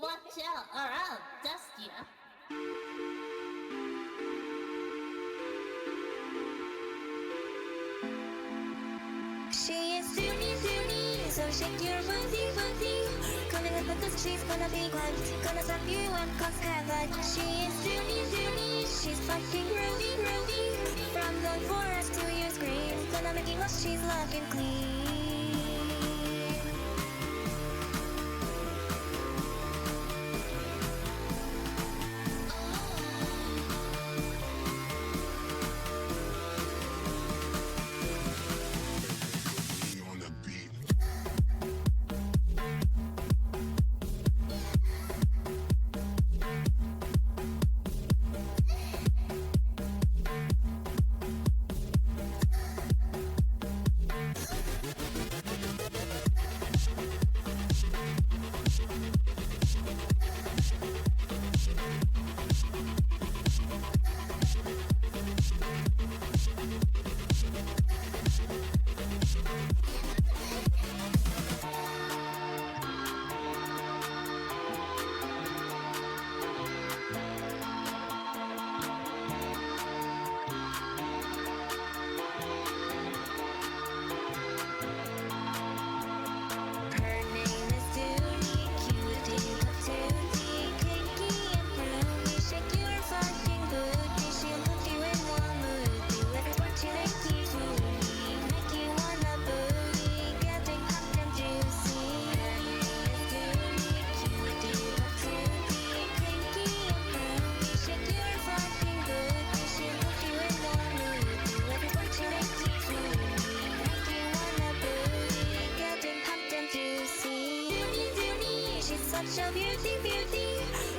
Watch out, or I'll dust ya. She is Zuni, so shake your booty. Coming up with this, she's gonna be quiet. Gonna slap you and cause havoc. She is Zuni, she's fucking Ruby. From the forest to your screen, gonna make you lost, she's looking clean. Such a beauty.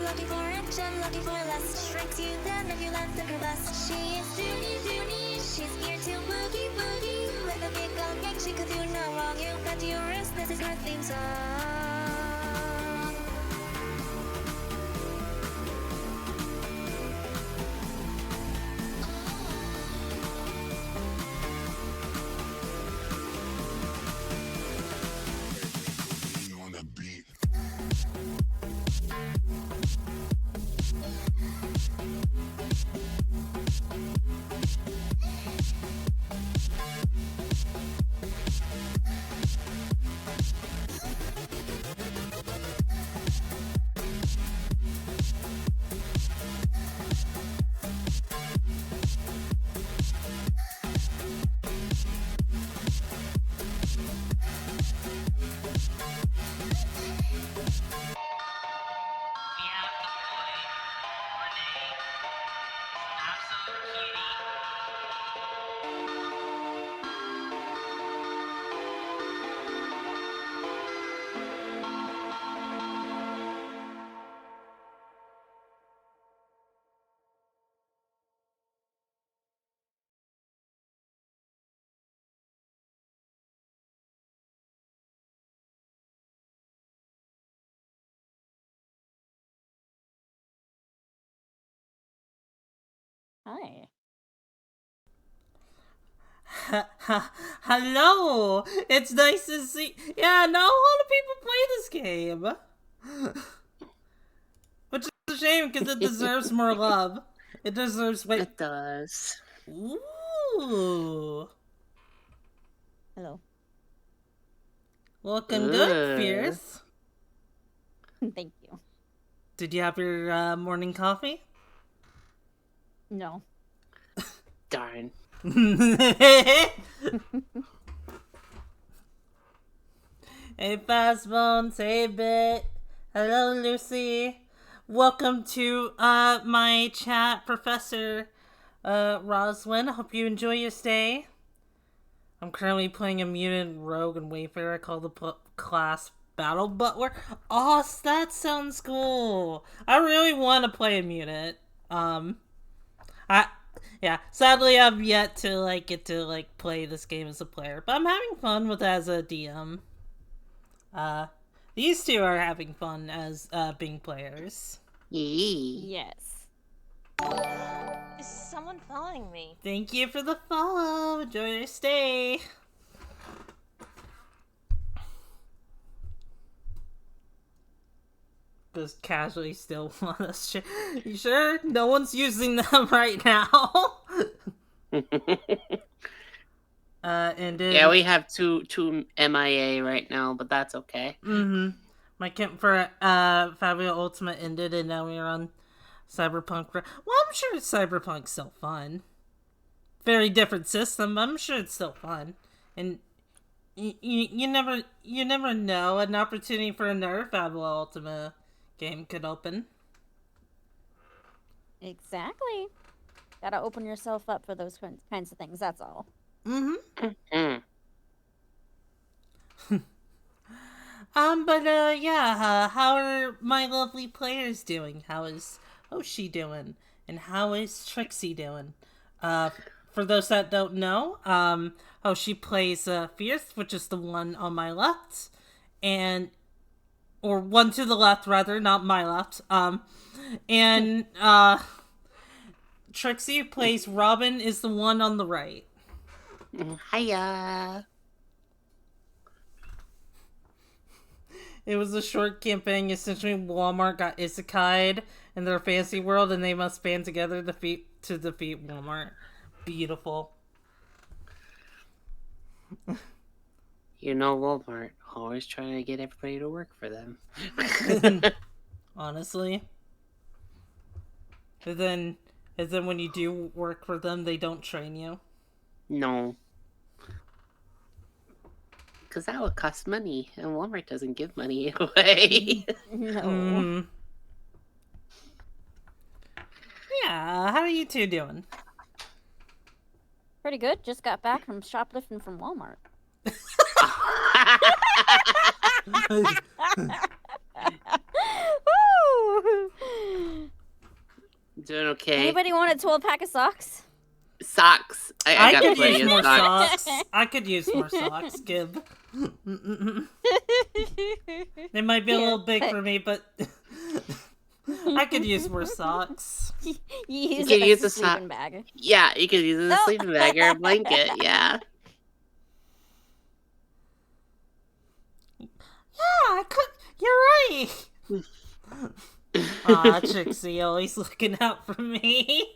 Looking for action, looking for less. Shrinks you down if you let the crevasse. She is Zuni. She's here to boogie. With a big old gang, she could do no wrong. You got your wrist, this is her theme song. Hi. Hello! It's nice to see. Yeah, not a lot of people play this game. Which is a shame because it deserves more love. It deserves. Wait. It does. Ooh. Hello. Looking good, Fierce. Thank you. Did you have your morning coffee? No. Darn. Hey, Fast Bones. Hey, Bit. Hello, Lucy. Welcome to my chat, Professor Roslyn. I hope you enjoy your stay. I'm currently playing a mutant rogue and wayfarer called the class Battle Butler. Oh, that sounds cool. I really want to play a mutant. Sadly I've yet to get to play this game as a player, but I'm having fun with it as a DM. These two are having fun as being players. Yee. Yes. Is someone following me? Thank you for the follow. Enjoy your stay. just casually still want us. You sure? No one's using them right now. And then, Yeah, we have two MIA right now, but that's okay. My camp for Fabula Ultima ended, and now we're on Cyberpunk. Well, I'm sure Cyberpunk's still fun. Very different system, but I'm sure it's still fun. And you never know. An opportunity for another Fabula Ultima game could open. Exactly. Gotta open yourself up for those kinds of things, that's all. Mm. How are my lovely players doing? How is Oshi doing? And how is Trixie doing? For those that don't know, Oshi plays Fierce, which is the one on my left, or one to the left rather, not my left. And Trixie plays Robin, is the one on the right. Hiya. It was a short campaign. Essentially, Walmart got isekai'd in their fantasy world, and they must band together to defeat Walmart. Beautiful. You know Walmart always trying to get everybody to work for them. Honestly. And then when you do work for them, they don't train you. No. Because that would cost money, and Walmart doesn't give money away. No. Yeah, how are you two doing? Pretty good. Just got back from shoplifting from Walmart. Doing okay. Anybody want a 12-pack of socks? Socks. I got could plenty use of more socks. socks. I could use more socks, Gib. They might be a little big for me, but I could use more socks. You can use a a sleeping sock. bag. Yeah, you could use it as a sleeping bag or a blanket. Yeah. Yeah, I could. You're right. Aw, Trixie always looking out for me.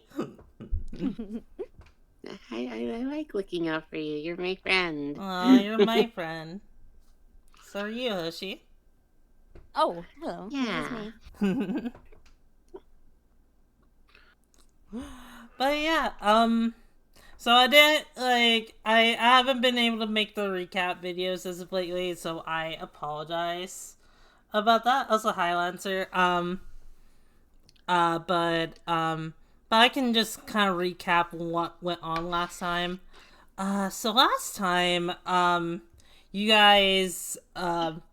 I like looking out for you. You're my friend. Aw, you're my friend. So are you, Hoshi. Oh, hello. Yeah. It's me. But yeah, so I haven't been able to make the recap videos as of lately, so I apologize about that. Also, hi, Lancer. But I can just kind of recap what went on last time. So last time, you guys, kind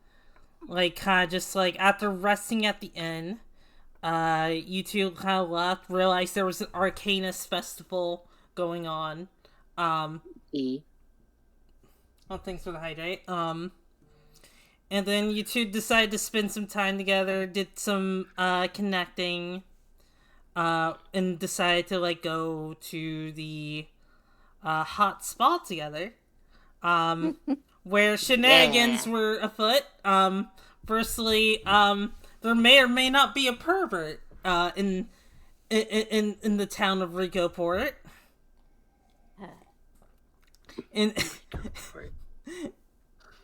of just, after resting at the inn, you two kind of left, realized there was an Arcanus festival going on. E. Oh, thanks for the hydrate. And then you two decided to spend some time together, did some, connecting, and decided to, go to the, hot spa together. Where shenanigans were afoot. Firstly, there may or may not be a pervert, in the town of Ricoport.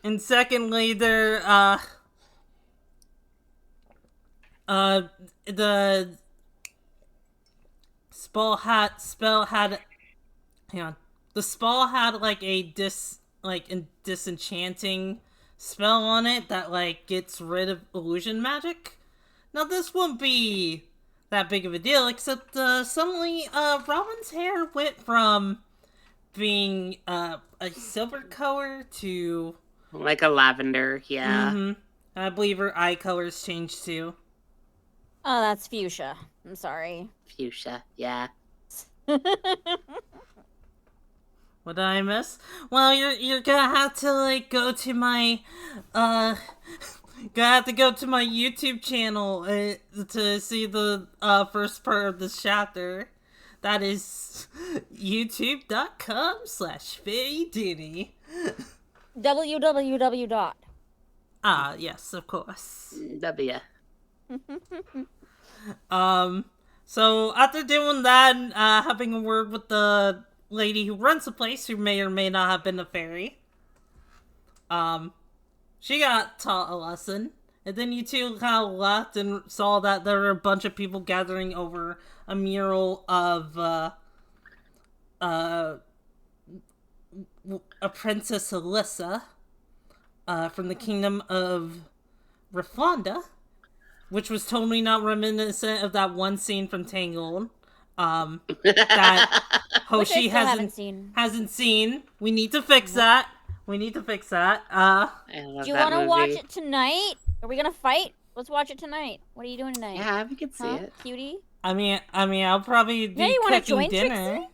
And secondly, the spell had the spell had a disenchanting spell on it that gets rid of illusion magic. Now this wouldn't be that big of a deal, except suddenly Robin's hair went from being a silver color to Like a lavender, yeah. I believe her eye colors changed too. Oh, that's fuchsia. I'm sorry. Fuchsia, yeah. What did I miss? Well, you're gonna have to go to my go to my YouTube channel to see the first part of this chapter. That is youtube.com/FairyDinny. www. Ah, yes, of course. W. So after doing that, and having a word with the lady who runs the place, who may or may not have been a fairy, she got taught a lesson. And then you two kind of left and saw that there were a bunch of people gathering over a mural of a Princess Alyssa from the kingdom of Rafonda, which was totally not reminiscent of that one scene from Tangled. That Which I Hoshi still haven't seen. hasn't seen. We need to fix that. We need to fix that. I love Do you that want to movie. watch it tonight? Are we gonna fight? Let's watch it tonight. What are you doing tonight? Yeah, we could see Huh? it. Cutie? I mean, I'll probably be Yeah, you wanna cooking join, dinner.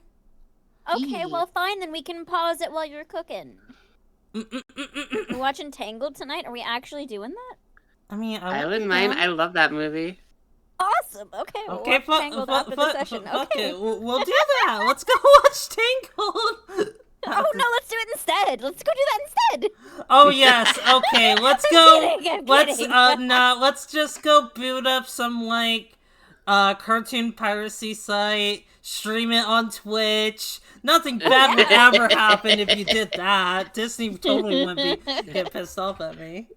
Trixie? Okay, Eee. well, fine. Then we can pause it while you're cooking. We're watching Tangled tonight. Are we actually doing that? I mean, I wouldn't mind. I love that movie. Awesome. Okay, we'll Okay, watch Tangled after the session. fuck Okay. it. We'll do that. Let's go watch Tangled. Oh no, let's do it instead. Let's go do that instead. Oh yes. Okay, let's go. I'm Let's kidding. no. Let's just go boot up some like cartoon piracy site. Stream it on Twitch. Nothing bad would ever happen if you did that. Disney totally wouldn't get pissed off at me.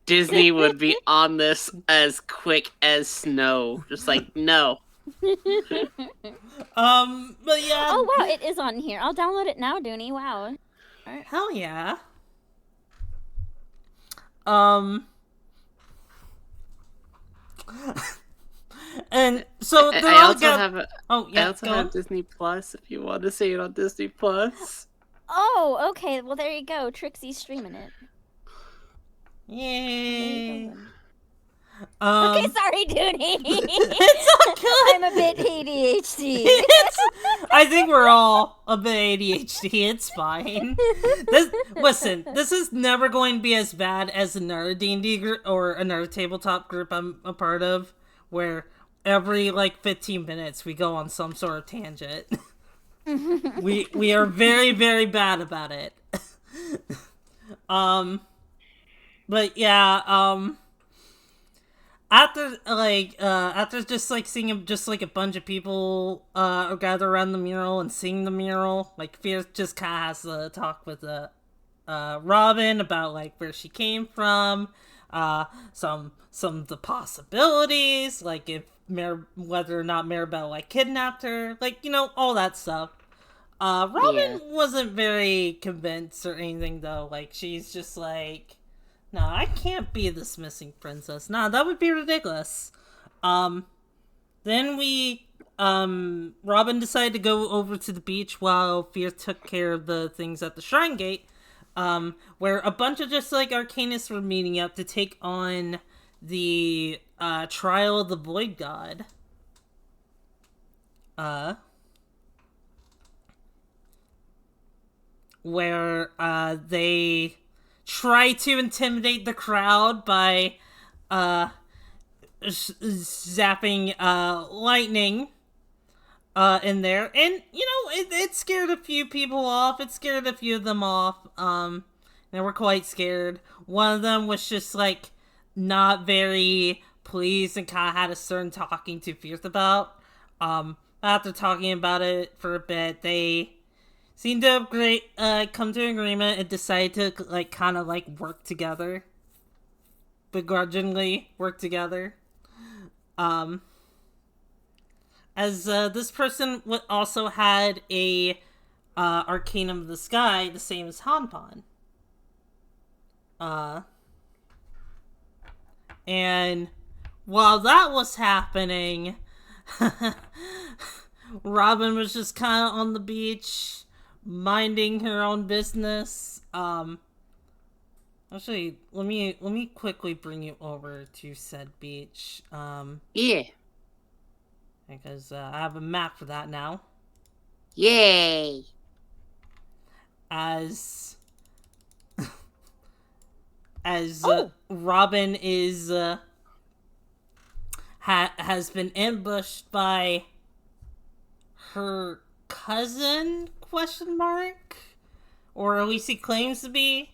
Disney would be on this as quick as snow. Just like, no. But yeah. Oh wow, it is on here. I'll download it now, Dooney. Wow. Hell yeah. And so they're I all also got. have Oh I yeah, also go on. have Disney Plus if you want to see it on Disney Plus. Oh, okay. Well, there you go. Trixie's streaming it. There Yay. you go. Okay, Um, sorry, Dooney. it's all good. I'm a bit ADHD. I think we're all a bit ADHD. It's fine. Listen, this is never going to be as bad as another D&D group or another tabletop group I'm a part of, where every like 15 minutes we go on some sort of tangent. we are very, very bad about it. But yeah, after just like seeing just like a bunch of people gather around the mural and seeing the mural, like Fierce just kind of has to talk with Robin about like where she came from, some of the possibilities, like if whether or not Maribel like kidnapped her, like all that stuff. Robin wasn't very convinced or anything though. Like she's just like, no, I can't be this missing princess. Nah, that would be ridiculous. Then Robin decided to go over to the beach while Fierce took care of the things at the Shrine Gate, where a bunch of just like Arcanists were meeting up to take on the trial of the Void God. Where they try to intimidate the crowd by zapping lightning in there, and it scared a few people off. It scared a few of them off. They were quite scared. One of them was just like not very pleased and kind of had a stern talking to Fierce about. After talking about it for a bit, they seemed to have come to an agreement and decided to like kind of like work together, begrudgingly work together. As this person also had a Arcanum of the Sky, the same as Hanpan. And while that was happening, Robin was just kind of on the beach, minding her own business. Actually, let me quickly bring you over to said beach. Yeah. Because I have a map for that now. Yay. As Robin is has been ambushed by her cousin ? Or at least he claims to be,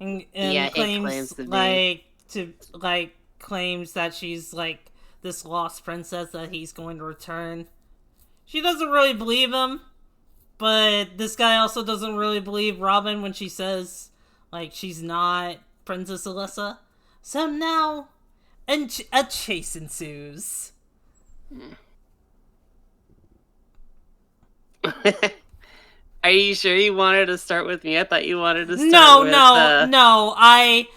and Yeah, it claims claims to be. claims that she's like this lost princess that he's going to return. She doesn't really believe him, but this guy also doesn't really believe Robin when she says, like, she's not Princess Alyssa. So now, a chase ensues. Are you sure you wanted to start with me? I thought you wanted to start with... No. I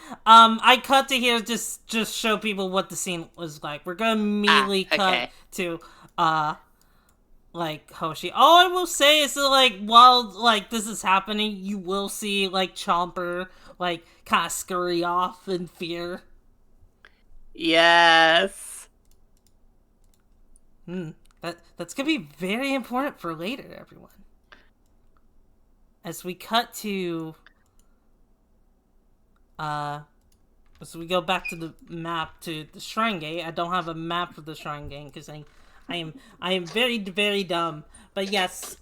cut to here just show people what the scene was like. We're gonna immediately cut to, like, Hoshi. All I will say is that, like, while, like, this is happening, you will see, like, Chomper, like, kind of scurry off in fear. Yes. That's gonna be very important for later, everyone. As we cut to, as we go back to the map to the Shrine Gate. I don't have a map for the Shrine Gate because I am very, very dumb. But yes,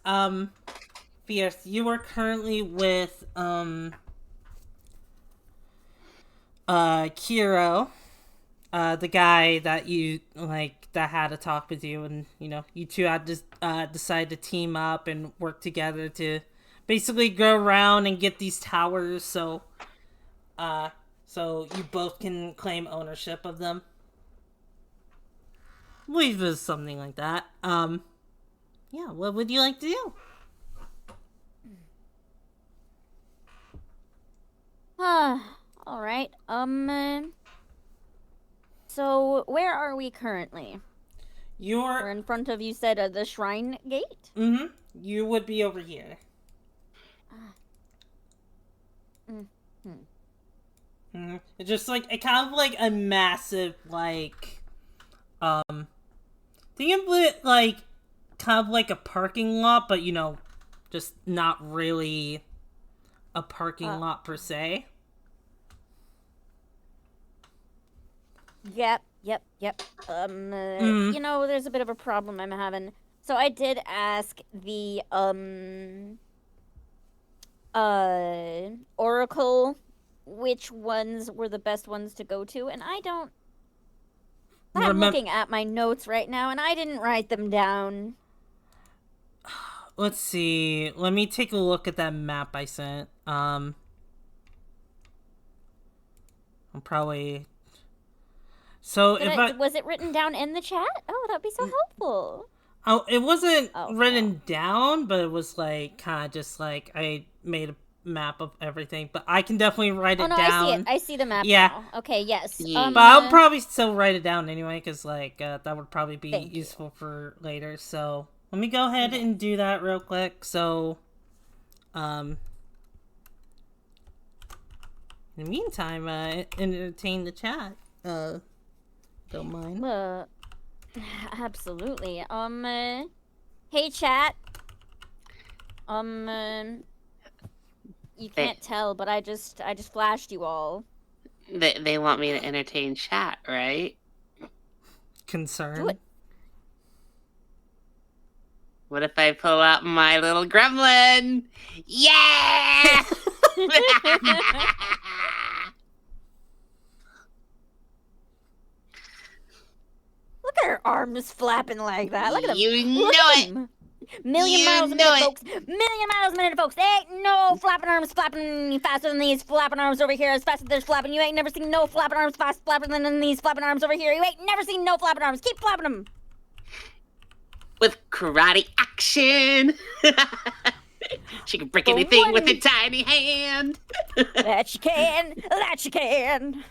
Fierce, you are currently with, Kiro, the guy that you, like, that had a talk with you, and, you know, you two had to, decide to team up and work together to basically go around and get these towers, so you both can claim ownership of them. I believe it was something like that. Yeah, what would you like to do? Alright, so where are we currently? We're in front of, you said, the Shrine Gate? Mm-hmm. You would be over here. It's just like it kind of like a massive think of it like kind of like a parking lot, but you know, just not really a parking lot per se. Yep. You know, there's a bit of a problem I'm having. So I did ask the Oracle which ones were the best ones to go to, and I'm looking at my notes right now, and I didn't write them down. Let's see. Let me take a look at that map I sent. I'm probably... So was it written down in the chat? Oh, that'd be so helpful. Oh, it wasn't written down, but it was like kind of just like I made a map of everything. But I can definitely write it down. I see it. I see the map now. Okay, yes. Yeah. But I'll probably still write it down anyway, because like that would probably be useful for later. So let me go ahead and do that real quick. So, in the meantime, entertain the chat. Don't mind. Absolutely. Hey chat. You can't tell, but I just flashed you all. They want me to entertain chat, right? Concern. What if I pull out my little gremlin? Yeah! Look at her arms flapping like that. Look at them. You know it. Million miles a minute, folks. Million miles a minute, folks. There ain't no flapping arms flapping faster than these flapping arms over here. As fast as they're flapping, you ain't never seen no flapping arms fast flapping than these flapping arms over here. You ain't never seen no flapping arms. Keep flapping them. With karate action. She can break anything with a tiny hand. That she can. That she can.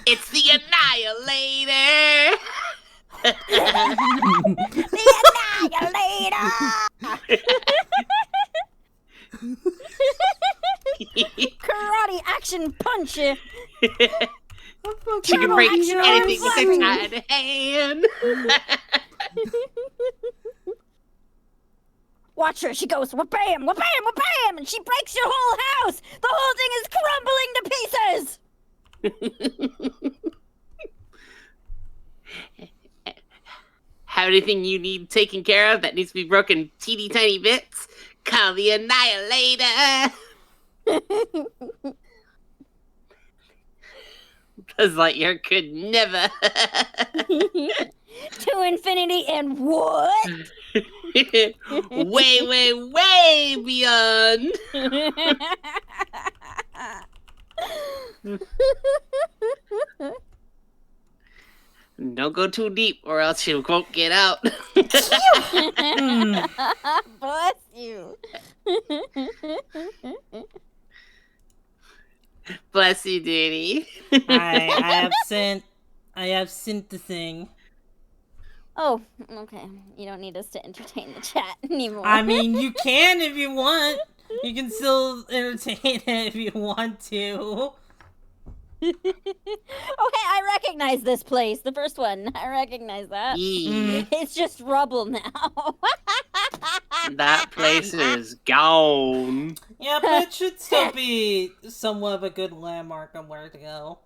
It's the Annihilator. The Annihilator. Karate action punch. She can break anything with a tiny hand. Watch her, she goes, wha-bam, wha-bam, wha-bam, and she breaks your whole house! The whole thing is crumbling to pieces! Have anything you need taken care of that needs to be broken teeny tiny bits? Call the Annihilator! Buzz Lightyear could never. To infinity and what? Way, way, way beyond. Don't go too deep, or else you won't get out. Bless you. Bless you, Danny. I have sent the thing. Oh, okay. You don't need us to entertain the chat anymore. I mean, you can if you want. You can still entertain it if you want to. Okay, I recognize this place. The first one. I recognize that. Yeah. It's just rubble now. That place is gone. Yeah, but it should still be somewhat of a good landmark on where to go.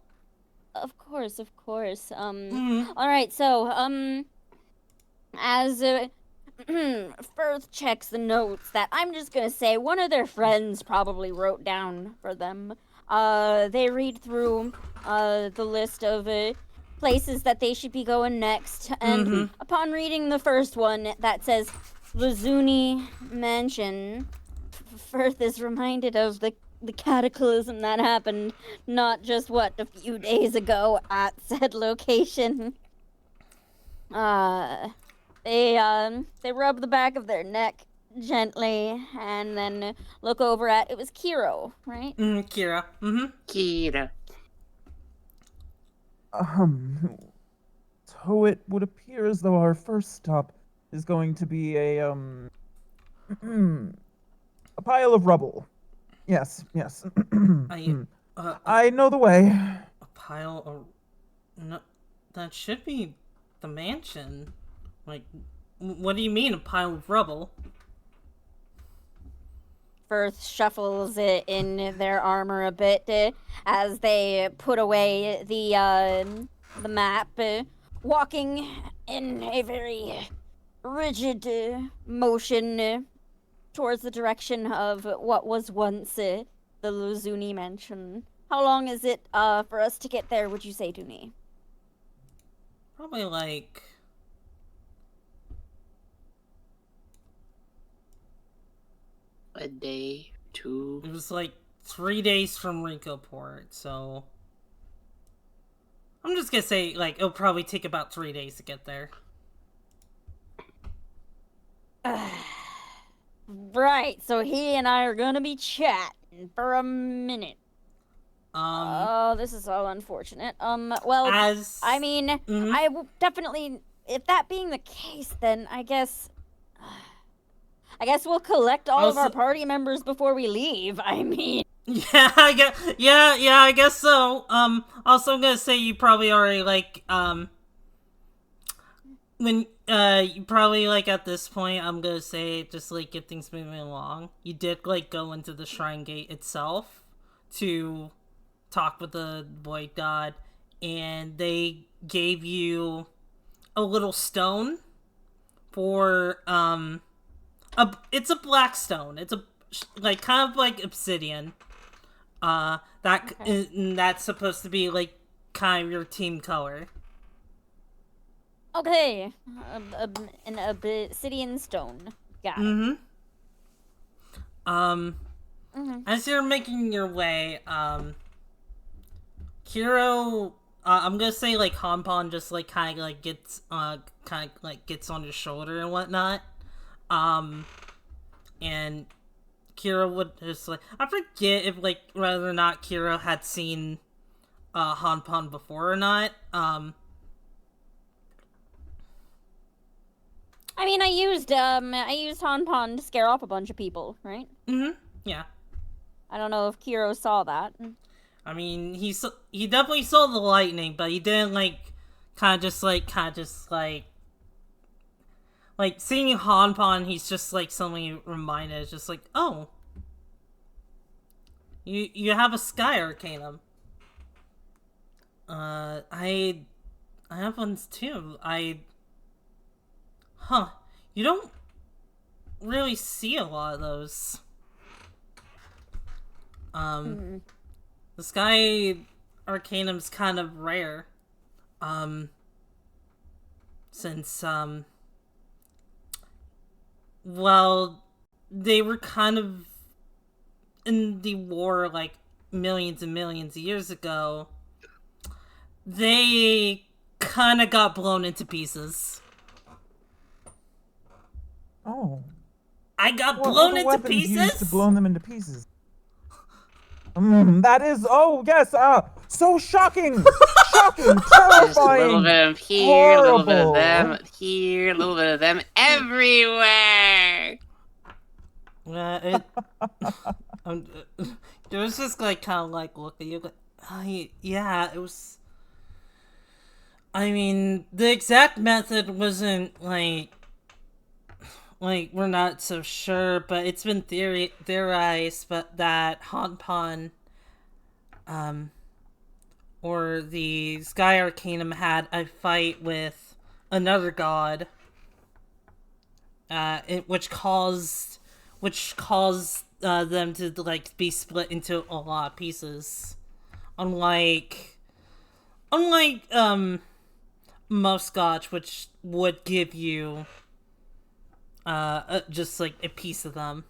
Of course, of course. Alright, so, as, Firth checks the notes that I'm just gonna say one of their friends probably wrote down for them. They read through, the list of, places that they should be going next, and upon reading the first one that says Lazuni Mansion, Firth is reminded of the cataclysm that happened not just, a few days ago at said location. They rub the back of their neck gently and then look over at, it was Kiro, right? Kira. Kira. So it would appear as though our first stop is going to be a pile of rubble. Yes. I know the way. A pile of... No, that should be the mansion. Like, what do you mean, a pile of rubble? Firth shuffles it in their armor a bit as they put away the map, walking in a very rigid motion towards the direction of what was once the Luzuni Mansion. How long is it for us to get there, would you say, Dooney? Probably like... A day, 2. It was like 3 days from Rinkoport, so... I'm just gonna say, like, it'll probably take about 3 days to get there. Right, so he and I are gonna be chatting for a minute. Oh, this is all unfortunate. Well, I mean, I will definitely, if that being the case, then I guess we'll collect all of our party members before we leave. I mean, yeah, I guess so. Also I'm gonna say you probably already, like, when, you probably, like, at this point, I'm gonna say, just, like, get things moving along. You did, like, go into the Shrine Gate itself to talk with the Void God, and they gave you a little stone for, it's a black stone. It's a, like, kind of like obsidian. That's supposed to be, like, kind of your team color. okay, an obsidian stone. Got it. As you're making your way, Kiro, I'm gonna say, like, Hanpon just, like, kind of, like, gets on your shoulder and whatnot. And Kiro would just, like, I forget if, like, whether or not Kiro had seen, Hanpon before or not. I mean, I used Hanpon to scare off a bunch of people, right? Yeah. I don't know if Kiro saw that. I mean, he definitely saw the lightning, but he didn't, like, kind of just, like, seeing Hanpon, he's just, like, suddenly reminded, it's just like, oh, you have a Sky Arcanum. I have ones too. You don't really see a lot of those. The Sky Arcanum's kind of rare. Since, well, they were kind of in the war, like, millions and millions of years ago. They kind of got blown into pieces. Oh. I got What blown were the into weapons pieces? used to blow them into pieces? That is, oh yes, so shocking, shocking, Just a little terrifying, bit of here, a little bit of horrible. them here, a little bit of them everywhere. It was just like kind of like look at you, like, yeah, it was. I mean, the exact method wasn't like we're not so sure, but it's been theorized, but that Hanpan, or the Sky Arcanum had a fight with another god, which caused them to like be split into a lot of pieces, unlike most gods, which would give you just like a piece of them.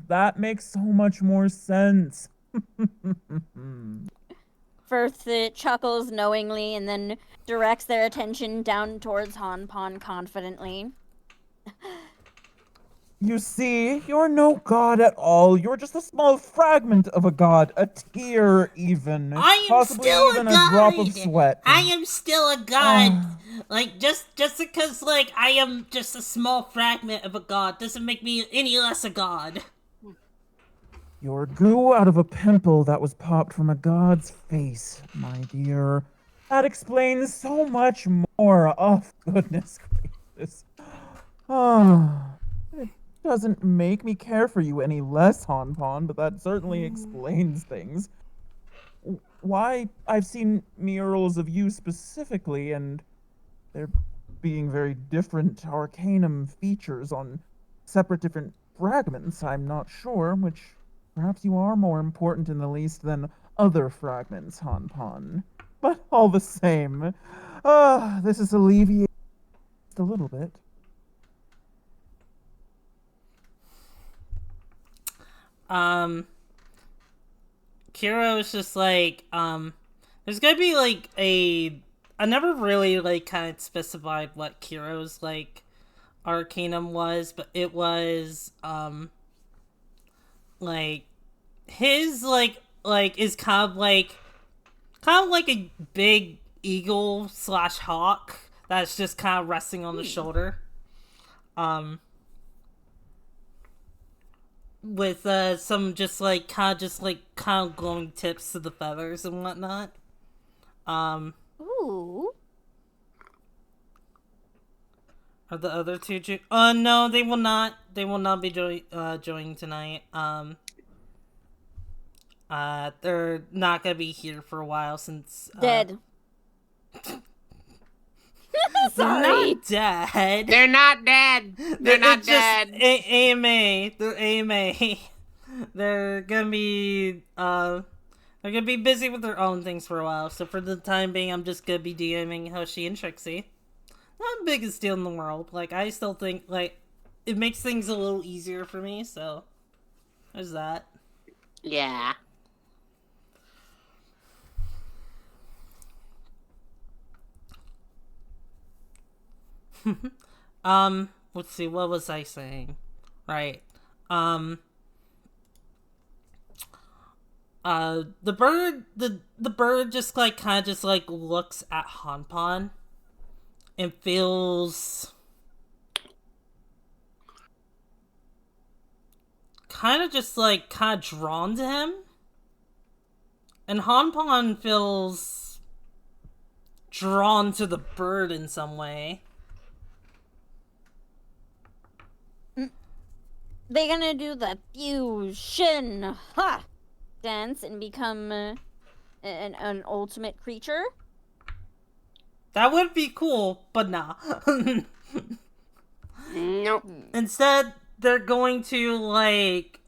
That makes so much more sense. First, it chuckles knowingly and then directs their attention down towards Hanpan confidently. You see, you're no god at all. You're just a small fragment of a god, a tear even. I am possibly still even a a god. drop of sweat. I am still a god. Like just because like I am just a small fragment of a god doesn't make me any less a god. You're goo out of a pimple that was popped from a god's face, my dear. That explains so much more. Oh, goodness gracious. It doesn't make me care for you any less, Hanpan, but that certainly explains things. Why I've seen murals of you specifically, and they're being very different arcanum features on separate different fragments, I'm not sure, which perhaps you are more important in the least than other fragments, Hanpan. But all the same, this is alleviated just a little bit. Kiro's just like, there's gonna be like I never really like kind of specified what Kiro's like Arcanum was, but it was, like, his like is kind of like a big eagle / hawk that's just kind of resting on the shoulder. With some just like kind of glowing tips to the feathers and whatnot. Ooh. Are the other two no, they will not. They will not be joining tonight. They're not gonna be here for a while since Dead. they're not dead. They're not dead. They're not dead. AMA. They're AMA. They're gonna be busy with their own things for a while. So for the time being, I'm just gonna be DMing Hoshi and Trixie. Not the biggest deal in the world. Like, I still think like it makes things a little easier for me. So there's that. Yeah. Let's see, what was I saying? Right. The bird just like kind of just like looks at Hanpan and feels kind of just like kind of drawn to him, and Hanpan feels drawn to the bird in some way. They're gonna do the fusion dance and become an ultimate creature. That would be cool, but nah. Nope. Instead, they're going to like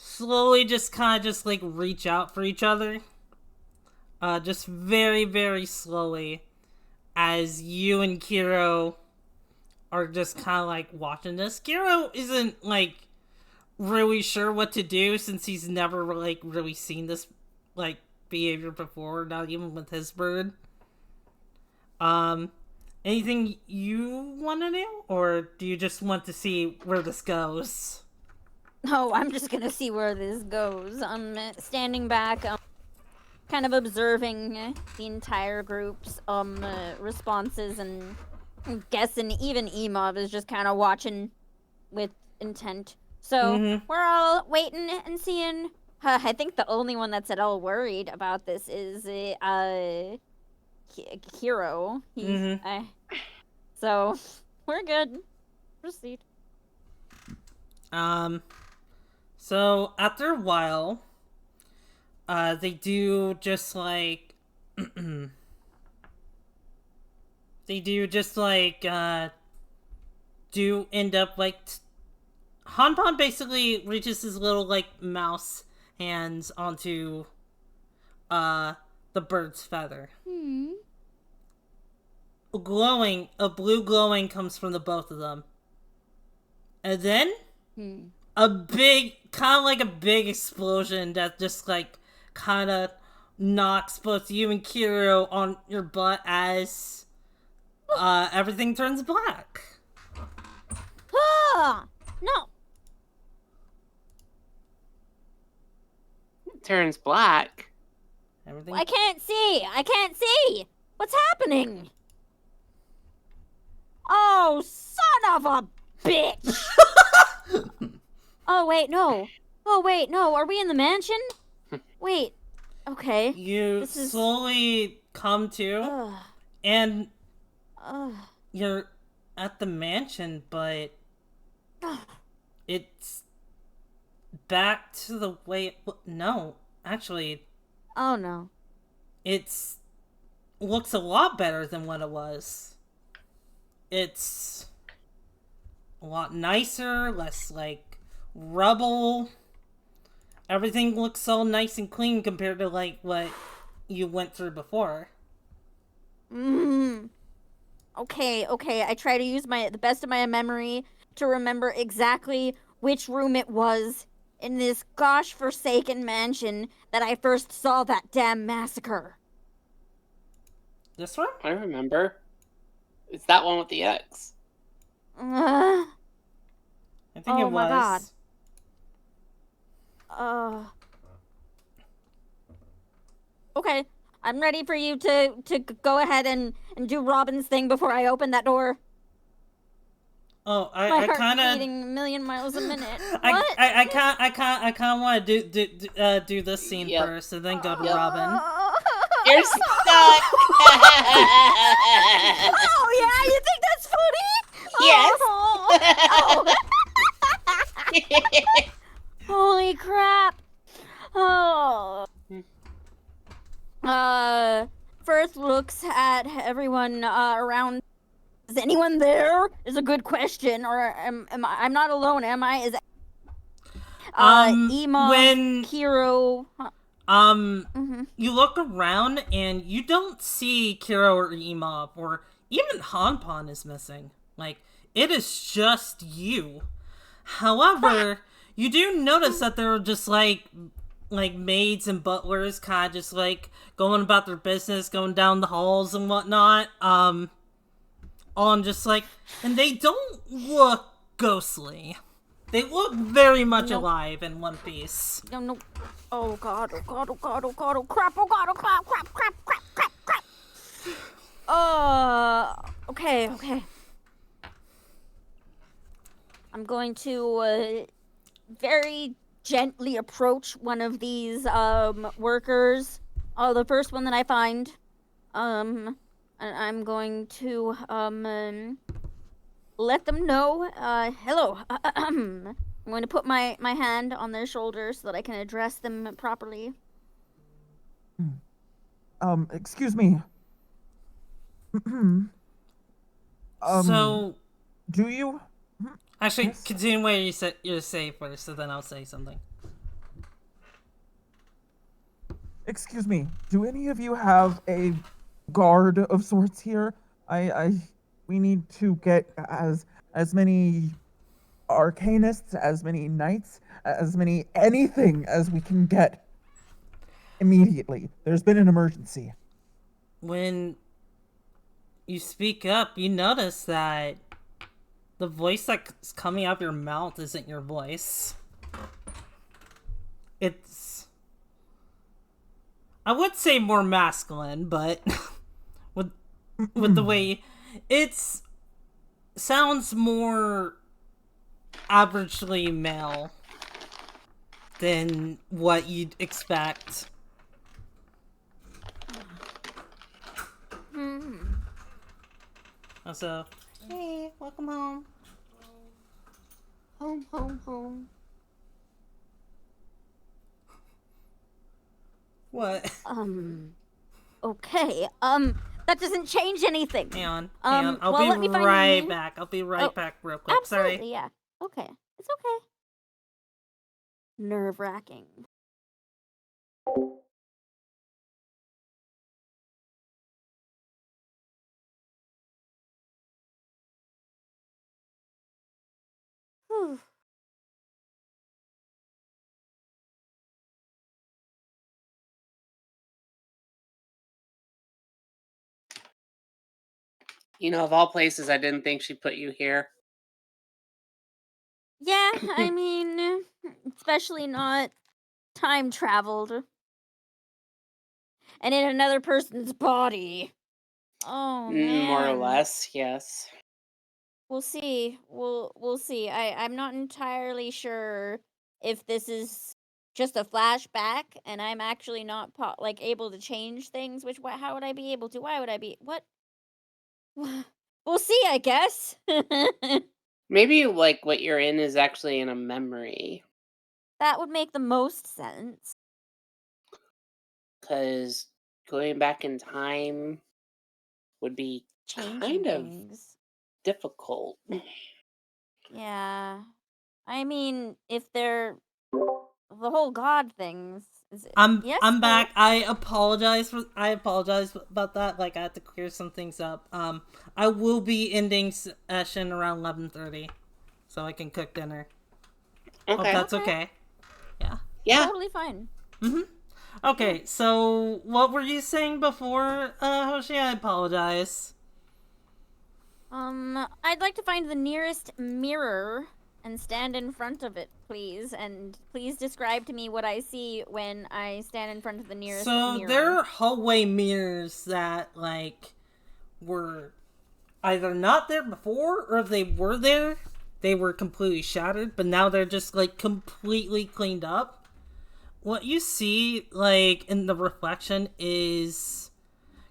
slowly just kind of just like reach out for each other. Just very, very slowly, as you and Kiro are just kind of like watching this. Kiro isn't like really sure what to do since he's never like really seen this like behavior before, not even with his bird. Anything you want to do, or do you just want to see where this goes? Oh, I'm just gonna see where this goes. I'm standing back, kind of observing the entire group's responses, and I'm guessing even Emov is just kind of watching with intent. So we're all waiting and seeing. I think the only one that's at all worried about this is Hero. He's so we're good. Proceed. So after a while, they do just like do end up like Hanpan basically reaches his little like mouse hands onto the bird's feather. A blue glowing comes from the both of them. And then a big, kind of like a big explosion that just like kind of knocks both you and Kiro on your butt as everything turns black. Ah, no. It turns black. Everything. I can't see. I can't see. What's happening? Oh, son of a bitch! Oh wait, no. Oh wait, no. Are we in the mansion? Wait. Okay. You slowly come to, and you're at the mansion, but it's back to the way. No, actually. Oh no. It's looks a lot better than what it was. It's a lot nicer, less like rubble. Everything looks so nice and clean compared to like what you went through before. Okay. I try to use the best of my memory to remember exactly which room it was in this gosh forsaken mansion that I first saw that damn massacre. This one? I remember. It's that one with the X. I think it was. Oh my god. Okay, I'm ready for you to go ahead and do Robin's thing before I open that door. Oh, My I heart's kind of beating a million miles a minute. What? I kind of want to do this scene first and then go to Robin. You're stuck! Oh yeah, you think that's funny? Yes. Oh. Holy crap. Oh. First looks at everyone around. Is anyone there? Is a good question. Or I'm not alone, am I? Is Ema, Kiro. You look around and you don't see Kiro or Ema, or even Hanpan is missing. Like, it is just you. However, you do notice that there are just like maids and butlers kind of just like going about their business, going down the halls and whatnot. On just like, and they don't look ghostly. They look very much alive in one piece. No. Oh god, oh god, oh god, oh god, oh crap, oh god, oh crap. Okay. I'm going to very gently approach one of these workers. The first one that I find. And I'm going to let them know. Hello. I'm going to put my hand on their shoulder so that I can address them properly. Excuse me. So, do you? actually, Yes? continue where you say first, so then I'll say something. Excuse me, do any of you have a guard of sorts here? We need to get as many arcanists, as many knights, as many anything as we can get immediately. There's been an emergency. When you speak up, you notice that the voice that's coming out of your mouth isn't your voice. It's, I would say more masculine, but with the way it's sounds more averagely male than what you'd expect. Also, hey, welcome home. Home, home, home. What? Okay. That doesn't change anything. Hang on. I'll well, let me be find right the- back. I'll be right back real quick. Absolutely, Sorry. yeah. Okay. It's okay. Nerve-wracking. Whew. You know, of all places, I didn't think she'd put you here. Yeah, I mean, especially not time traveled. And in another person's body. Oh man. More or less, yes. We'll see. We'll see. I'm not entirely sure if this is just a flashback and I'm actually not like able to change things. Which how would I be able to? Why would I be? What? We'll see, I guess. Maybe, like, what you're in is actually in a memory. That would make the most sense. Because going back in time would be Changing kind of things. difficult. Yeah. I mean, if they're the whole god things. I'm Yes, back. I apologize about that. Like, I had to clear some things up. I will be ending session around 11:30, so I can cook dinner. Hope Okay. that's okay. Yeah. Yeah. Totally fine. Okay, so what were you saying before, Hoshi? I apologize. I'd like to find the nearest mirror and stand in front of it, please. And please describe to me what I see when I stand in front of the nearest mirror. So there are hallway mirrors that, like, were either not there before, or if they were there, they were completely shattered, but now they're just, like, completely cleaned up. What you see, like, in the reflection is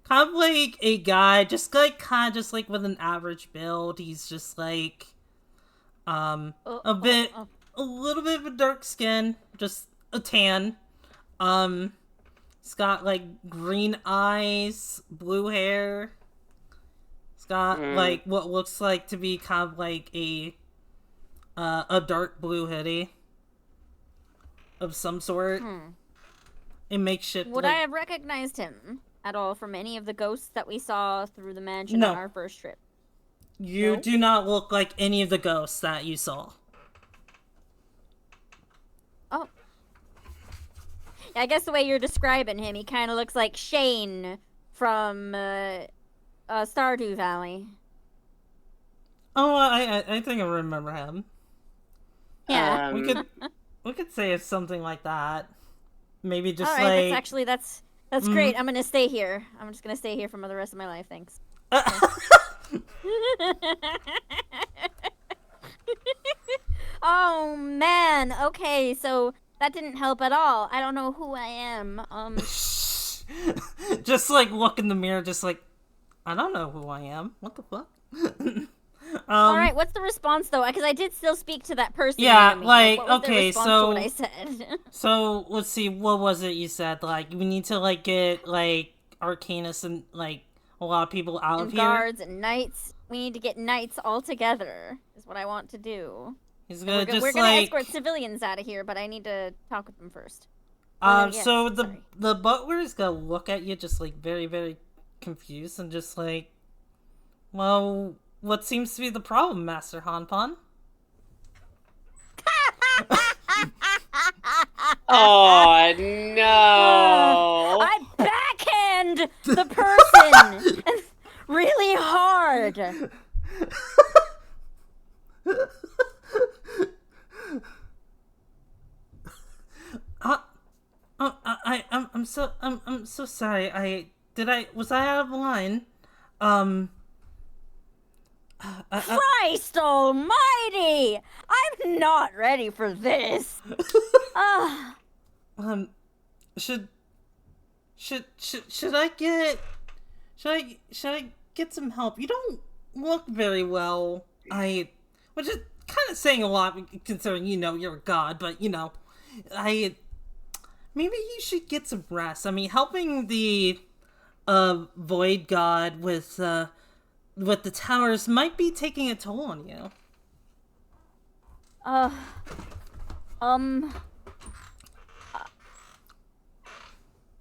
kind of like a guy, just, like, kind of just, like, with an average build. He's just, like, a little bit of a dark skin, just a tan. He's got, like, green eyes, blue hair. He's got, like, what looks like to be kind of like a dark blue hoodie of some sort. A makeshift. Would like, I have recognized him at all from any of the ghosts that we saw through the mansion No. on our first trip? You No? do not look like any of the ghosts that you saw. Oh. Yeah, I guess the way you're describing him, he kind of looks like Shane from Stardew Valley. Oh, I think I remember him. Yeah. We could say it's something like that. Maybe just All right, like that's great. I'm gonna stay here. I'm just gonna stay here for the rest of my life. Thanks. Oh man. Okay, so that didn't help at all. I don't know who I am. just like look in the mirror, just like, I don't know who I am. What the fuck? All right, what's the response though? Because I did still speak to that person. Yeah, near me. like, what was okay, their response so- to what I said? So let's see, what was it you said? Like, we need to like get like Arcanus and like a lot of people out And of here. guards and knights. We need to get knights all together. Is what I want to do. He's gonna We're just gonna like escort civilians out of here, but I need to talk with them first. Yes, So sorry. the butler is gonna look at you just like very, very confused and just like, well, what seems to be the problem, Master Hanpan? Oh no! I backhand the person and really hard. I'm so sorry. Was I out of line? Um, Christ almighty! I'm not ready for this. um, should I get should I get some help? You don't look very well. Which is kind of saying a lot considering you're a god, but I maybe you should get some rest. I mean, helping the void god with the towers might be taking a toll on you.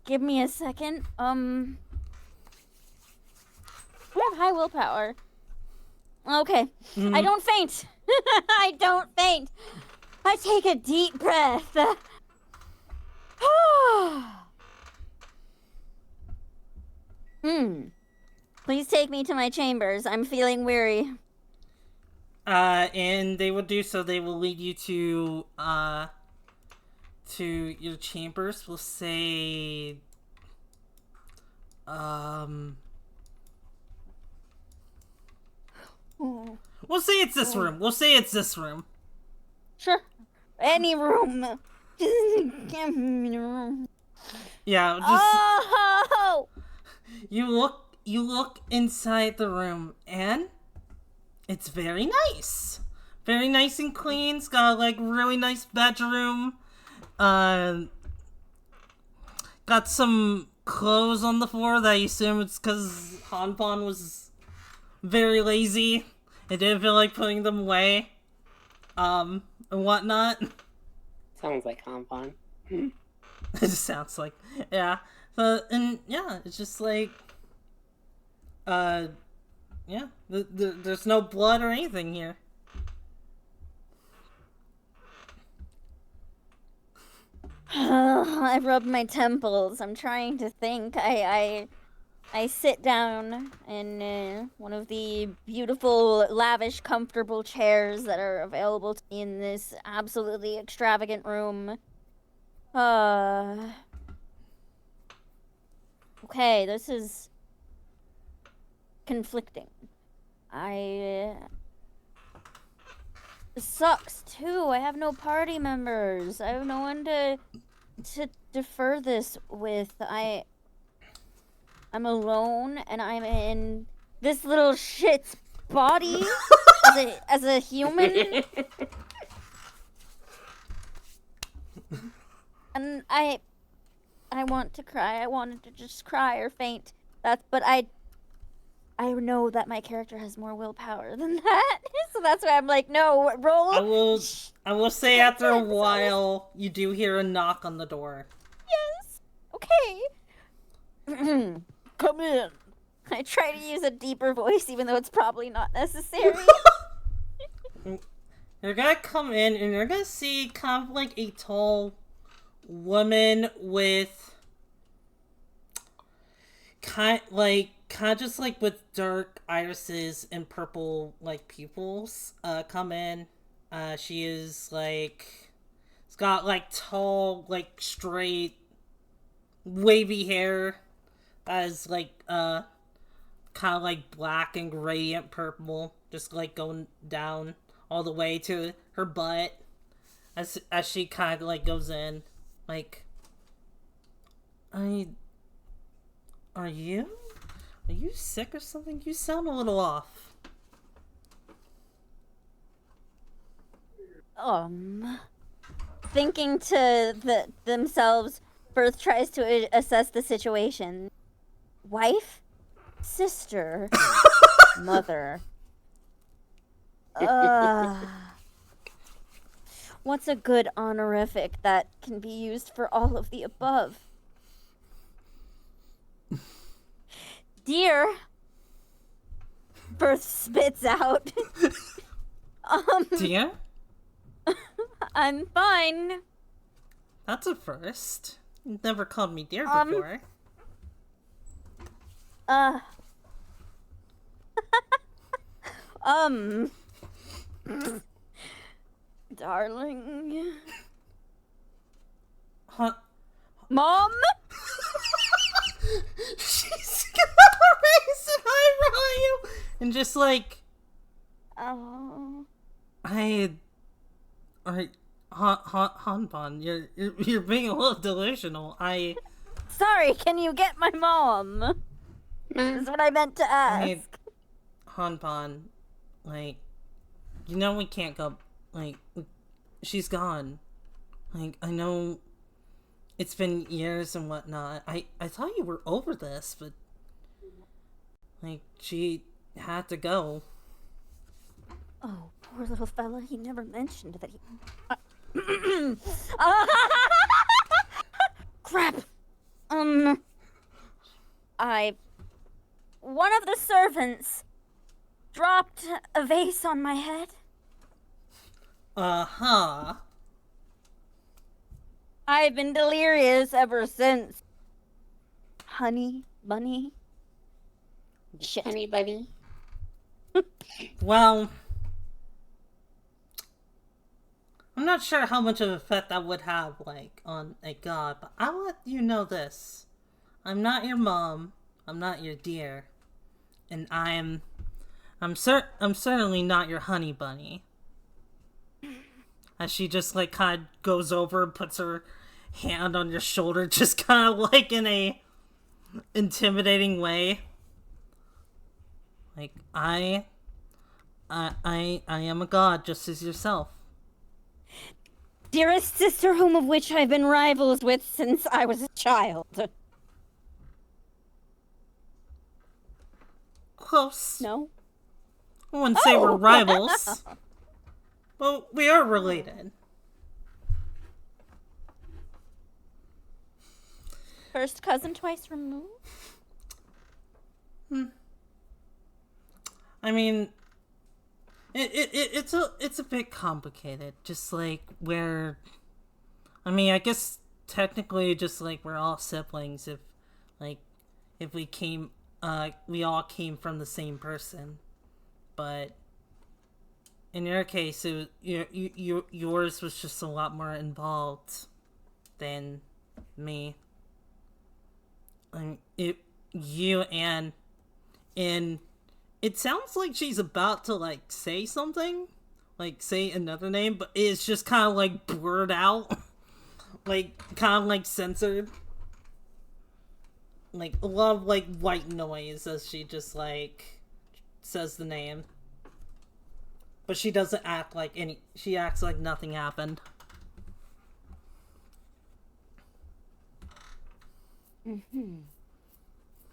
Give me a second. I have high willpower. Okay. I don't faint. I don't faint. I take a deep breath. Please take me to my chambers. I'm feeling weary. And they will do so. They will lead you to your chambers. We'll say, we'll say it's this room. We'll say it's this room. Sure. Any room. Just give me the room. Yeah, just Oh! you look inside the room and it's very nice. Very nice and clean. It's got like really nice bedroom. Got some clothes on the floor that I assume it's because Hanpan was very lazy and didn't feel like putting them away. And whatnot. Sounds like Hanpan. It just sounds like, yeah. And yeah, it's just like, yeah, there's no blood or anything here. I rub my temples. I'm trying to think. I sit down in one of the beautiful, lavish, comfortable chairs that are available to me in this absolutely extravagant room. Okay, this is conflicting. This sucks too. I have no party members. I have no one to defer this with. I'm alone and I'm in this little shit's body as a human. And I want to cry. I wanted to just cry or faint. But I know that my character has more willpower than that. So that's why I'm like, no, roll. I will say after a while, you do hear a knock on the door. Yes. Okay. Come in. I try to use a deeper voice, even though it's probably not necessary. You're gonna come in and you're gonna see kind of like a tall woman with kind of just like with dark irises and purple like pupils come in. She is like, it's got like tall, like straight wavy hair as like kind of like black and gradient purple, just like going down all the way to her butt as she kind of like goes in. Like, are you sick or something? You sound a little off. Thinking to themselves, Firth tries to assess the situation. Wife? Sister? Mother? What's a good honorific that can be used for all of the above? Dear. Birth spits out. Dear? I'm fine. That's a first. You've never called me dear before. Darling. Huh? Mom? She's gonna raise an eyebrow at you and just like, Oh. Hanban, you're being a little delusional. Sorry, can you get my mom? Is what I meant to ask. Hanban, like, you know we can't go, like, she's gone. Like, I know it's been years and whatnot. I thought you were over this, but, like, she had to go. Oh, poor little fella. He never mentioned that he... Crap! One of the servants dropped a vase on my head. Uh-huh. I've been delirious ever since. Honey bunny. Shit. Honey bunny. Well, I'm not sure how much of an effect that would have, like, on a god, but I'll let you know this. I'm not your mom. I'm not your dear. And I'm certainly not your honey bunny. As she just, like, kind of goes over and puts her hand on your shoulder, just kind of, like, in a intimidating way. Like, I am a god just as yourself. Dearest sister, whom of which I've been rivals with since I was a child. Close. No? I wouldn't say we're rivals. But we are related. First cousin twice removed? I mean, it's a bit complicated. Just like where, I mean, I guess technically, just like we're all siblings. If we all came from the same person, but in your case, yours was just a lot more involved than me. And it sounds like she's about to, like, say something. Like, say another name, but it's just kind of, like, blurred out. Like, kind of, like, censored. Like, a lot of, like, white noise as she just, like, says the name. But she doesn't act like she acts like nothing happened.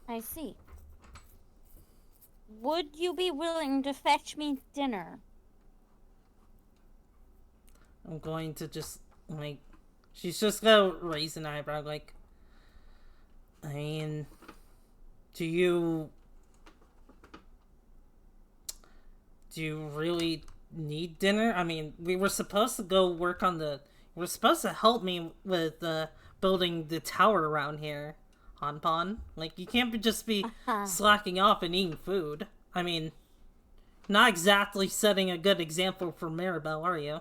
I see. Would you be willing to fetch me dinner? I'm going to just, like, she's just gonna raise an eyebrow, like, I mean, do you really need dinner? I mean, we were supposed to go work on you were supposed to help me with building the tower around here, Hanpon. Like, you can't just be slacking off and eating food. I mean, not exactly setting a good example for Mirabelle, are you?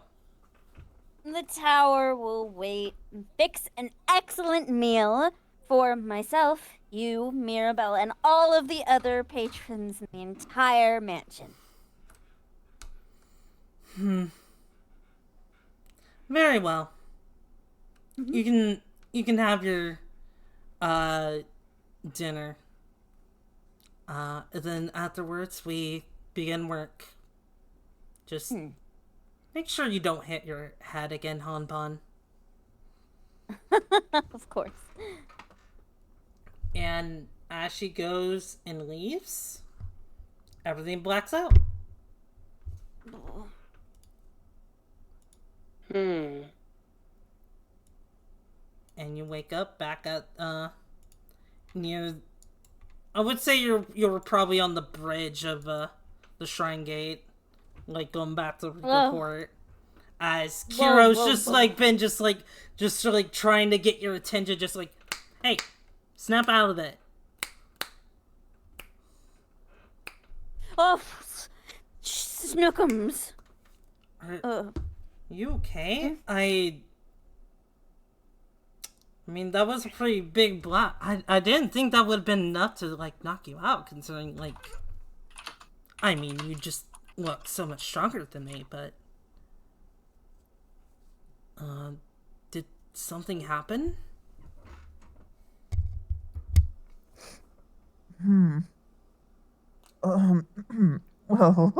The tower will wait. Fix an excellent meal for myself, you, Mirabelle, and all of the other patrons in the entire mansion. Very well. You can have your dinner. And then afterwards we begin work. Just make sure you don't hit your head again, Hanban. Of course. And as she goes and leaves, everything blacks out. Hmm. you wake up back at near. I would say you're probably on the bridge of the Shrine Gate, like going back to report. As Kiro's just trying to get your attention, just like, hey, snap out of it. Oh, Snookums. Are you okay? I mean, that was a pretty big block. I didn't think that would have been enough to, like, knock you out, considering, like... I mean, you just look so much stronger than me, but... did something happen? Well...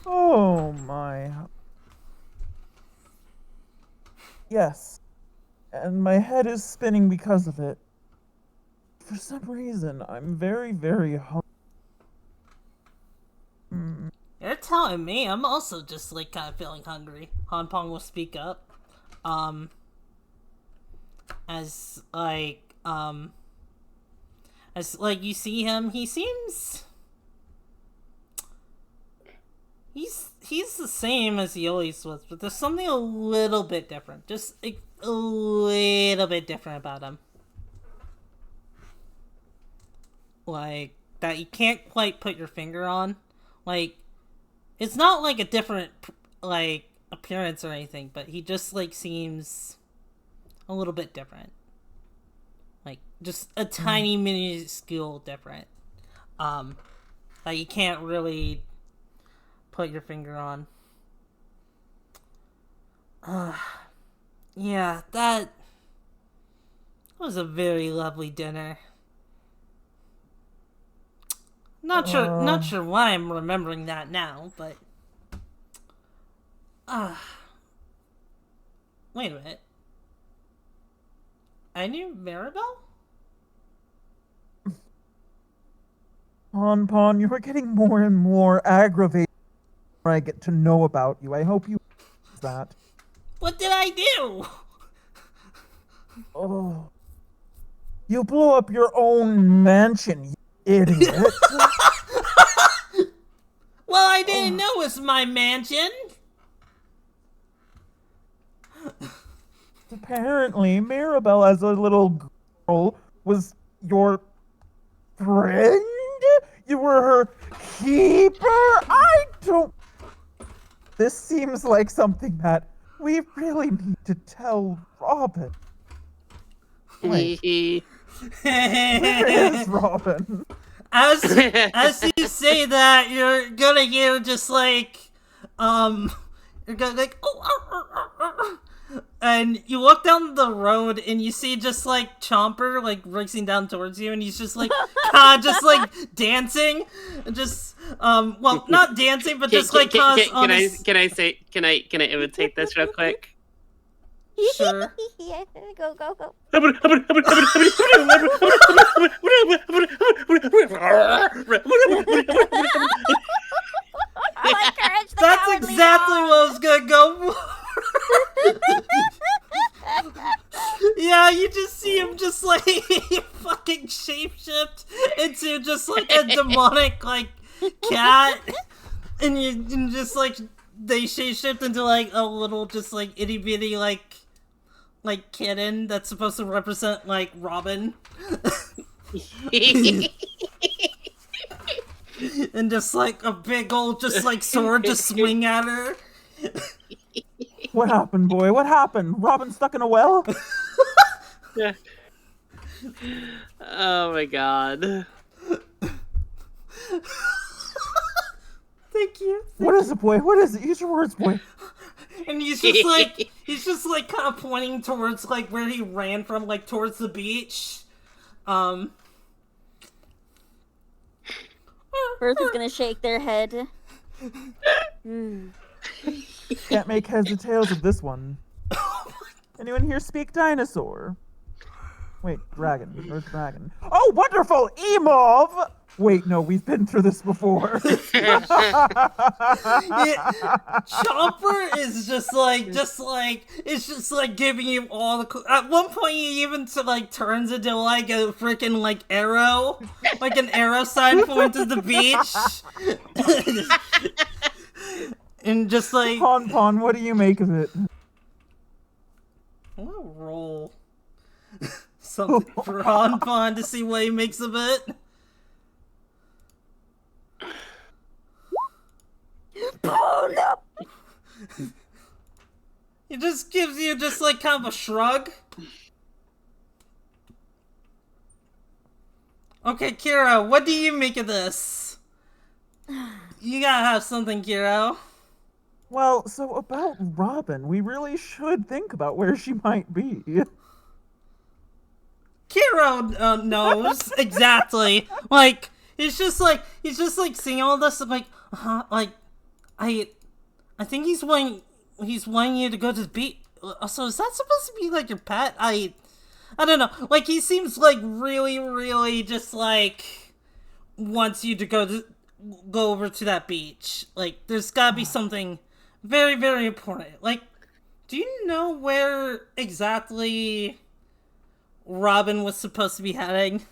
oh, my... Yes. And my head is spinning because of it. For some reason, I'm very, very hungry. You're telling me. I'm also just, like, kind of feeling hungry. Hanpong will speak up. As, you see him, he seems... He's the same as he always was, but there's something a little bit different. Just a little bit different about him. Like, that you can't quite put your finger on. Like, it's not like a different, like, appearance or anything, but he just, like, seems a little bit different. Like, just a tiny minuscule different. That you can't really put your finger on. Yeah, that was a very lovely dinner. Not sure why I'm remembering that now, but wait a minute. I knew Maribel? Pon, you are getting more and more aggravated the more I get to know about you. I hope you that. What did I do? Oh. You blew up your own mansion, you idiot. Well, I didn't know it was my mansion. Apparently, Maribel, as a little girl, was your friend? You were her keeper? I don't... This seems like something that we really need to tell Robin. Wait. Where is Robin? As you say that, you're gonna hear just like, you're gonna like, and you walk down the road and you see just like Chomper like racing down towards you, and he's just like, just like dancing, just well, not dancing, but just like can I imitate this real quick? Sure. Yeah, go. I like Courage the That's Cowardly exactly Dog. what I was gonna go for. Yeah, you just see him just like fucking shapeshift into just like a demonic like cat, and you just like they shapeshift into like a little just like itty bitty like kitten that's supposed to represent like Robin. And just like a big old just like sword to swing at her. What happened, boy? What happened? Robin stuck in a well? Oh my god. Thank you. What is it, boy? What is it? Use your words, boy. And he's just like kind of pointing towards like where he ran from, like towards the beach. Earth is gonna shake their head. Can't make heads or tails of this one. Anyone here speak dinosaur? Wait, dragon. Or dragon. Oh, wonderful! Emov! Wait, no, we've been through this before. Chomper is just like, it's just like giving you all the. At one point, he even turns into like a freaking like arrow, like an arrow sign point to the beach, and just like. Pon, what do you make of it? I'm gonna roll something for Han to see what he makes of it. Oh no! He just gives you just like kind of a shrug. Okay, Kiro, what do you make of this? You gotta have something, Kiro. Well, so about Robin, we really should think about where she might be. Kiro knows exactly. Like he's just like seeing all this. Like, I think he's wanting you to go to the beach. So is that supposed to be like your pet? I don't know. Like he seems like really just like wants you to go over to that beach. Like there's gotta be something very important. Like, do you know where exactly Robin was supposed to be heading?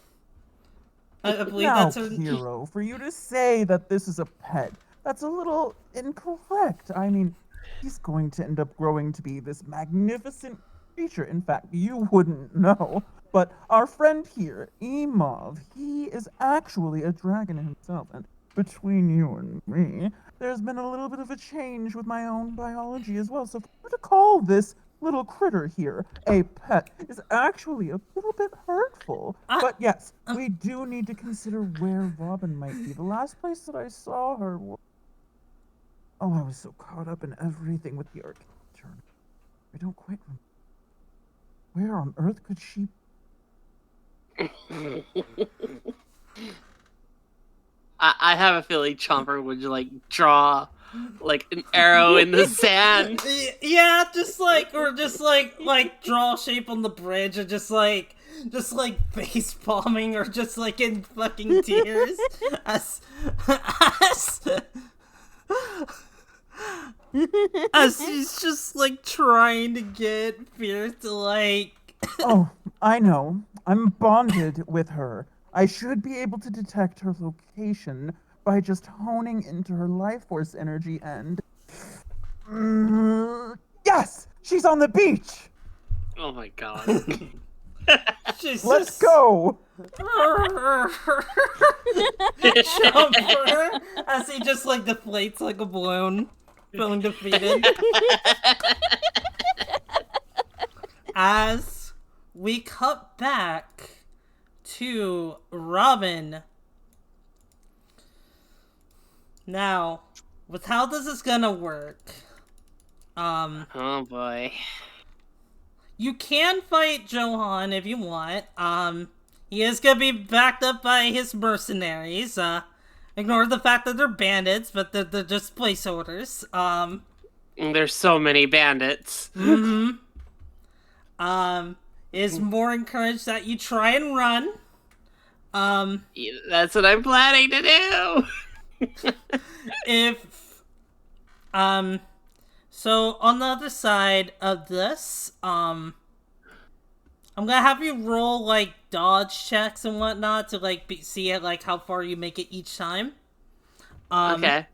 I believe Now, that's her. Hero, for you to say that this is a pet, that's a little incorrect. I mean, he's going to end up growing to be this magnificent creature. In fact, you wouldn't know. But our friend here, Emov, he is actually a dragon himself. And between you and me, there's been a little bit of a change with my own biology as well. So for you to call this little critter here a pet is actually a little bit hurtful. But yes, we do need to consider where Robin might be. The last place that I saw her was... Oh, I was so caught up in everything with the arcade turn. I don't quite remember. Where on earth could she... I have a feeling Chomper would like draw like an arrow in the sand. Yeah, just like draw a shape on the bridge and just like face palming or just like in fucking tears as he's just like trying to get Fierce to like. Oh, I know. I'm bonded with her. I should be able to detect her location by just honing into her life force energy and... yes! She's on the beach! Oh my god. Let's go! Chomper, as he just like deflates like a balloon, feeling defeated. As we cut back to Robin. Now, with how this is gonna work, Oh boy. you can fight Johan if you want. He is gonna be backed up by his mercenaries. Ignore the fact that they're bandits, but they're just placeholders. There's so many bandits. Is more encouraged that you try and run. Yeah, that's what I'm planning to do. So on the other side of this, I'm gonna have you roll like dodge checks and whatnot to like see like how far you make it each time. Okay.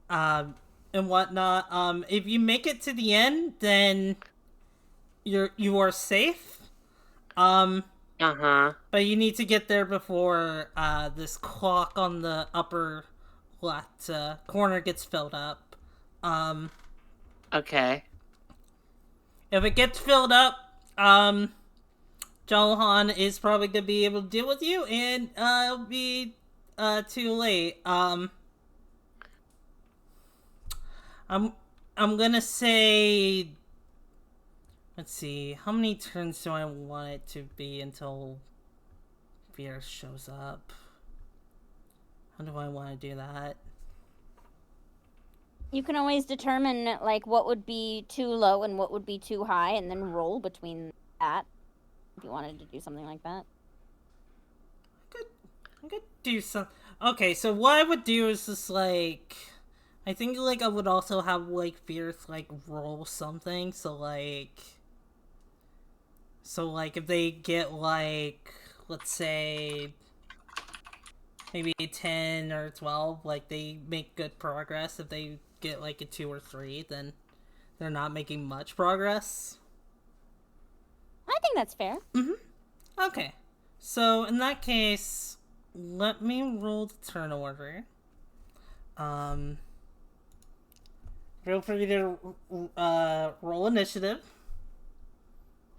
And whatnot. If you make it to the end, then you are safe. But you need to get there before this clock on the upper left corner gets filled up. Okay. If it gets filled up, Johan is probably gonna be able to deal with you, and it'll be too late. I'm gonna say, let's see, how many turns do I want it to be until Fierce shows up? How do I want to do that? You can always determine like what would be too low and what would be too high, and then roll between that. If you wanted to do something like that. I could do some. Okay, so what I would do is just like, I think like I would also have like Fierce like roll something. So like if they get like, let's say maybe 10 or 12, like they make good progress. If they get like a 2 or 3, then they're not making much progress. I think that's fair. Okay, so in that case, let me roll the turn order. Feel free to roll initiative.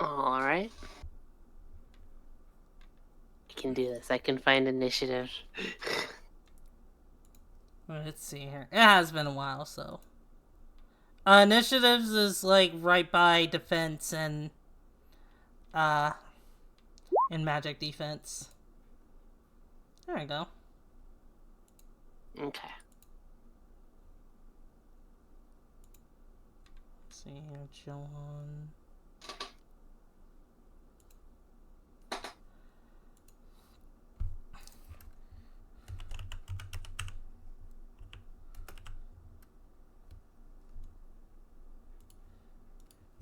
All right. I can do this. I can find initiative. Let's see here. It has been a while, so. Initiatives is like right by defense and magic defense. There we go. Okay. Let's see here, John.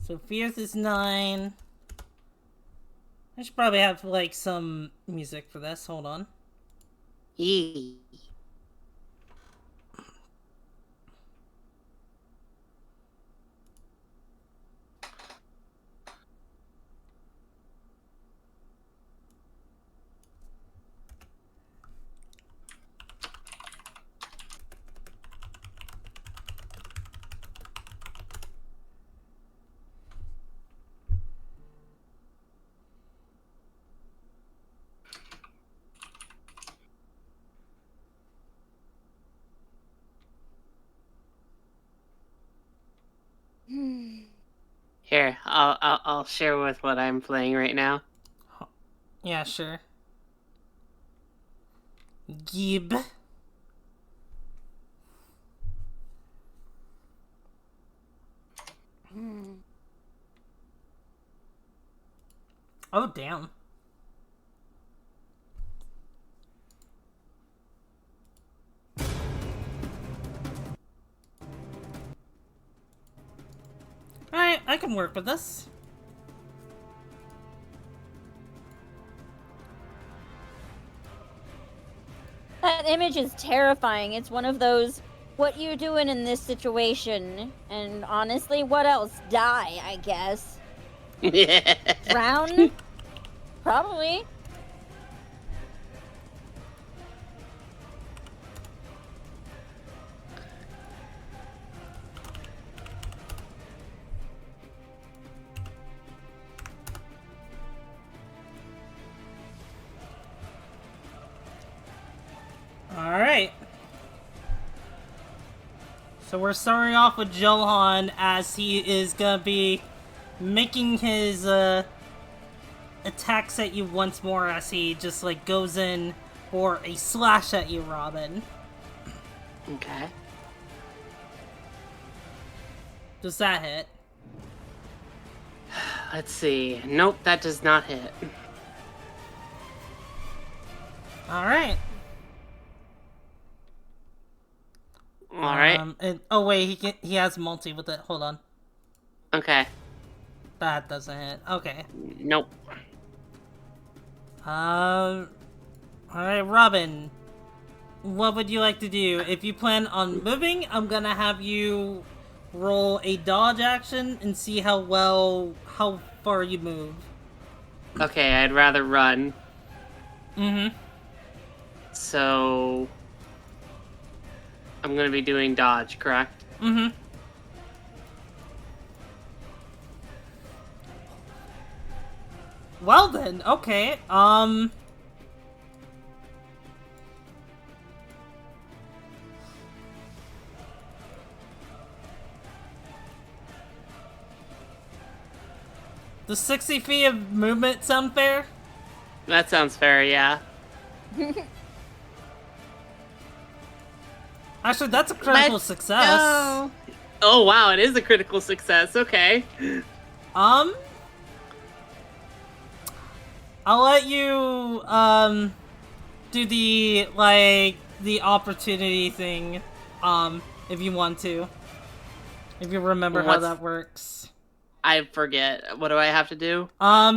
So Fierce is 9. I should probably have like some music for this. Hold on. Yee. Here, I'll share with what I'm playing right now. Yeah, sure. Gib. Oh, damn. Alright, I can work with this. That image is terrifying. It's one of those, what you doing in this situation? And honestly, what else? Die, I guess. Drown? Probably. Alright. So we're starting off with Johan as he is gonna be making his attacks at you once more as he just like goes in for a slash at you, Robin. Okay. Does that hit? Let's see. Nope, that does not hit. Alright. All right. Oh wait, he has multi with it. Hold on. Okay. That doesn't hit. Okay. Nope. Alright, Robin. What would you like to do? If you plan on moving, I'm gonna have you roll a dodge action and see how far you move. Okay, I'd rather run. Mm-hmm. So I'm gonna be doing dodge, correct? Mm-hmm. Well then, okay. Does 60 feet of movement sound fair? That sounds fair, yeah. Actually, that's a critical Let's success. go. Oh wow, it is a critical success. Okay. I'll let you do the the opportunity thing, if you want to. If you remember how that works. I forget. What do I have to do?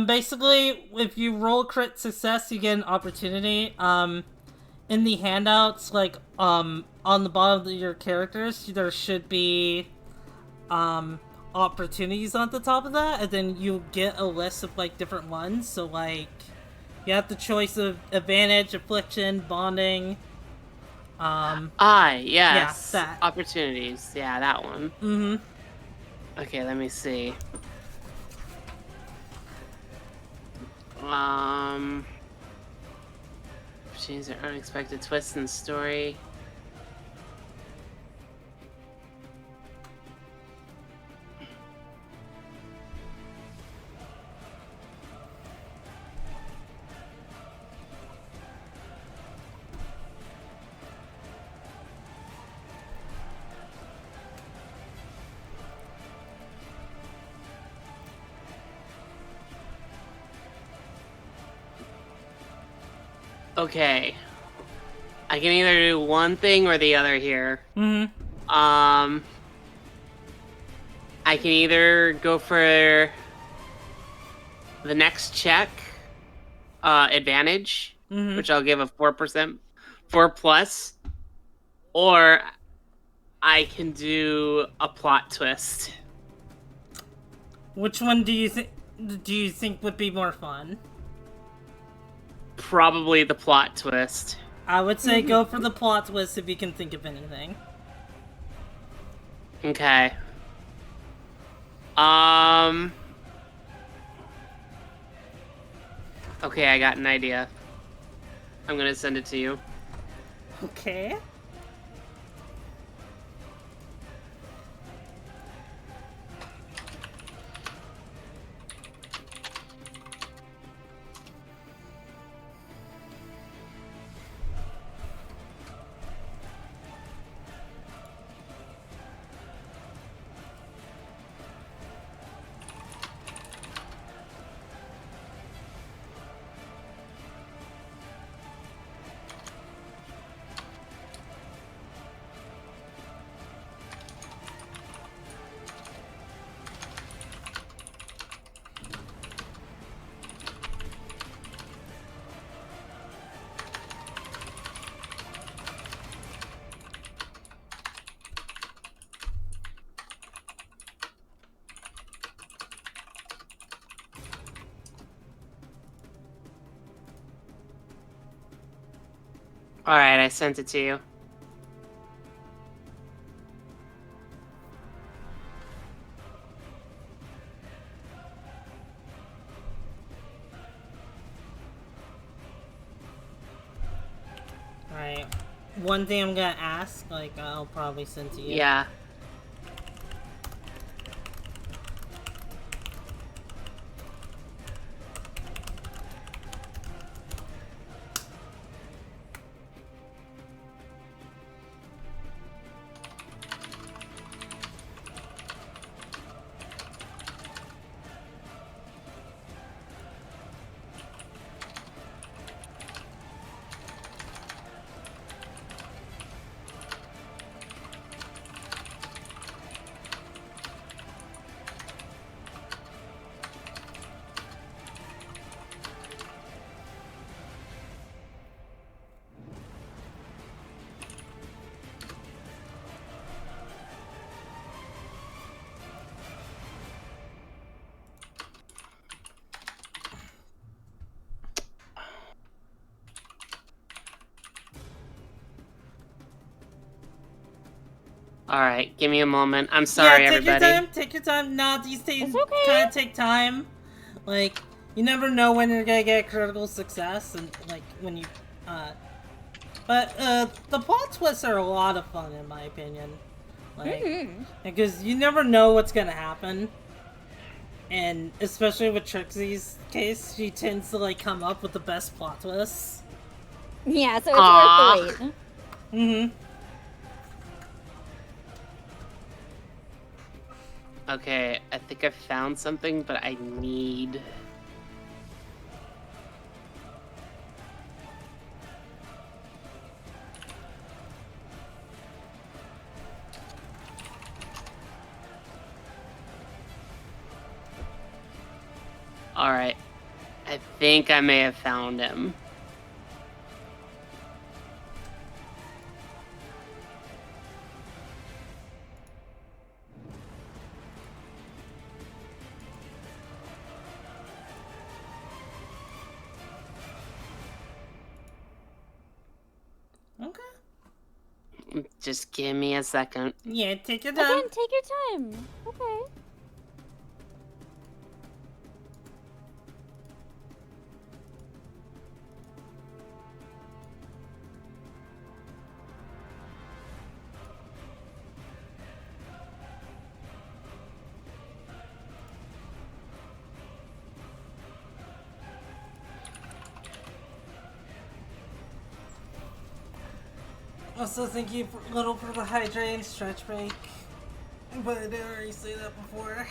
Basically, if you roll crit success, you get an opportunity. In the handouts, like, on the bottom of your characters, there should be, opportunities on the top of that, and then you get a list of, like, different ones. So, like, you have the choice of advantage, affliction, bonding. Yes. Yeah, that. Opportunities. Yeah, that one. Mm-hmm. Okay, let me see. Opportunities are unexpected twists in the story. Okay. I can either do one thing or the other here. Mm-hmm. I can either go for the next check, advantage, which I'll give a 4%, 4+, or I can do a plot twist. Which one do you think would be more fun? Probably the plot twist. I would say go for the plot twist if you can think of anything. Okay. Okay, I got an idea. I'm gonna send it to you. Okay. Alright, I sent it to you. Alright. One thing I'm gonna ask, like, I'll probably send to you. Yeah. Alright, give me a moment. I'm sorry, yeah, take everybody. your time. Take your time. Nah, these things It's okay. kind of take time. Like, you never know when you're gonna get critical success, and like when you, But the plot twists are a lot of fun, in my opinion. Like, because you never know what's gonna happen, and especially with Trixie's case, she tends to like come up with the best plot twists. Yeah, so it's worth the wait. Mm-hmm. Okay, I think I found something, but I need... Alright. I think I may have found him. Okay. Just give me a second. Yeah, take your time. Again, take your time. Okay. Also, thank you little for the hydrate stretch break. But I did already say that before.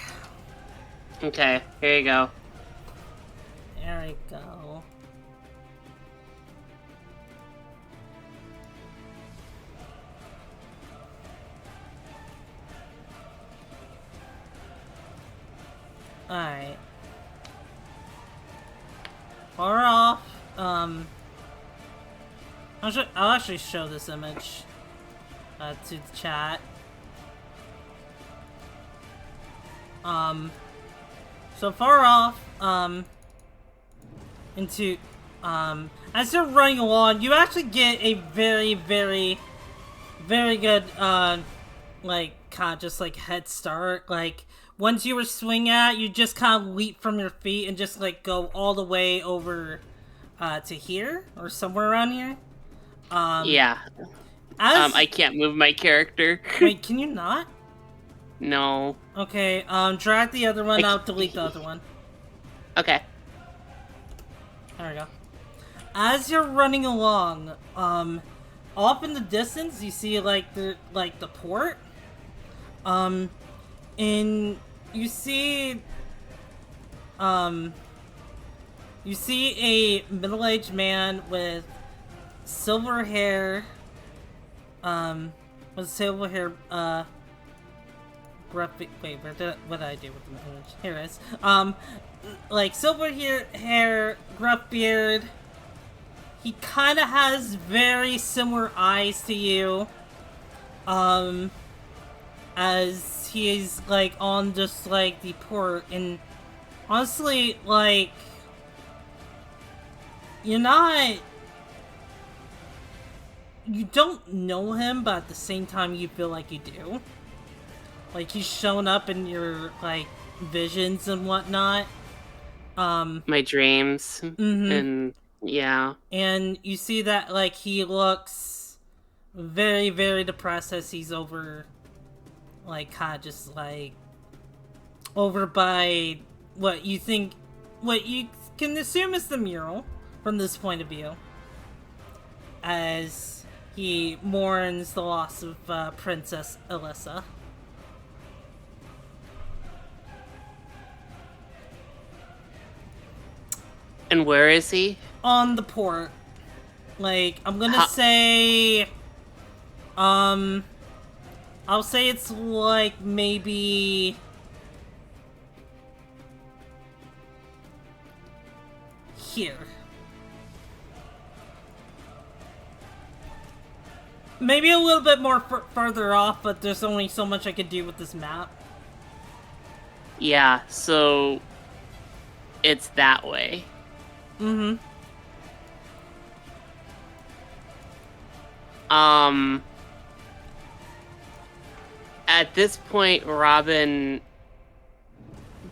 Okay, here you go. There we go. Alright. Far off, I'll actually show this image to the chat. So far off, into, as you're running along, you actually get a very, very, very good, like, kind of just, like, head start. Like, once you were swinging at, you just kind of leap from your feet and just, like, go all the way over, to here, or somewhere around here. Yeah. I can't move my character. Wait, can you not? No. Okay, drag the other one out, delete the other one. Okay. There we go. As you're running along, off in the distance, you see like the port. And you see a middle-aged man with silver hair. Wait, what did I do with the image? Here it is. Like silver hair, gruff beard. He kind of has very similar eyes to you. As he is like on just like the port, and honestly, like you don't know him, but at the same time you feel like you do. Like, he's shown up in your, like, visions and whatnot. My dreams. And, yeah. And you see that, like, he looks very, very depressed as he's over, like, kind of just, like, over by what you can assume is the mural from this point of view. As he mourns the loss of, Princess Alyssa. And where is he? On the port. Like, I'm gonna say... I'll say it's like maybe... here. Maybe a little bit more further off, but there's only so much I could do with this map. Yeah, so... it's that way. Mm-hmm. At this point, Robin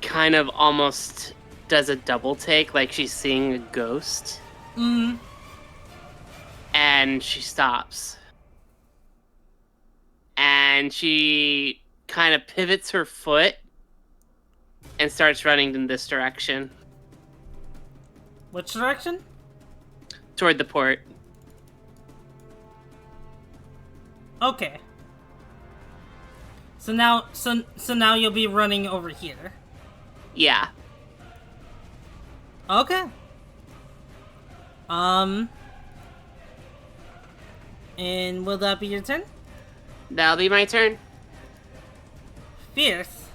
kind of almost does a double take, like she's seeing a ghost. Mm-hmm. And she stops. And she kind of pivots her foot and starts running in this direction. Which direction? Toward the port. Okay. So now you'll be running over here. Yeah. Okay. And will that be your turn? That'll be my turn. Fierce.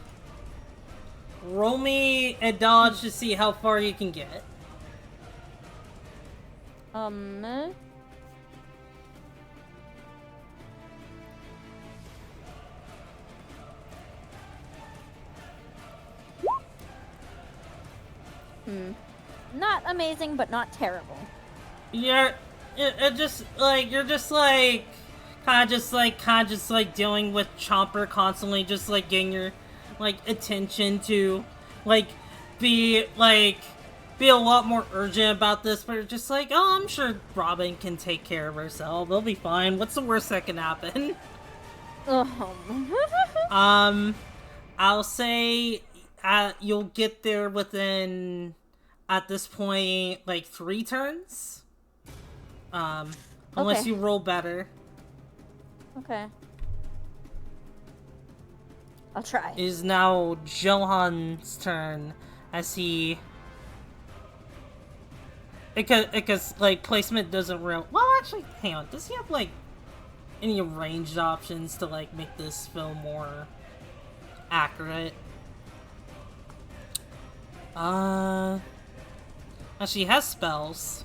Roll me a dodge to see how far you can get. Not amazing, but not terrible. You're just like kind of just like dealing with Chomper constantly, just like getting your like attention to like be a lot more urgent about this, but you're just like, oh, I'm sure Robin can take care of herself. They'll be fine. What's the worst that can happen? I'll say you'll get there within, at this point, like 3 turns. Unless you roll better. Okay. I'll try. It is now Johan's turn as he... Because, like, placement doesn't real... Well, actually, hang on. Does he have, like, any ranged options to, like, make this feel more accurate? Actually, he has spells.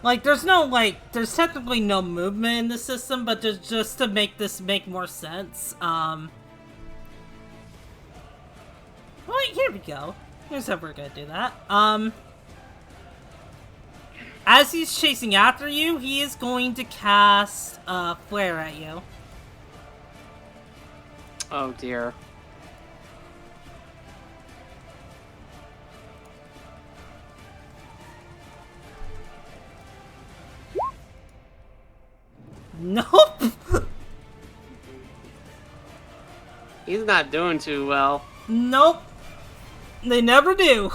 Like, there's no, like, there's technically no movement in the system, but just to make this make more sense, well, here we go. Here's how we're gonna do that. As he's chasing after you, he is going to cast, Flare at you. Oh dear. Nope! He's not doing too well. Nope. They never do.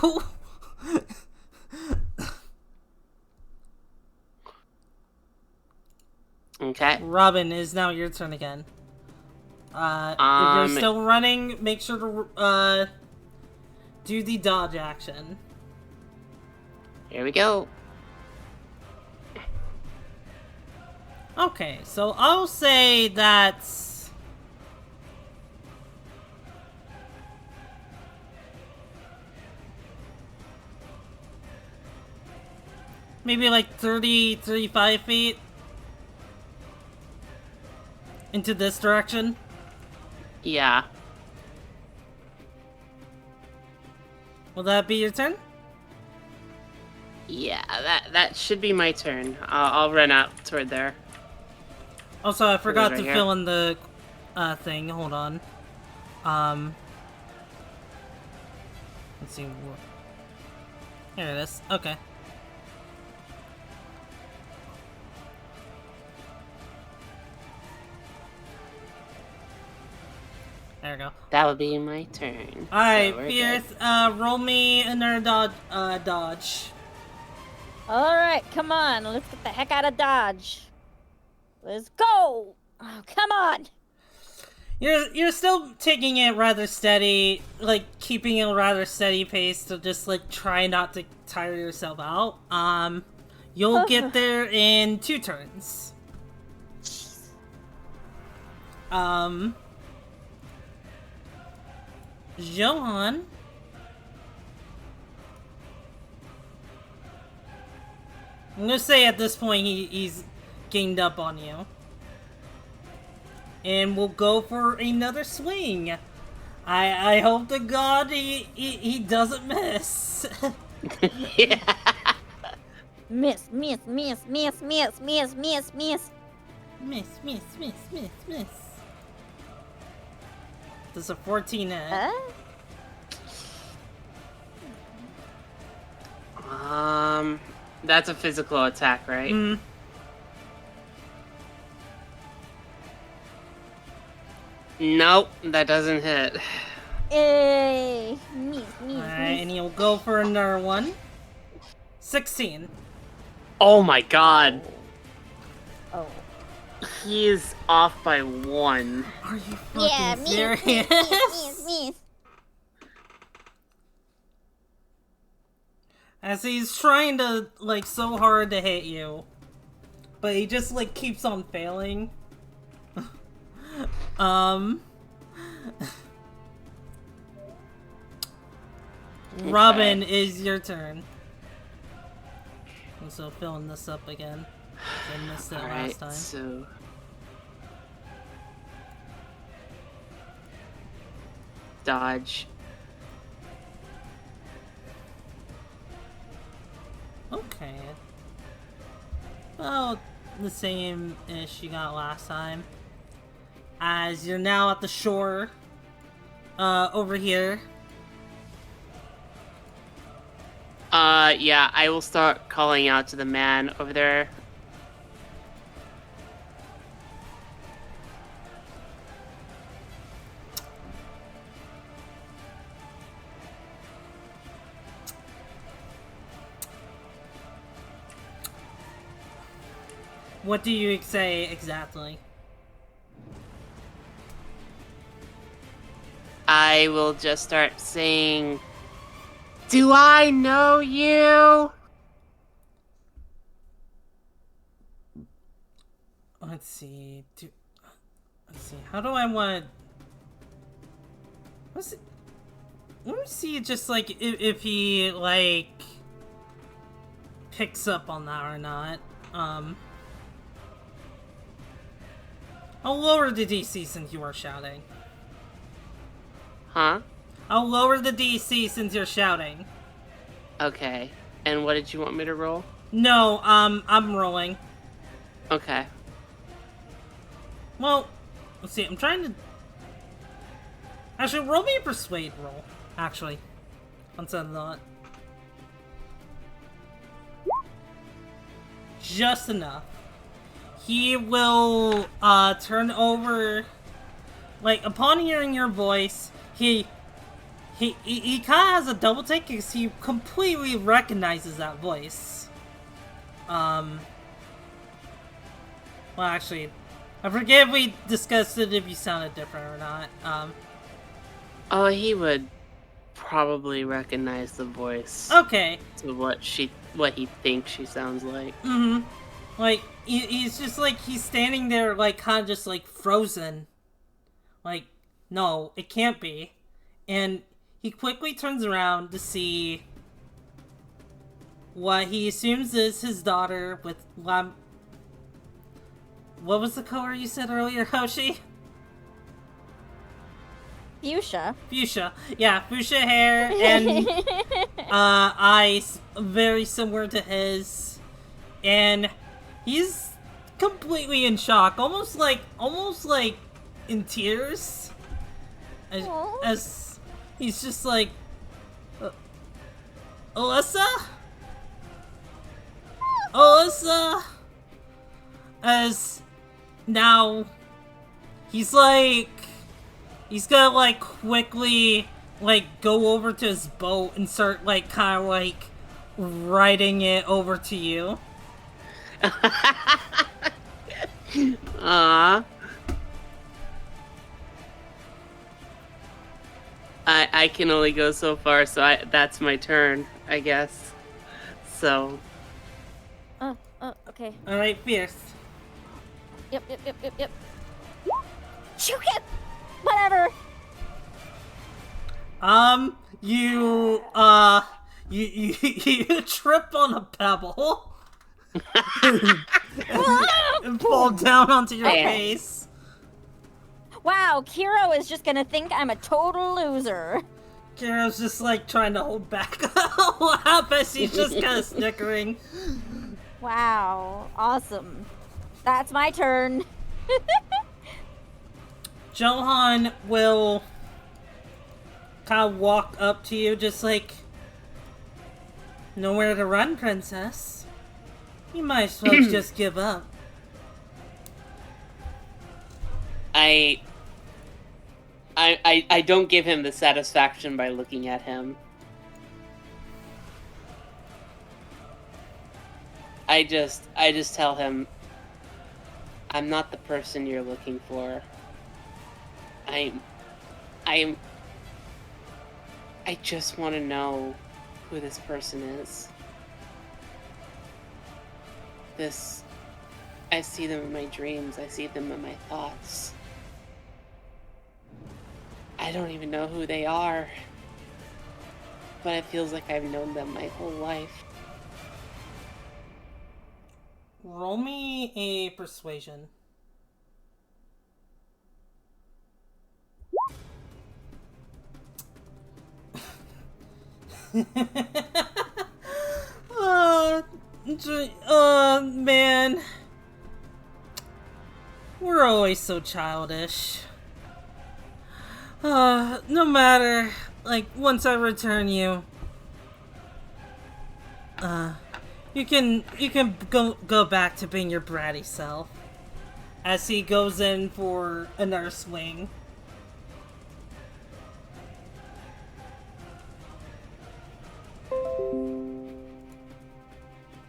Okay. Robin, is now your turn again. If you're still running, make sure to, do the dodge action. Here we go. Okay, so I'll say that's... maybe like 30, 35 feet into this direction. Yeah. Will that be your turn? Yeah, that should be my turn. I'll run out toward there. Also, I forgot right to here. fill in the thing. Hold on. Let's see. Here it is. Okay. There we go. That would be my turn. Alright, So we're Fierce, good. roll me another dodge. Alright, come on. Let's get the heck out of Dodge. Let's go! Oh, come on! You're still taking it rather steady, like keeping a rather steady pace to just like try not to tire yourself out. You'll get there in 2 turns. Johan. I'm gonna say at this point he's ganged up on you. And we'll go for another swing. I hope to God he doesn't miss. Yeah. Miss, miss, miss, miss, miss, miss, miss, miss. Miss. This is a 14 hit. That's a physical attack, right? Mm. Nope, that doesn't hit. Hey, miss, miss, Alright, miss. and you'll go for another one. 16. Oh my god. Oh. He's off by 1. Are you fucking Yeah, miss, serious? miss, miss, miss. As he's trying to, like, so hard to hit you. But he just, like, keeps on failing. Robin, is your turn. Also filling this up again. I missed it last time. So dodge. Okay. Well, the same-ish you got last time. As you're now at the shore, over here. Yeah, I will start calling out to the man over there. What do you say exactly? I will just start saying, "Do I know you?" Let's see. Let's see. How do I want? Let me see. Just like if he like picks up on that or not. I'll lower the DC since you are shouting. Huh? I'll lower the DC since you're shouting. Okay. And what did you want me to roll? No, I'm rolling. Okay. Well, let's see. I'm trying to. Actually, roll me a persuade roll. Actually, instead of that. Just enough. He will turn over. Like upon hearing your voice, he kind of has a double take because he completely recognizes that voice. Well, actually, I forget if we discussed it if you sounded different or not. Oh, he would probably recognize the voice. Okay. To what he thinks she sounds like. Mm-hmm. Like, he's just like, he's standing there, like, kind of just, like, frozen. Like, no, it can't be. And he quickly turns around to see what he assumes is his daughter with what was the color you said earlier, Hoshi? Fuchsia. Fuchsia. Yeah, fuchsia hair and eyes very similar to his. And he's completely in shock, almost like in tears. As he's just like, Alyssa? Alyssa? As now he's gonna like quickly like go over to his boat and start like kind of like riding it over to you. I can only go so far, so that's my turn, I guess. So. Oh, okay. Alright, Fierce. Yep. Shoot him! Whatever! You trip on a pebble. and fall down onto your face. Wow, Kiro is just gonna think I'm a total loser. Kiro's just like trying to hold back a laugh as she's just kind of snickering. Wow, awesome. That's my turn. Johan will kind of walk up to you, just like, nowhere to run, princess. You might as well just give up. I don't give him the satisfaction by looking at him. I just tell him, I'm not the person you're looking for. I just want to know who this person is. I see them in my dreams. I see them in my thoughts. don't even know who they are. But it feels like I've known them my whole life. Roll me a persuasion. Man. We're always so childish. No matter, like, once I return you, you can go back to being your bratty self. As he goes in for another swing.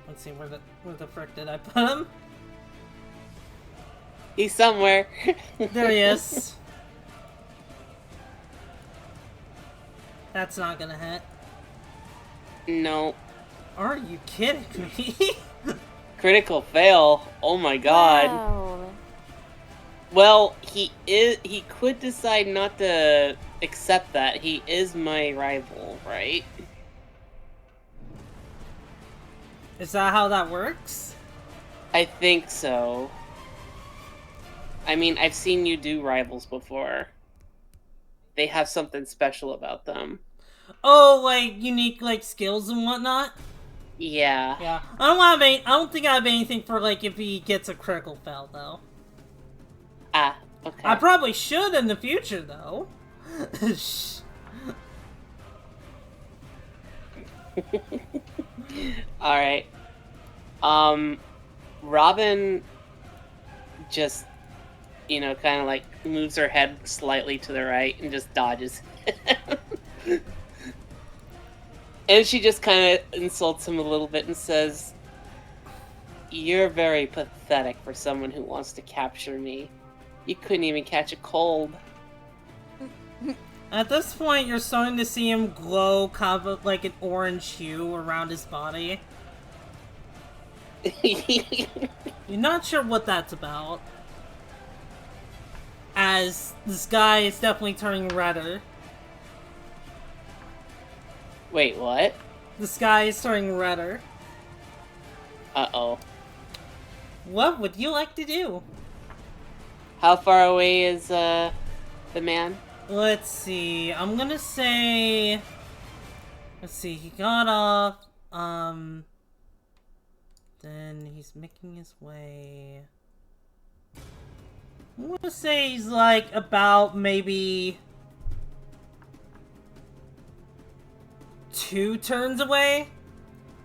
Let's see, where the frick did I put him? He's somewhere. There he is. That's not gonna hit. No. Are you kidding me? Critical fail. Oh my god. Wow. Well, he could decide not to accept that. He is my rival, right? Is that how that works? I think so. I mean, I've seen you do rivals before. They have something special about them. Oh, like unique like skills and whatnot? Yeah. Yeah. I don't think I have anything for like if he gets a critical fail though. Ah, okay. I probably should in the future though. Alright. Robin just, you know, kind of like moves her head slightly to the right and just dodges. And she just kind of insults him a little bit and says, "You're very pathetic for someone who wants to capture me. You couldn't even catch a cold." At this point, you're starting to see him glow kind of like an orange hue around his body. You're not sure what that's about. As this guy is definitely turning redder. Wait, what? The sky is turning redder. Uh-oh. What would you like to do? How far away is, the man? Let's see. I'm gonna say... Let's see. He got off. Then he's making his way... I'm gonna say he's like about maybe... 2 turns away.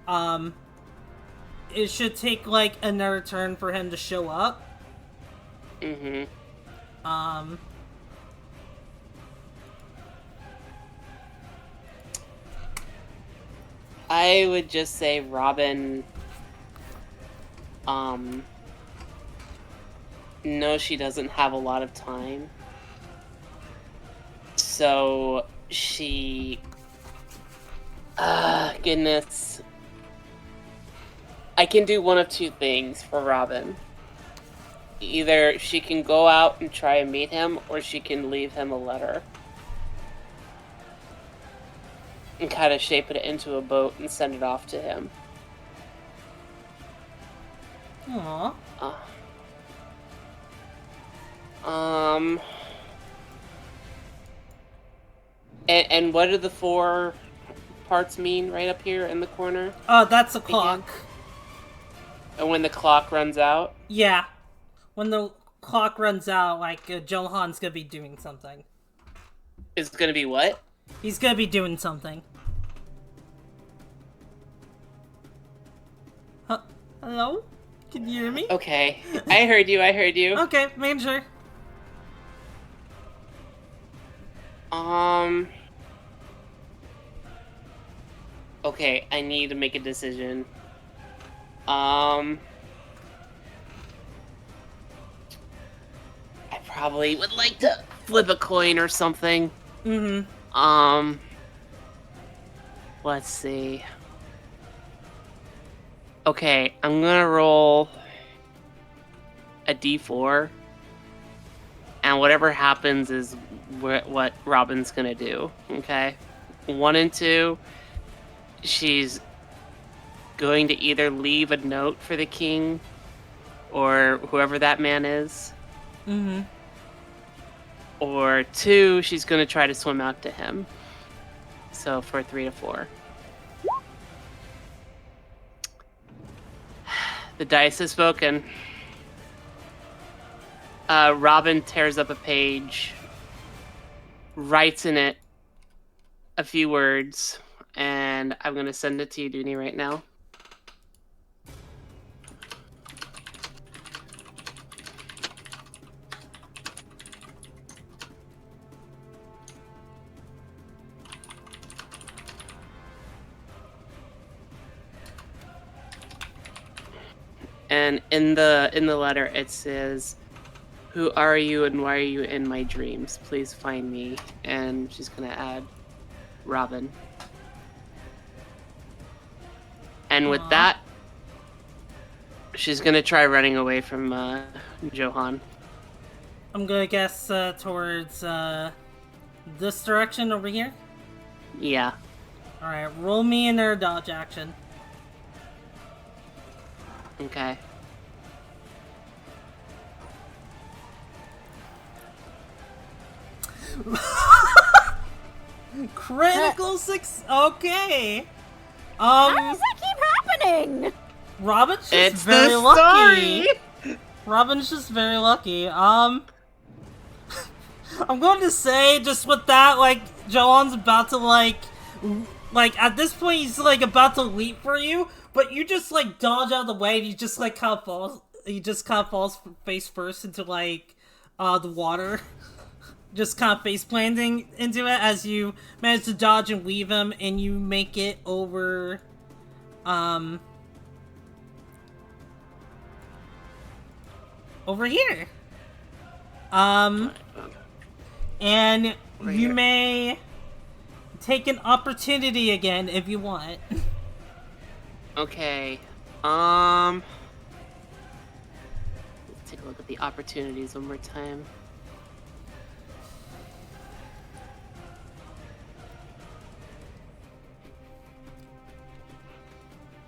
It should take like another turn for him to show up. Mm-hmm. I would just say Robin, knows she doesn't have a lot of time. So she... goodness. I can do one of two things for Robin. Either she can go out and try and meet him, or she can leave him a letter. And kind of shape it into a boat and send it off to him. Aww. And what do the 4 parts mean right up here in the corner? Oh, that's a clock. And when the clock runs out? Yeah. When the clock runs out, like, Johan's gonna be doing something. It's gonna be what? He's gonna be doing something. Hello? Can you hear me? Okay. I heard you, Okay, making sure. Okay, I need to make a decision. I probably would like to flip a coin or something. Mm-hmm. Let's see. Okay, I'm gonna roll a d4. And and whatever happens is what Robin's gonna do. Okay, 1 and 2, she's going to either leave a note for the king or whoever that man is, or 2, she's gonna try to swim out to him. So for 3 to 4. The dice has spoken. Robin tears up a page, writes in it a few words, and I'm going to send it to you, Dooney, right now. And in the letter it says, "Who are you and why are you in my dreams? Please find me." And she's gonna add Robin. And with that, she's gonna try running away from Johan. I'm gonna guess towards this direction over here. Yeah. Alright, roll me in their dodge action. Okay. Critical 6. Okay. How does that keep happening? Robin's just It's very the lucky. story. Robin's just very lucky. I'm going to say just with that, like, Johan's about to like at this point he's like about to leap for you, but you just like dodge out of the way and he just like kind of falls. He just kind of falls face first into like the water. Just kind of face planting into it as you manage to dodge and weave him, and you make it over over here. And you may take an opportunity again if you want. Okay. Let's take a look at the opportunities one more time.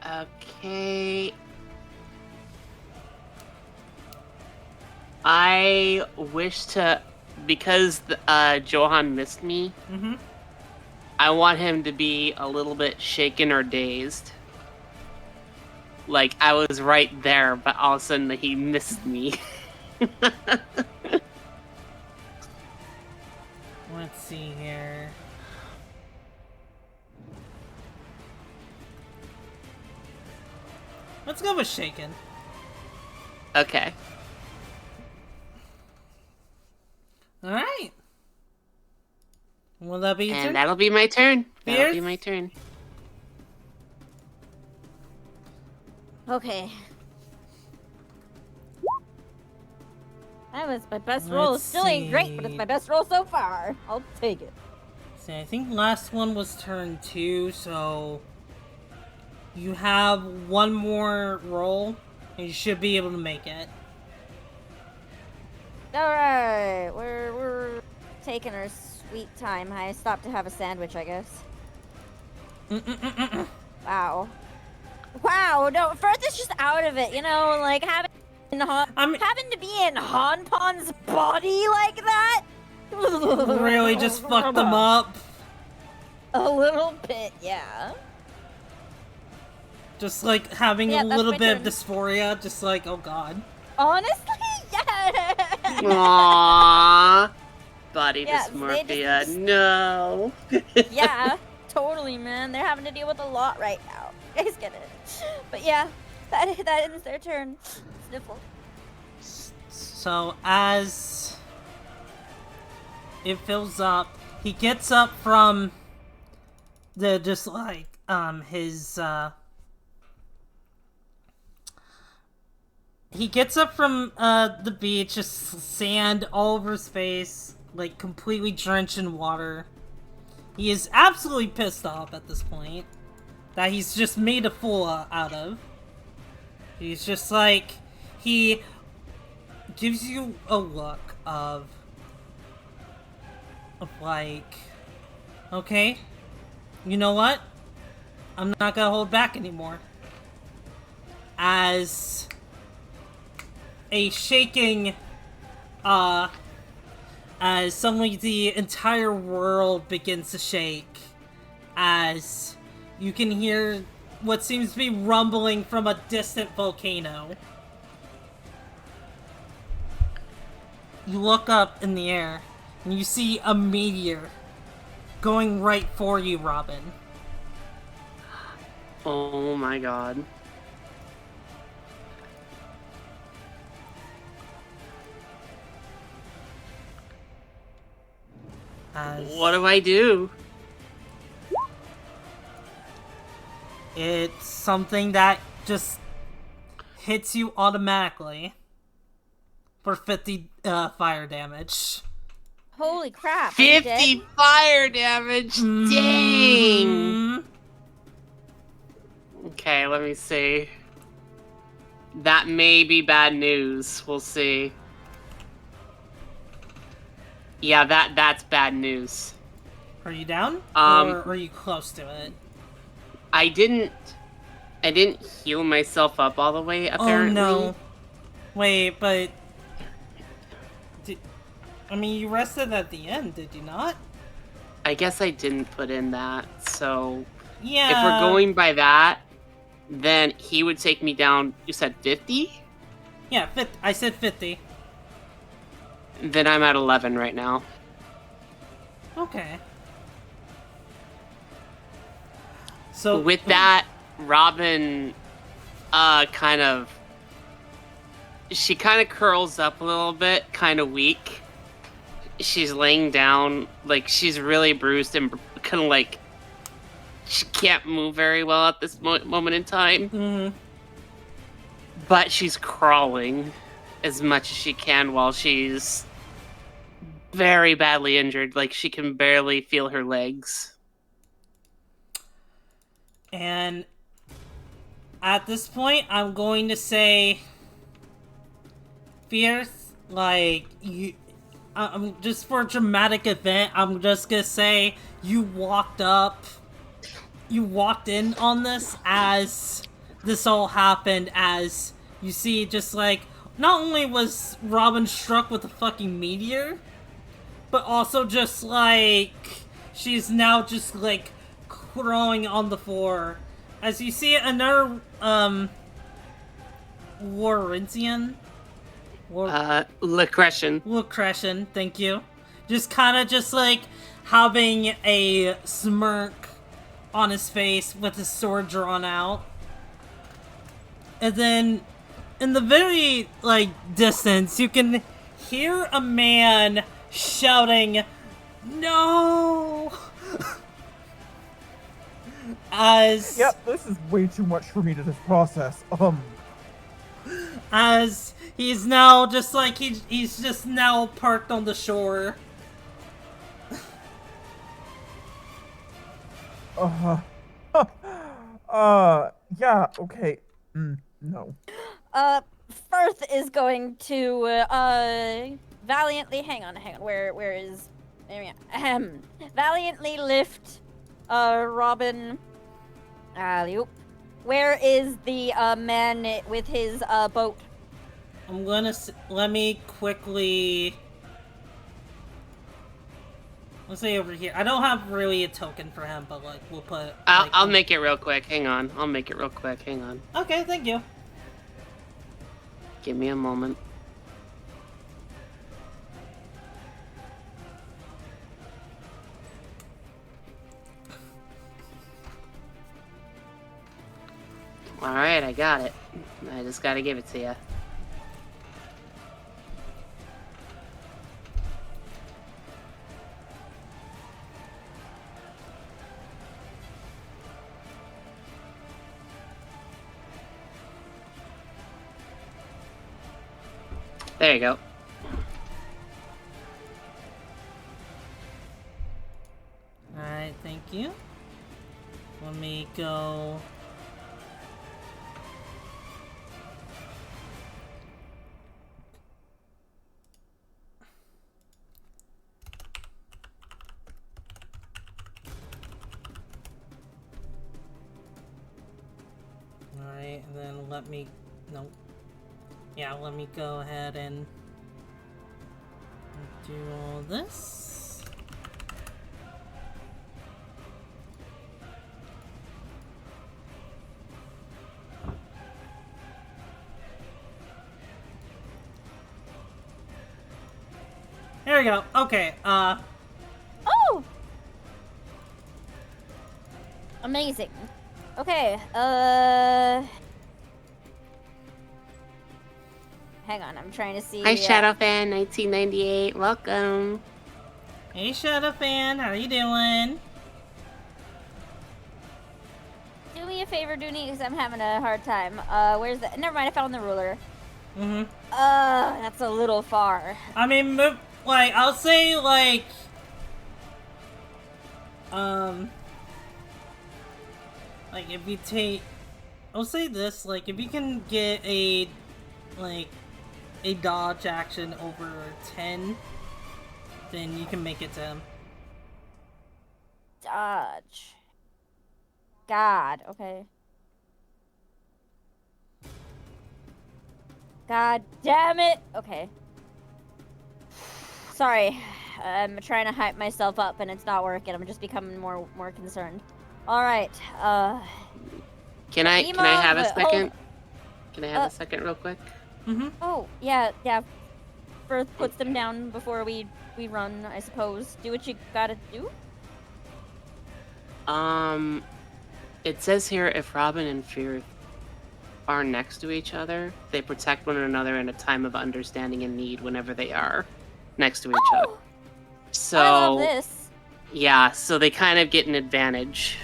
Okay. I wish to, because Johan missed me, I want him to be a little bit shaken or dazed. Like, I was right there, but all of a sudden he missed me. Let's see here. Let's go with shaken. Okay. Alright. Will that be your turn? And that'll be my turn. That'll Fierce? be my turn. Okay. That was my best roll. Let's Still ain't great, but it's see. my best roll so far. I'll take it. See, I think last one was turn 2, so you have one more roll, and you should be able to make it. Alright, we're taking our sweet time. I stopped to have a sandwich, I guess. Wow. Wow, no, Firth is just out of it, you know, like having to be in Han Pon's body like that? Really just fucked them up. A little bit, yeah. Just like having Yeah, a that's little my bit turn. of dysphoria, just like, oh god. Honestly, yeah. Aww. Body Yeah, they dysmorphia. just- No. Yeah, totally, man. They're having to deal with a lot right now. You guys get it. But yeah, that ends their turn. Sniffle. So as it fills up, he gets up from the just like his he gets up from the beach, just sand all over his face, like completely drenched in water. He is absolutely pissed off at this point that he's just made a fool out of. He's just like, he gives you a look of of like, okay, you know what? I'm not gonna hold back anymore. As a shaking, as suddenly the entire world begins to shake, as you can hear what seems to be rumbling from a distant volcano. You look up in the air, and you see a meteor going right for you, Robin. Oh my god. What do I do? It's something that just hits you automatically for 50 fire damage. Holy crap. Are you 50 dead? fire damage! Dang! Okay, let me see. That may be bad news. We'll see. Yeah, that's bad news. Are you down? Um, or are you close to it? I didn't heal myself up all the way, apparently. Oh no. Wait, but... I mean, you rested at the end, did you not? I guess I didn't put in that, so... Yeah. If we're going by that, then he would take me down, you said 50? Yeah, I said 50. Then I'm at 11 right now. Okay. So... With that, Robin, kind of... She kind of curls up a little bit, kind of weak. She's laying down, like, she's really bruised and kind of like... She can't move very well at this moment in time. Mm-hmm. But she's crawling as much as she can while she's very badly injured. Like, she can barely feel her legs. And at this point, I'm going to say, Fierce, like, you... just for a dramatic event, I'm just gonna say you walked in on this as this all happened, as you see just like, not only was Robin struck with a fucking meteor, but also just like, she's now just like crawling on the floor. As you see another, Laurentian? Lacression, thank you. Just kinda just like having a smirk on his face with his sword drawn out. And then in the very like distance you can hear a man shouting, "No!" As Yep, this is way too much for me to process. As he's now just like he's just now parked on the shore. Yeah, okay. No. Firth is going to, valiantly, hang on, where is, valiantly lift, Robin, alley-oop. Where is the, man with his, boat? I'm gonna, let me quickly, let's say over here. I don't have really a token for him, but like, we'll put, like, I'll make it real quick, hang on. I'll make it real quick, hang on. Okay, thank you. Give me a moment. Alright, I got it. I just gotta give it to you. There you go. Alright, thank you. Let me go. Okay, and then let me... Nope. Yeah, let me go ahead and do all this. There we go. Okay, Oh! Amazing. Okay, hang on, I'm trying to see. Hi, Shadowfan 1998. Welcome. Hey, Shadowfan, how you doing? Do me a favor, Dooney, because I'm having a hard time. Where's the... Never mind, I found the ruler. Mm-hmm. That's a little far. I mean, like, I'll say, like... Like, if you take... I'll say this, like, if you can get a... Like, a dodge action over 10, then you can make it to him. Dodge. God, okay. God damn it! Okay. Sorry. I'm trying to hype myself up and it's not working. I'm just becoming more concerned. Alright, Can I have a second? Can I have a second real quick? Mm-hmm. Oh, yeah. Firth puts them down before we run, I suppose. Do what you gotta do? It says here if Robin and Firth are next to each other, they protect one another in a time of understanding and need whenever they are next to each other. So I love this. Yeah, so they kind of get an advantage.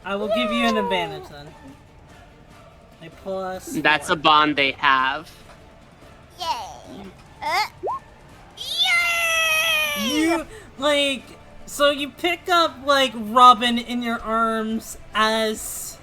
I will give you an advantage, then. A plus... That's 4. a bond they have. Yay! Yay! You, like... So you pick up, like, Robin in your arms as,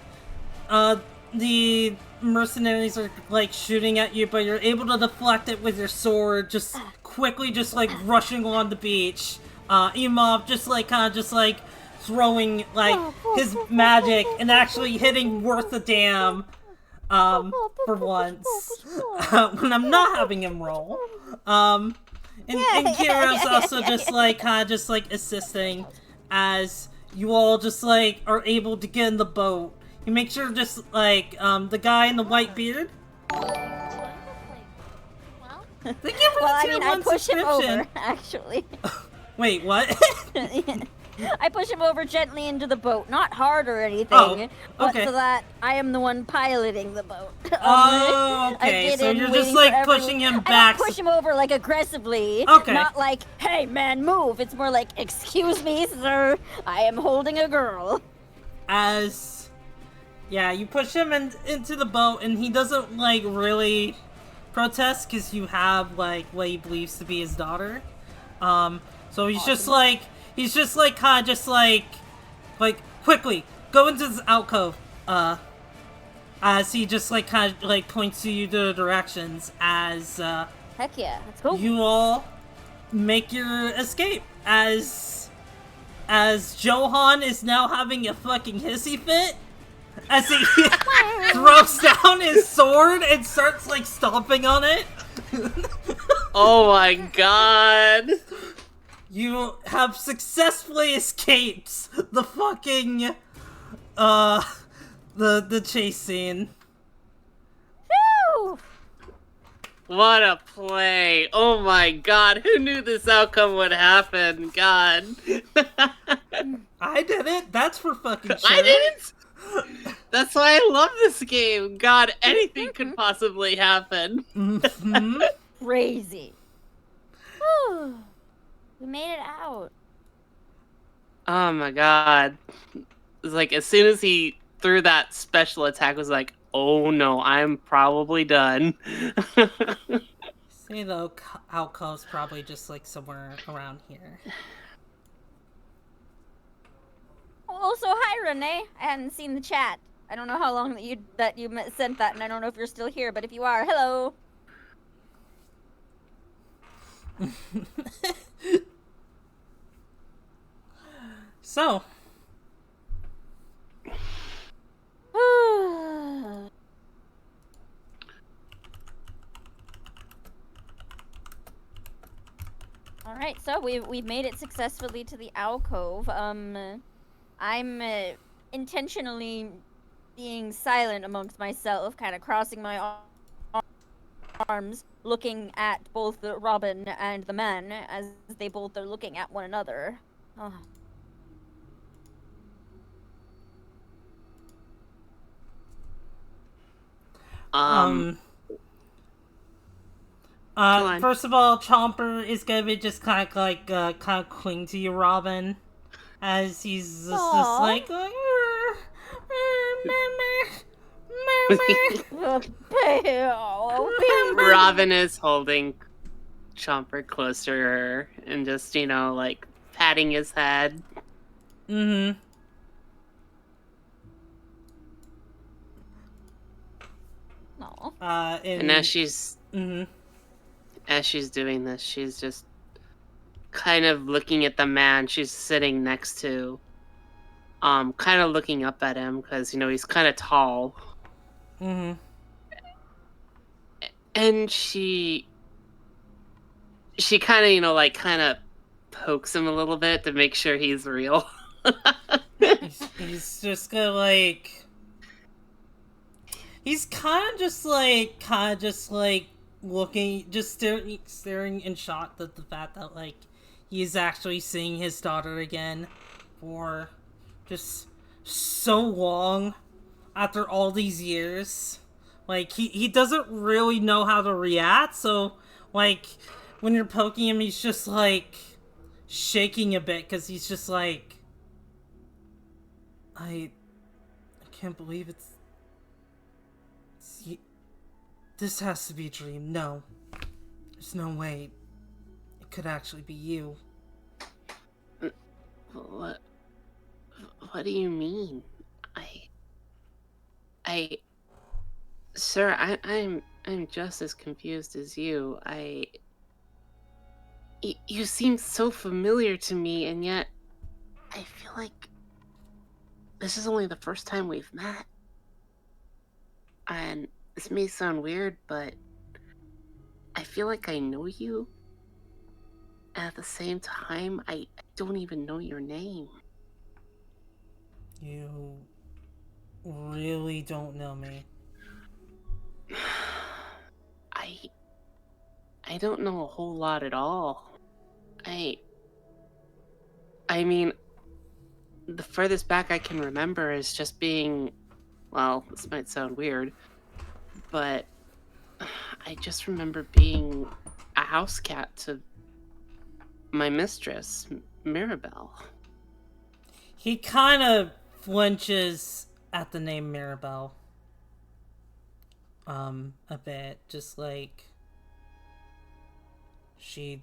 the mercenaries are, like, shooting at you, but you're able to deflect it with your sword, just quickly just, like, rushing along the beach. Imov just, like, kind of just, like, throwing, like, his magic and actually hitting worth a damn, for once. When I'm not having him roll. And Kira's also just, like, kind of just, like, assisting as you all just, like, are able to get in the boat. You make sure just, like, the guy in the white beard. Thank you for the tier 1 I push him subscription. over, actually. Wait, what? I push him over gently into the boat. Not hard or anything, Oh, but okay. so that I am the one piloting the boat. Oh, I okay, get so in you're waiting just, for like, everyone- pushing him I back. don't push him over, like, aggressively. Okay. Not like, hey, man, move. It's more like, excuse me, sir. I am holding a girl. As... Yeah, you push him into the boat, and he doesn't, like, really protest, because you have, like, what he believes to be his daughter. So he's just, like... He's just, like, kind of just, like, quickly, go into this alcove, as he just, like, kind of, like, points to you the directions, as, Heck yeah, let's go. you all make your escape, as Johan is now having a fucking hissy fit, as he throws down his sword and starts, like, stomping on it. Oh my god! You have successfully escaped the fucking, the chase scene. Woo! What a play! Oh my god, who knew this outcome would happen? God. I did it! That's for fucking sure. I didn't! That's why I love this game. God, anything could possibly happen. Mm-hmm. Crazy. Whew. We made it out. Oh my god. It's like, as soon as he threw that special attack, it was like, oh no, I'm probably done. Say though, alcove's probably just like somewhere around here. Also, hi Renee. I hadn't seen the chat. I don't know how long that you sent that, and I don't know if you're still here. But if you are, hello. So, so we've made it successfully to the alcove. I'm intentionally being silent amongst myself, kind of crossing my arms, looking at both Robin and the man as they both are looking at one another. Oh. First of all, Chomper is gonna be just kind of cling to you, Robin, as he's just like, Robin is holding Chomper closer to her and just, like patting his head. Mm-hmm. No. And as she's mm-hmm. as she's doing this, she's just kind of looking at the man she's sitting next to, kind of looking up at him because he's kind of tall. Mm-hmm. And she kind of kind of pokes him a little bit to make sure he's real. he's just gonna he's kind of just looking, just staring in shock at the fact that he's actually seeing his daughter again for just so long after all these years. He doesn't really know how to react, so when you're poking him, he's just shaking a bit because he's just I can't believe this has to be a dream. No. There's no way it could actually be you. What do you mean? Sir, I'm just as confused as you. You seem so familiar to me, and yet I feel like this is only the first time we've met. And this may sound weird, but I feel like I know you. And at the same time, I don't even know your name. You really don't know me. I don't know a whole lot at all. I mean, the furthest back I can remember is just being, well, this might sound weird, but I just remember being a house cat to my mistress, Mirabelle. He kind of flinches at the name Mirabelle. A bit. Just she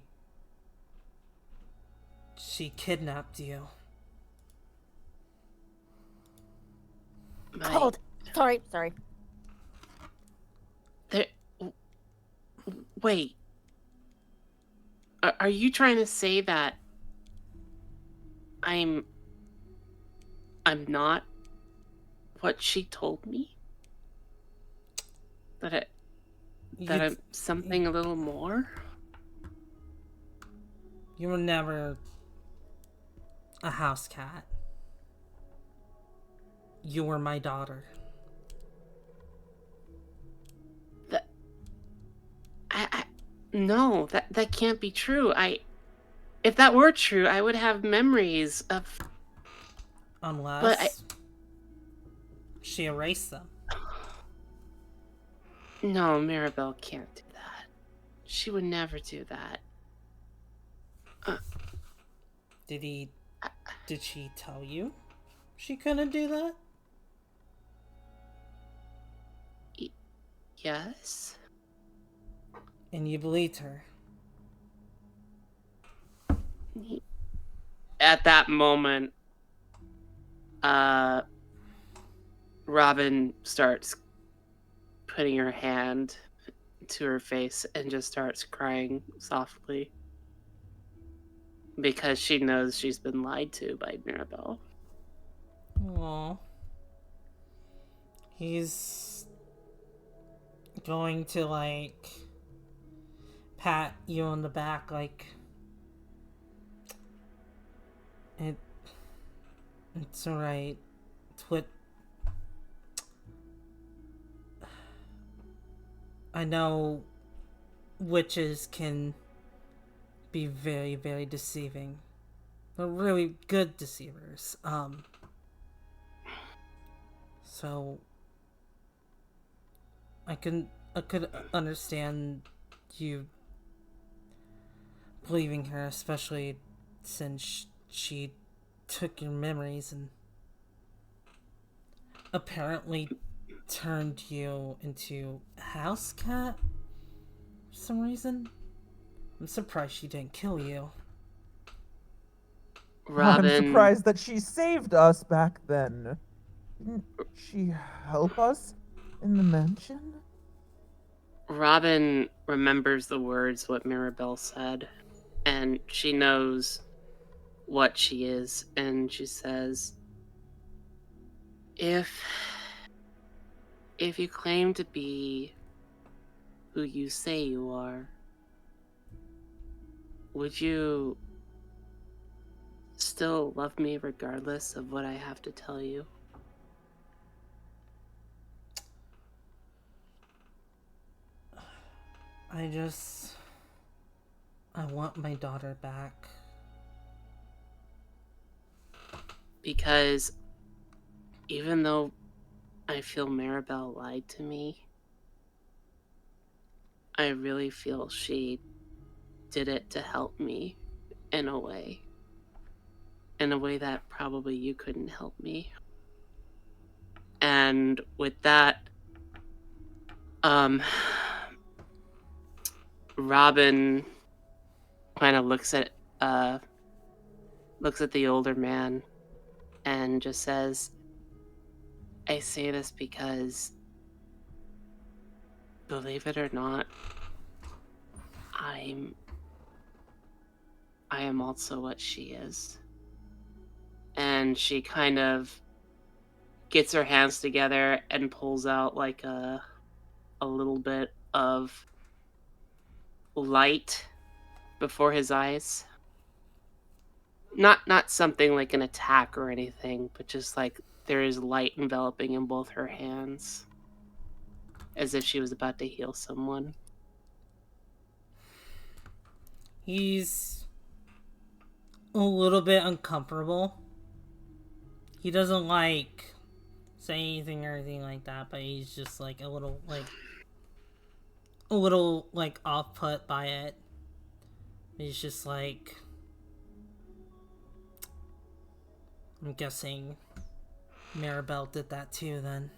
kidnapped you. Hold. Sorry. Wait. Are you trying to say that I'm not what she told me? That I'm something a little more? You were never a house cat. You were my daughter. No, that can't be true. If that were true, I would have memories of... Unless she erased them. No, Mirabelle can't do that. She would never do that. Did she tell you she couldn't do that? Yes. And you believed her. At that moment, Robin starts putting her hand to her face and just starts crying softly because she knows she's been lied to by Mirabelle. Aww. He's going to pat you on the back It, it's alright. It's what... I know witches can be very, very deceiving. They're really good deceivers. So I could understand you believing her, especially since she took your memories and apparently turned you into a house cat for some reason. I'm surprised she didn't kill you. Robin, I'm surprised that she saved us back then. Didn't she help us in the mansion? Robin remembers the words what Mirabelle said, and she knows what she is, and she says, if you claim to be who you say you are, would you still love me regardless of what I have to tell you? I want my daughter back. Because even though I feel Mirabelle lied to me, I really feel she did it to help me in a way. In a way that probably you couldn't help me. And with that, Robin kind of looks at the older man and just says, I say this because, believe it or not, I am also what she is. And she kind of gets her hands together and pulls out like a little bit of light before his eyes. Not something like an attack or anything, but just like there is light enveloping in both her hands, as if she was about to heal someone. He's a little bit uncomfortable. He doesn't like say anything or anything like that, but he's just like a little off put by it. He's just like, I'm guessing Mirabelle did that too then.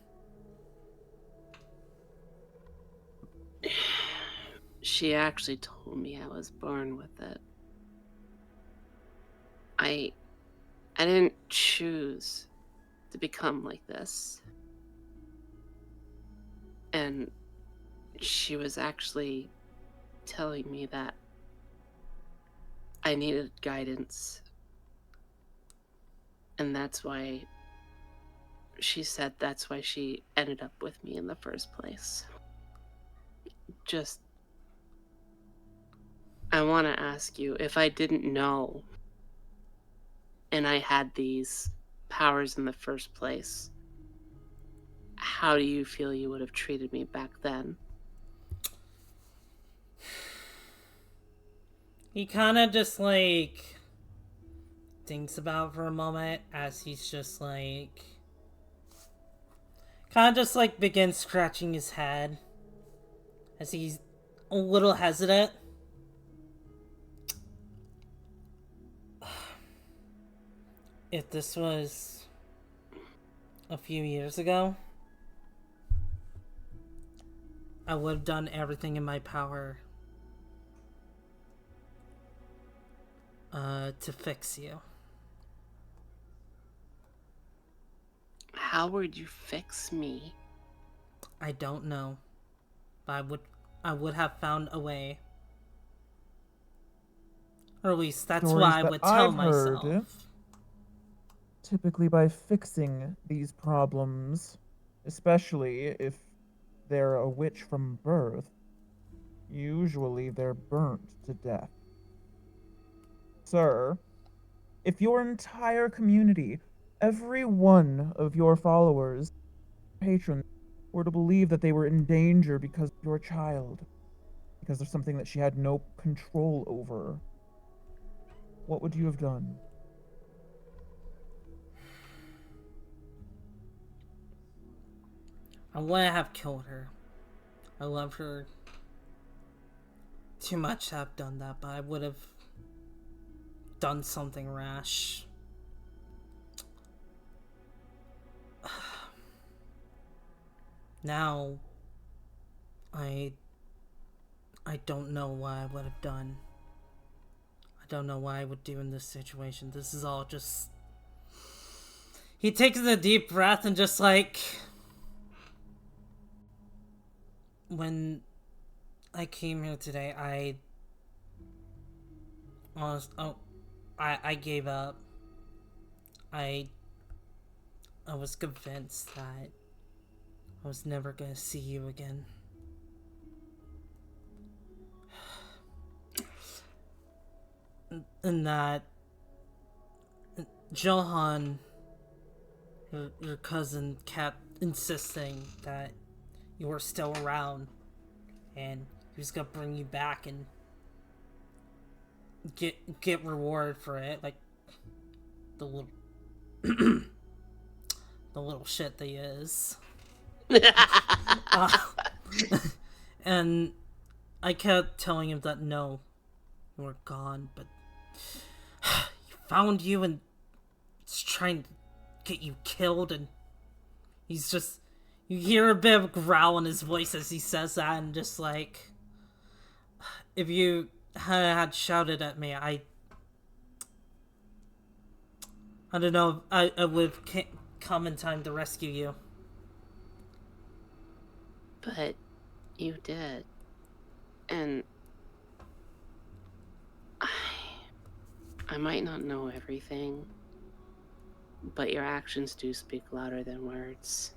She actually told me I was born with it. I didn't choose to become like this. And she was actually telling me that I needed guidance. And that's why she said that's why she ended up with me in the first place. Just, I want to ask you, if I didn't know and I had these powers in the first place, how do you feel you would have treated me back then? He kind of just like thinks about it for a moment as he's just like kind of just like begins scratching his head as he's a little hesitant. If this was a few years ago, I would have done everything in my power to fix you. How would you fix me? I don't know, but I would have found a way. Or at least that's what I would tell myself. Typically by fixing these problems, especially if they're a witch from birth, usually they're burnt to death. Sir, If your entire community, every one of your followers, patrons, were to believe that they were in danger because of your child, because of something that she had no control over, what would you have done? I wouldn't have killed her. I love her too much to have done that, but I would have done something rash. Now, I don't know what I would have done. I don't know what I would do in this situation. This is all just... He takes a deep breath and just like... When I came here today, I gave up. I was convinced that I was never gonna see you again. And that Johan, your cousin, kept insisting that you were still around and he was gonna bring you back and get reward for it, like the little the little shit that he is. And I kept telling him that no, you were gone, but he found you and he's trying to get you killed, and he's just, you hear a bit of a growl in his voice as he says that, and just like, if you had shouted at me, I don't know, I would have come in time to rescue you. But you did. And I might not know everything, but your actions do speak louder than words.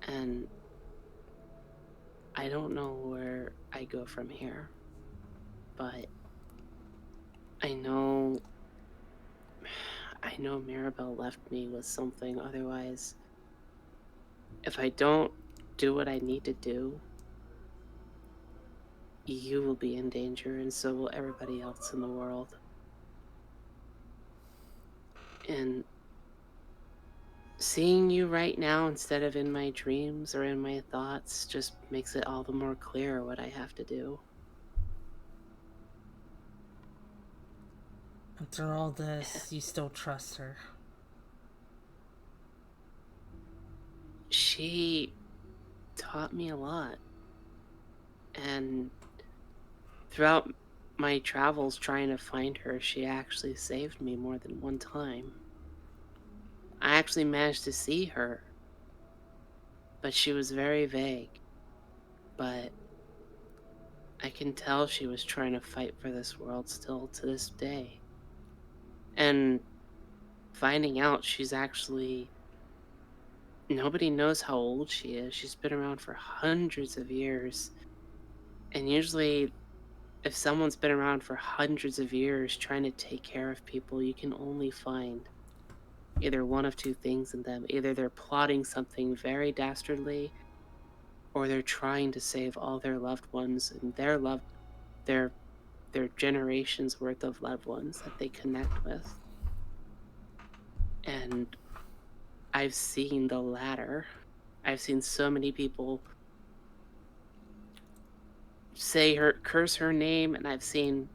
And I don't know where I go from here, but I know Mirabelle left me with something. Otherwise, if I don't do what I need to do, you will be in danger, and so will everybody else in the world. And seeing you right now instead of in my dreams or in my thoughts just makes it all the more clear what I have to do. After all this, you still trust her. She taught me a lot. And throughout my travels trying to find her, she actually saved me more than one time. I actually managed to see her, but she was very vague. But I can tell she was trying to fight for this world still to this day. And finding out she's actually... Nobody knows how old she is. She's been around for hundreds of years. And usually, if someone's been around for hundreds of years trying to take care of people, you can only find either one of two things in them. Either they're plotting something very dastardly, or they're trying to save all their loved ones and their generations worth of loved ones that they connect with. And I've seen the latter. I've seen so many people curse her name, and I've seen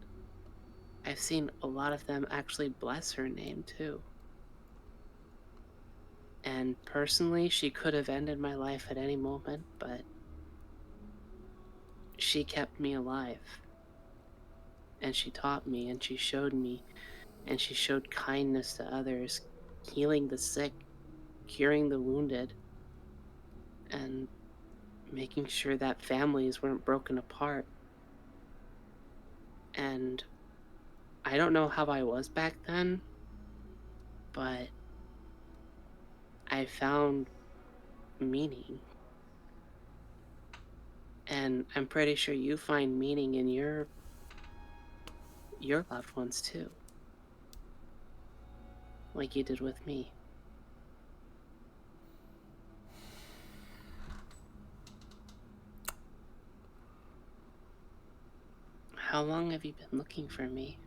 a lot of them actually bless her name too. And personally, she could have ended my life at any moment, but she kept me alive. And she taught me, and she showed me, and she showed kindness to others, healing the sick, curing the wounded, and making sure that families weren't broken apart. And I don't know how I was back then, but I found meaning. And I'm pretty sure you find meaning in your loved ones too. like you did with me. How long have you been looking for me?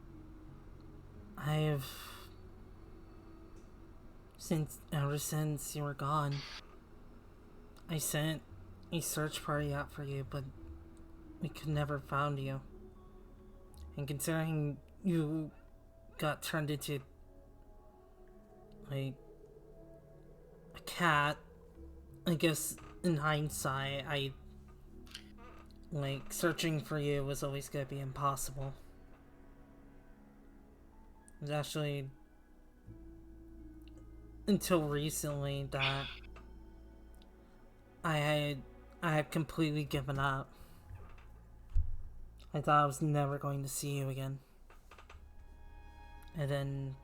Ever since you were gone, I sent a search party out for you, but we could never found you. And considering you got turned into like a cat, I guess in hindsight, searching for you was always gonna be impossible. It was actually until recently that I had completely given up. I thought I was never going to see you again. And then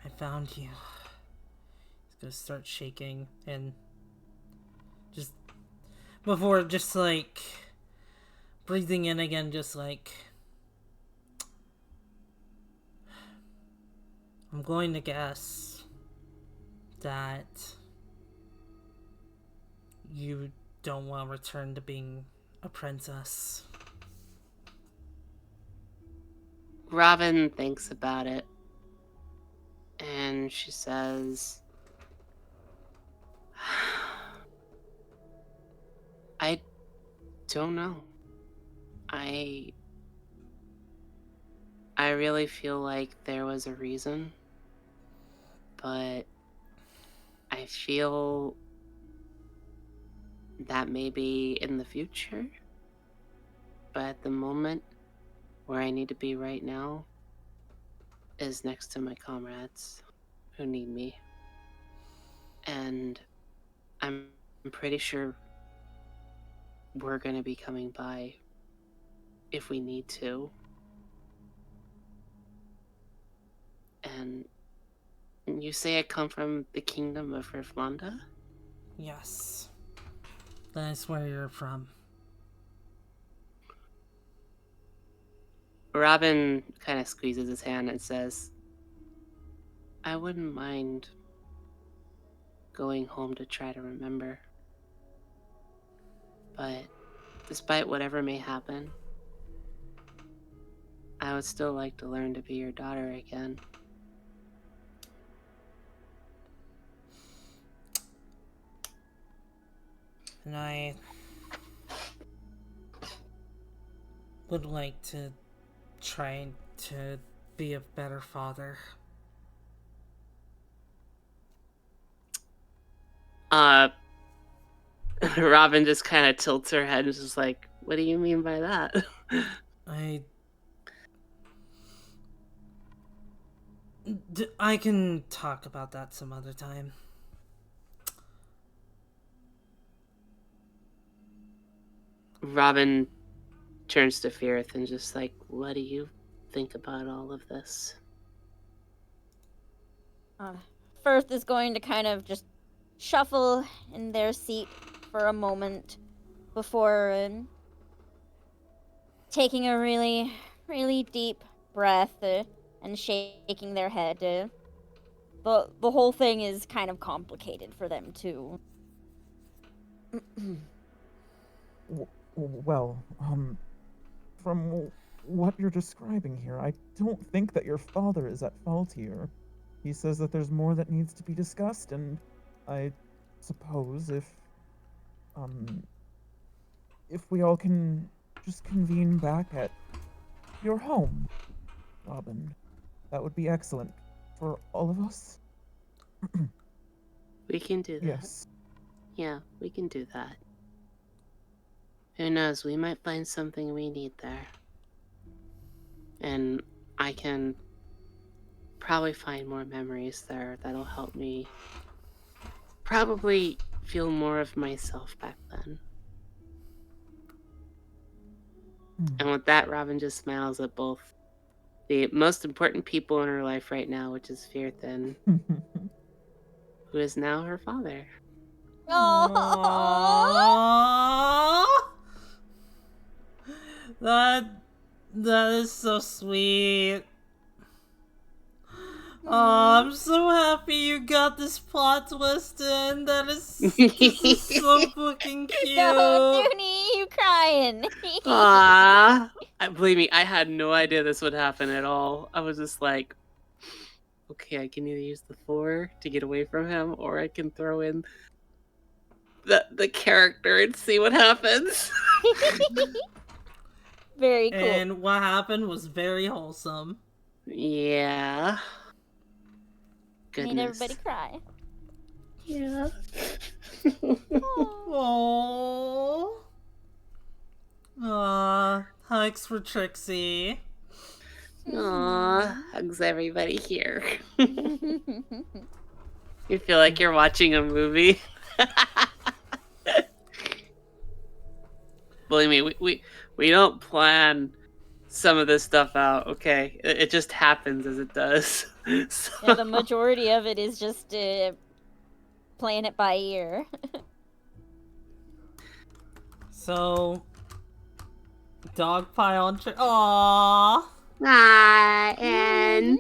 I found you. It's gonna start shaking and just before just like breathing in again, just like I'm going to guess that you don't want to return to being a princess. Robin thinks about it, and she says, I don't know. I really feel like there was a reason, but I feel that maybe in the future, but at the moment, where I need to be right now is next to my comrades who need me. And I'm pretty sure we're gonna be coming by if we need to. And you say I come from the kingdom of Rivlanda? Yes. That's where you're from. Robin kind of squeezes his hand and says, I wouldn't mind going home to try to remember. But despite whatever may happen, I would still like to learn to be your daughter again. And I would like to try to be a better father. Robin just kind of tilts her head and is just like, what do you mean by that? I can talk about that some other time. Robin turns to Firth and just like, what do you think about all of this? Firth is going to kind of just shuffle in their seat for a moment before taking a really, really deep breath and shaking their head. The whole thing is kind of complicated for them too. Well, from what you're describing here, I don't think that your father is at fault here. He says that there's more that needs to be discussed, and I suppose if we all can just convene back at your home, Robin, that would be excellent for all of us. We can do that. Yes. Yeah, we can do that. Who knows, we might find something we need there. And I can probably find more memories there that'll help me probably feel more of myself back then. And with that, Robin just smiles at both the most important people in her life right now, which is Firth and who is now her father. Aww. That is so sweet. Oh, I'm so happy you got this plot twist in. This is so fucking cute. No, Dooney, you crying. Aww. Believe me, I had no idea this would happen at all. I was just like, okay, I can either use the 4 to get away from him, or I can throw in the character and see what happens. Very cool. And what happened was very wholesome. Yeah. Goodness. Made everybody cry. Yeah. Aww. Aww. Hugs for Trixie. Aww. Hugs everybody here. You feel like you're watching a movie. Believe me, we don't plan some of this stuff out, okay? It just happens as it does. So... Yeah, the majority of it is just playing it by ear. So, dog pile on Aww. And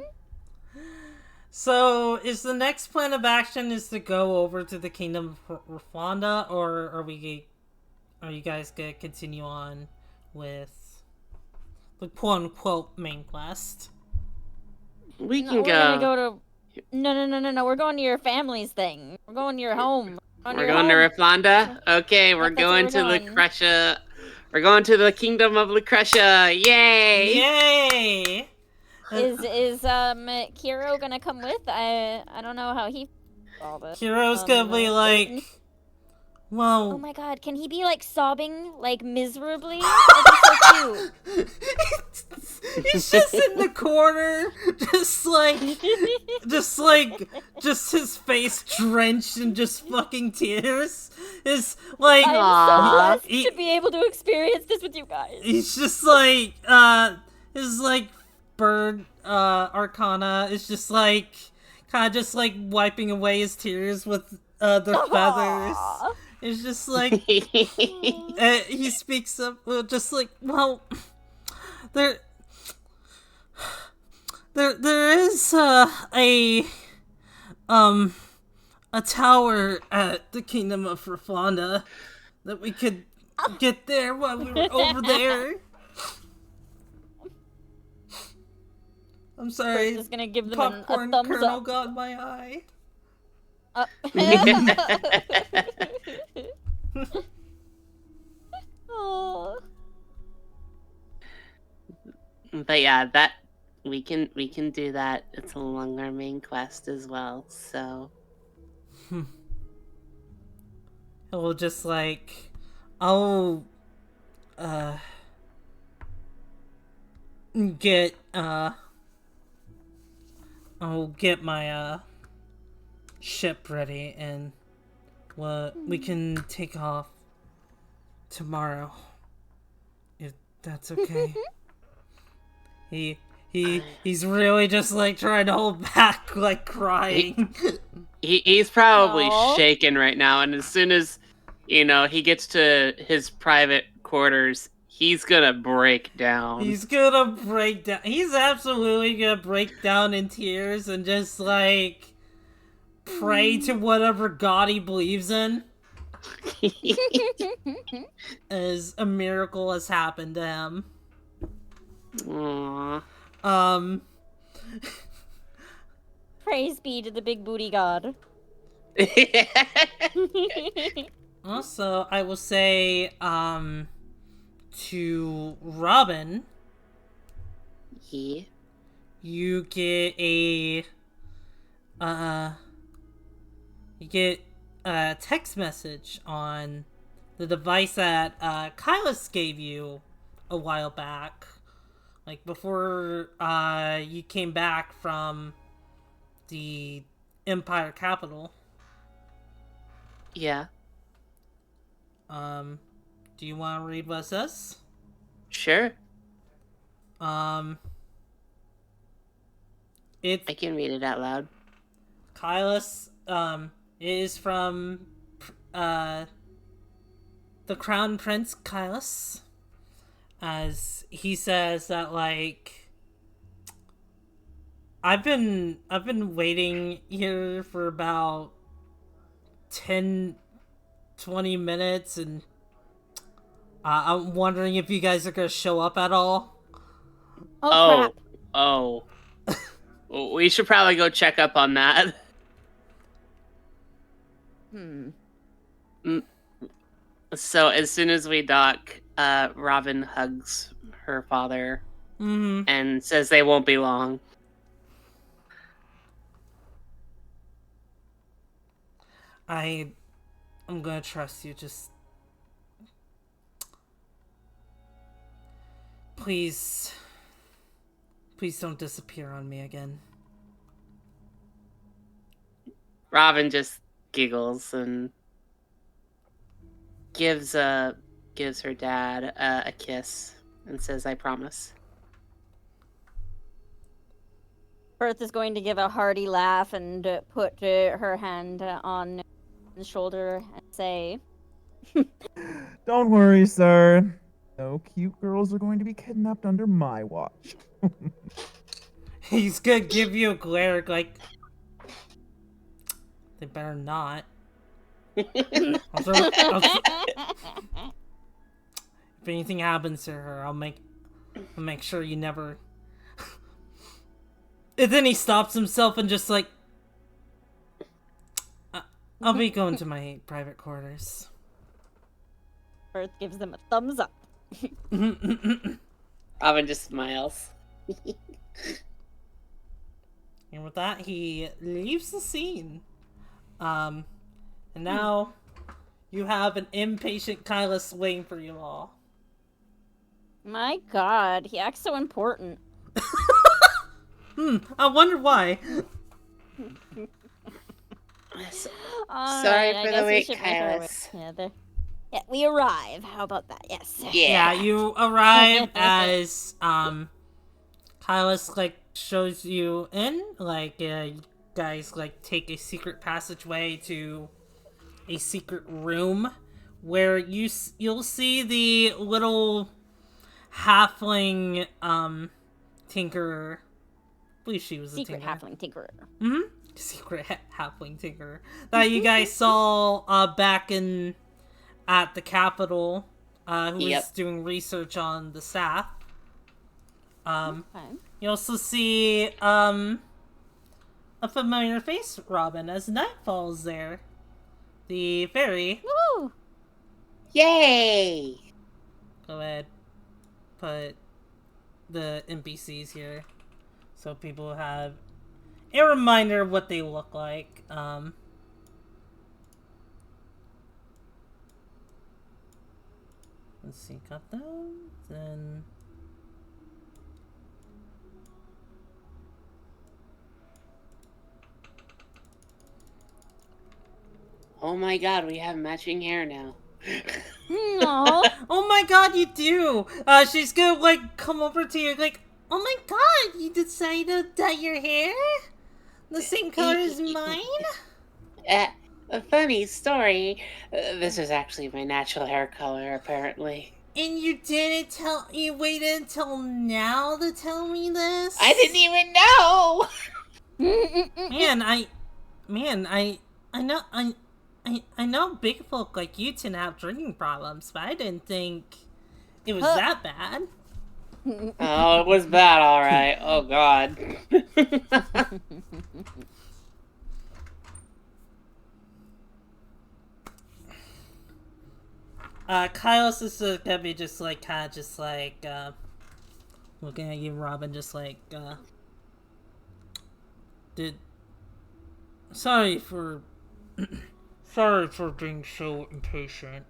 So, is the next plan of action is to go over to the Kingdom of Rafanda, or are you guys gonna continue on with the quote-unquote main quest? we No, can we're go. gonna go to... No. We're going to your family's thing. We're going to your home. We're going to Rafanda? Okay, we're That's where going we're to going. Lucretia. We're going to the Kingdom of Lucretia. Yay! Yay! Is Kiro gonna come with? I don't know how he all this. Hero's gonna be like, well... Oh my god, can he be like sobbing like miserably? That'd be so cute. He's just in the corner, just his face drenched in just fucking tears. It's like, I'm so Aww. blessed to be able to experience this with you guys. he's just like, his like bird, arcana is just like, kind of just like wiping away his tears with, the feathers. Aw. It's just like, he speaks up, just like, well, there is a tower at the Kingdom of Rafanda that we could get there while we were over there. I'm sorry, Just gonna give them popcorn a thumbs kernel up. got my eye. Oh. But yeah, that we can do that. It's along our main quest as well. So He'll just like, I'll get I'll get my ship ready, and we can take off tomorrow, if that's okay. He's really just like trying to hold back, like crying. he's probably Aw. shaking right now, and as soon as he gets to his private quarters, he's gonna break down. He's gonna break down. He's absolutely gonna break down in tears and just like pray to whatever god he believes in, as a miracle has happened to him. Aww. Praise be to the big booty god. Also, I will say, to Robin, Yeah. you get a text message on the device that Kylus gave you a while back, like before you came back from the Empire capital. Yeah. Do you want to read what it says? Sure. It's I can read it out loud. Kylus, it is from, the Crown Prince Kylus, as he says that, like, I've been waiting here for about 10, 20 minutes, and I'm wondering if you guys are gonna show up at all. Oh, crap. Oh. We should probably go check up on that. So as soon as we dock, Robin hugs her father and says they won't be long. I'm gonna trust you. Just please don't disappear on me again. Robin just giggles and gives her dad a kiss and says, "I promise." Berth is going to give a hearty laugh and put her hand on his shoulder and say, Don't worry, sir. No cute girls are going to be kidnapped under my watch. He's gonna give you a glare like, they better not. If anything happens to her, I'll make sure you never. And then he stops himself and just like, I'll be going to my private quarters. Berth gives them a thumbs up. Robin just smiles. And with that, he leaves the scene. And now you have an impatient Kylus waiting for you all. My god, he acts so important. I wonder why. Sorry for the wait, Kylus. Yeah, we arrive. How about that? Yes. Yeah, you arrive as Kylus like shows you in, like you guys like take a secret passageway to a secret room where you'll see the little halfling tinkerer. I believe she was a Secret tinkerer. halfling tinkerer. Secret halfling tinkerer that you guys saw back at the Capitol, who was doing research on the staff. You also see a familiar face, Robin, as night falls there. The fairy. Woo! Yay! Go ahead, put the NPCs here so people have a reminder of what they look like. Let's see, got them. Then Oh my god, we have matching hair now. No. oh my god, you do! She's gonna like come over to you like, oh my god, you decided to dye your hair? The same color as mine? A funny story. This is actually my natural hair color, apparently. And you waited until now to tell me this? I didn't even know! I know big folk like you tend to have drinking problems, but I didn't think it was that bad. Oh, it was bad, alright. Oh god. Kyle's is gonna be just like, kind of just like, looking at you, Robin, just like, sorry for being so impatient.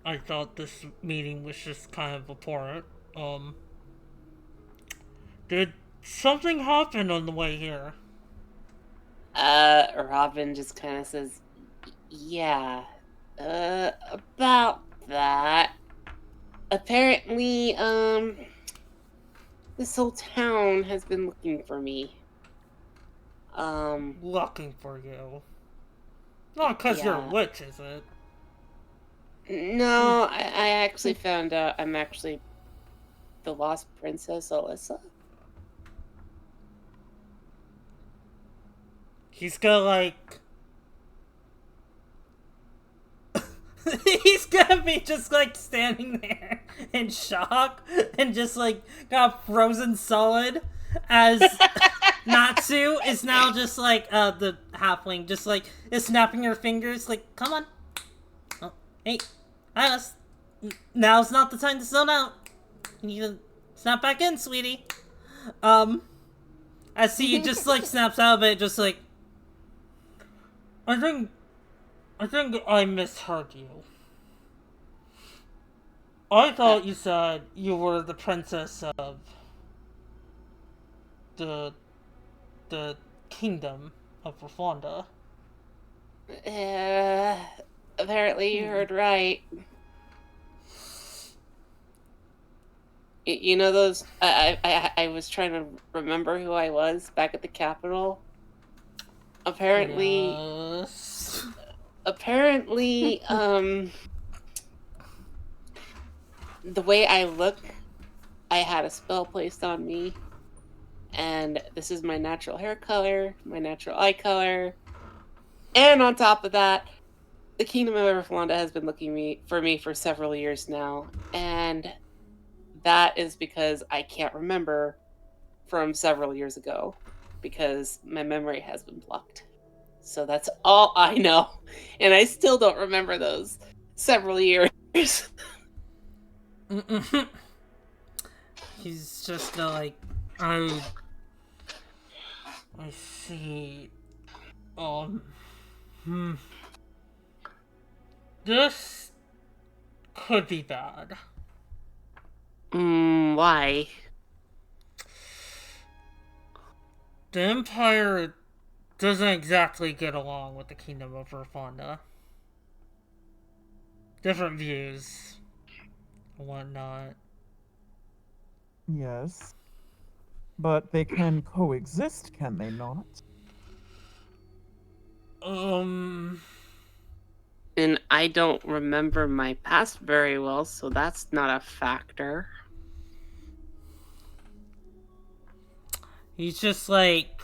I thought this meeting was just kind of important. Did something happen on the way here? Robin just kind of says, yeah, about that. Apparently, this whole town has been looking for me. Looking for you. Not because you're a witch, is it? No, I actually found out I'm actually the lost princess, Alyssa. he's gonna like he's gonna be just like standing there in shock and just like got frozen solid as Natsu is now just like the halfling just like is snapping her fingers like, come on. Oh, hey, Alice. Now's not the time to zone out. You need to snap back in, sweetie. As he just like snaps out of it, just like, I think I misheard you. I thought you said you were the princess of the kingdom of Rafonda. Apparently you heard right. You know those? I was trying to remember who I was back at the Capitol. Apparently, Yes. The way I look, I had a spell placed on me, and this is my natural hair color, my natural eye color, and on top of that, the Kingdom of Rafonda has been looking for me for several years now, and that is because I can't remember from several years ago, because my memory has been blocked. So that's all I know, and I still don't remember those several years. He's just like, I see. This could be bad. Why? The Empire doesn't exactly get along with the Kingdom of Rafonda. Different views and whatnot. Yes. But they can coexist, can they not? And I don't remember my past very well, so that's not a factor. He's just like,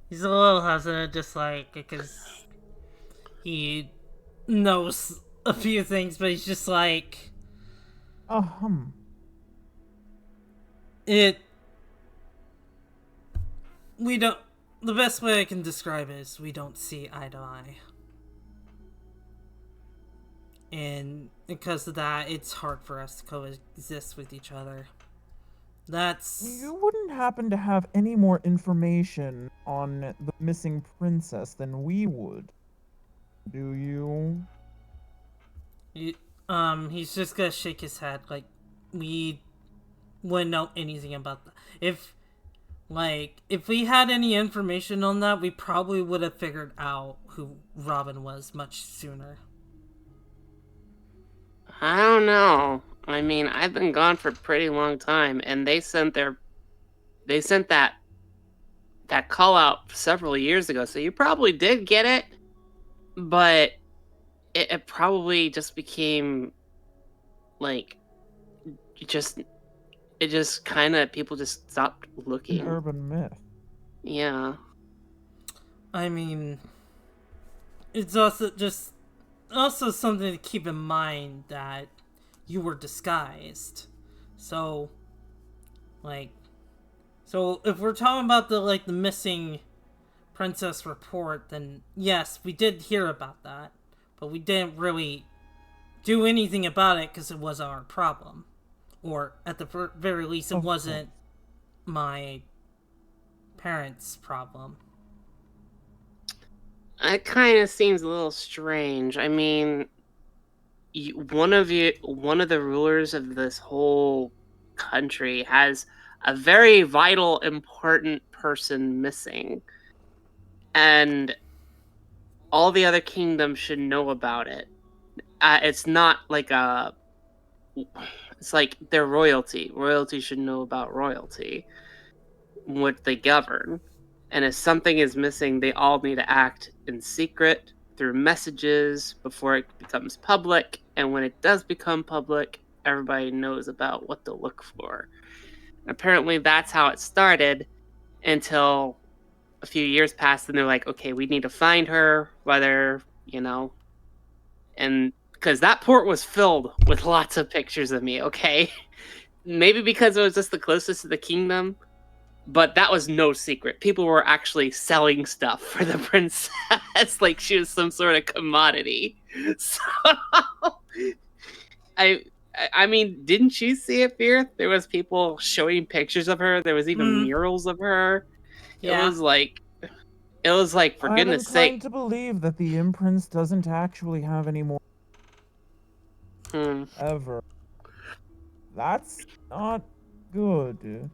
he's a little hesitant, just like, because he knows a few things, but he's just like, the best way I can describe it is we don't see eye to eye. And because of that, it's hard for us to coexist with each other. You wouldn't happen to have any more information on the missing princess than we would, do you? He's just gonna shake his head, like, we wouldn't know anything about that. If we had any information on that, we probably would have figured out who Robin was much sooner. I don't know. I mean, I've been gone for a pretty long time, and they sent that call out several years ago, so you probably did get it, but it probably just became like it just kind of people just stopped looking. An urban myth. Yeah. I mean, it's also something to keep in mind that you were disguised. So if we're talking about the missing princess report, then yes, we did hear about that, but we didn't really do anything about it because it wasn't our problem. Or at the very least, it wasn't my parents' problem. It kind of seems a little strange. I mean, one of the rulers of this whole country has a very vital, important person missing, and all the other kingdoms should know about it. It's not like it's like their royalty. Royalty should know about royalty, what they govern. And if something is missing, they all need to act in secret through messages before it becomes public. And when it does become public, everybody knows about what to look for. Apparently, that's how it started until a few years passed, and they're like, okay, we need to find her, whether, and because that port was filled with lots of pictures of me, okay? Maybe because it was just the closest to the kingdom, but that was no secret. People were actually selling stuff for the princess like she was some sort of commodity. So, I mean, didn't you see it, Fear? There was people showing pictures of her. There was even murals of her. Yeah. It was like, for goodness sake. I'm inclined to believe that the Imprince doesn't actually have any more ever. That's not good.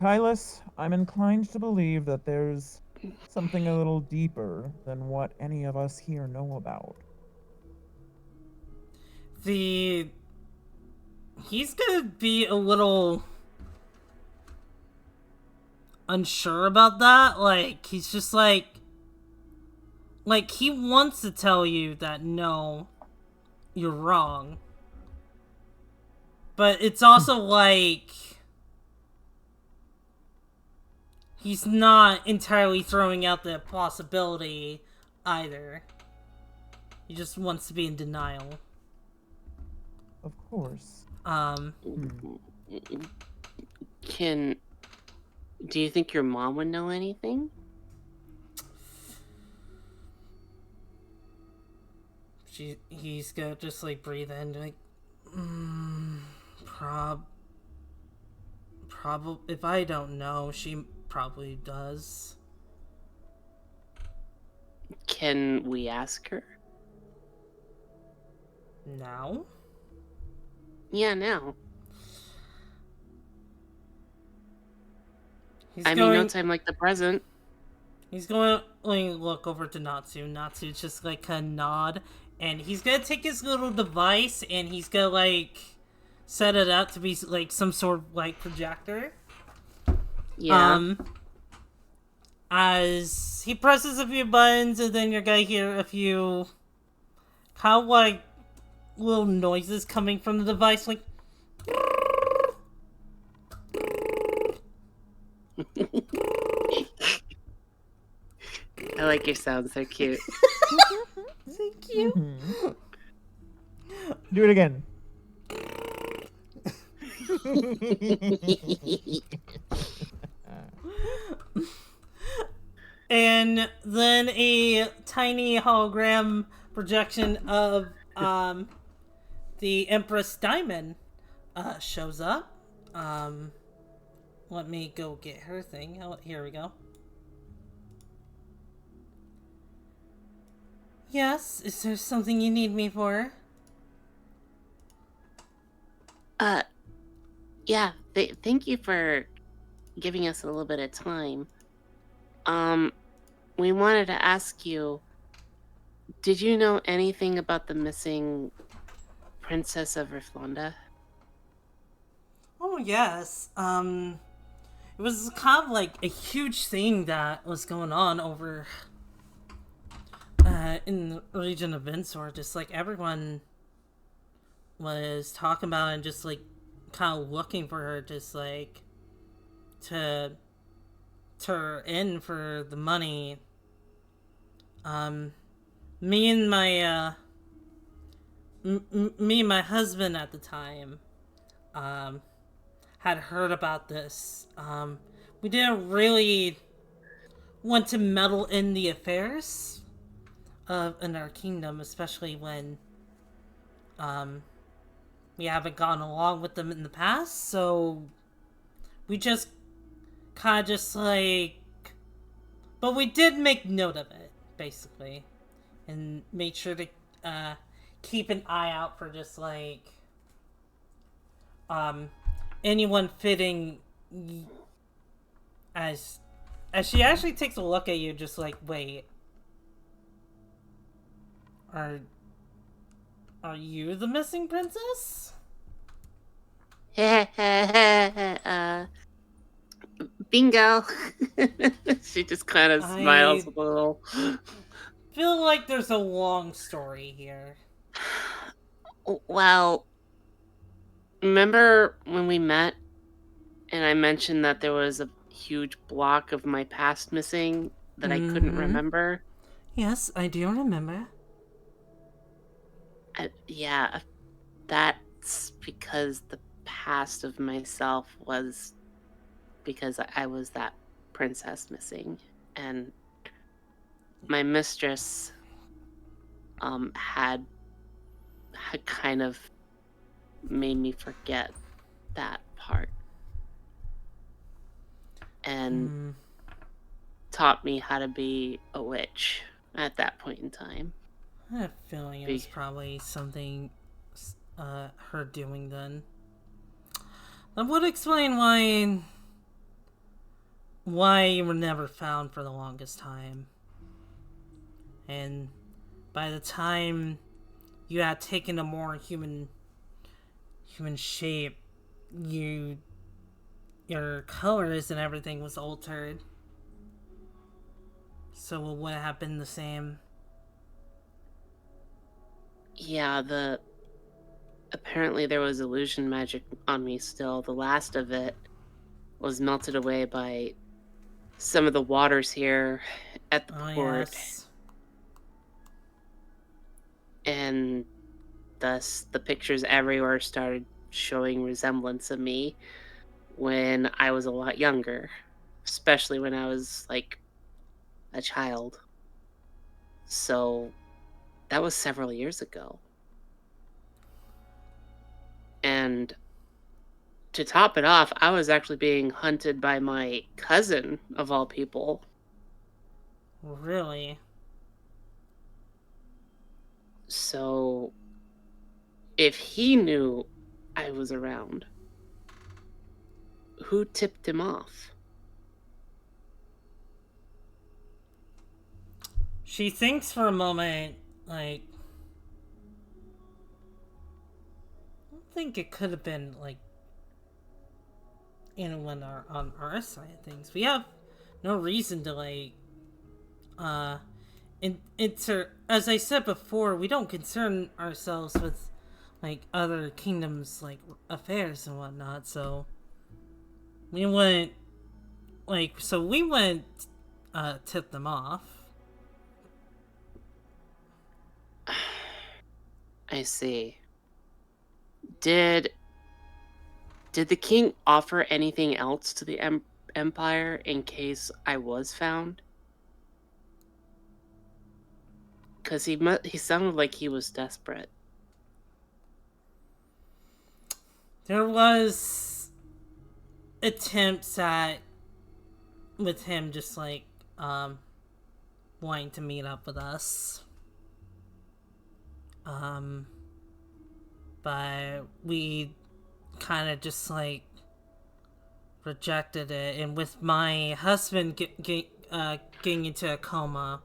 Kylus, I'm inclined to believe that there's something a little deeper than what any of us here know about. He's gonna be a little unsure about that. Like, he's just like he wants to tell you that no, you're wrong. But it's also like he's not entirely throwing out the possibility either. He just wants to be in denial. Of course. Do you think your mom would know anything? He's gonna just like breathe in, like, probably. If I don't know, she probably does. Can we ask her? Now? Yeah, now. No time like the present. He's going to look over to Natsu. Natsu's just like kind of nod. And he's going to take his little device and he's going to like set it up to be like some sort of like projector. Yeah. As he presses a few buttons and then you're going to hear a few kind of like little noises coming from the device, like I like your sound, so cute. Thank you. Do it again. And then a tiny hologram projection of the Empress Diamond shows up. Let me go get her thing. Here we go. Yes, is there something you need me for? Yeah, thank you for giving us a little bit of time. We wanted to ask you, did you know anything about the missing Princess of Riflonda? Oh, yes. It was kind of like a huge thing that was going on over in the region of Vinsor. Just like everyone was talking about and just like kind of looking for her, just like to her in for the money. Me and my me and my husband at the time had heard about this. We didn't really want to meddle in the affairs in our kingdom, especially when we haven't gone along with them in the past, so we just kind of just like, but we did make note of it, basically, and made sure to keep an eye out for just like anyone fitting. As she actually takes a look at you, just like, wait, are you the missing princess? Bingo. She just kind of smiles a little. Feel like there's a long story here. Well, remember when we met and I mentioned that there was a huge block of my past missing that I couldn't remember. Yes, I do remember. Yeah, that's because the past of myself was because I was that princess missing, and my mistress had kind of made me forget that part and taught me how to be a witch at that point in time. I have a feeling it was probably something her doing then. That would explain why you were never found for the longest time. And by the time you had taken a more human shape, your colors and everything was altered. So it wouldn't have been the same. Yeah, apparently there was illusion magic on me still. The last of it was melted away by some of the waters here at the port. Yes. And thus the pictures everywhere started showing resemblance of me when I was a lot younger, especially when I was like a child. So that was several years ago. And to top it off, I was actually being hunted by my cousin, of all people. Really? So if he knew I was around, who tipped him off? She thinks for a moment, like, I don't think it could have been, like, anyone on our side of things. We have no reason to, like, as I said before, we don't concern ourselves with, like, other kingdoms, like, affairs and whatnot, so we wouldn't tip them off. I see. Did the king offer anything else to the empire in case I was found? Because he sounded like he was desperate. There was attempts with him just like wanting to meet up with us. But we kind of just like rejected it, and with my husband getting into a coma,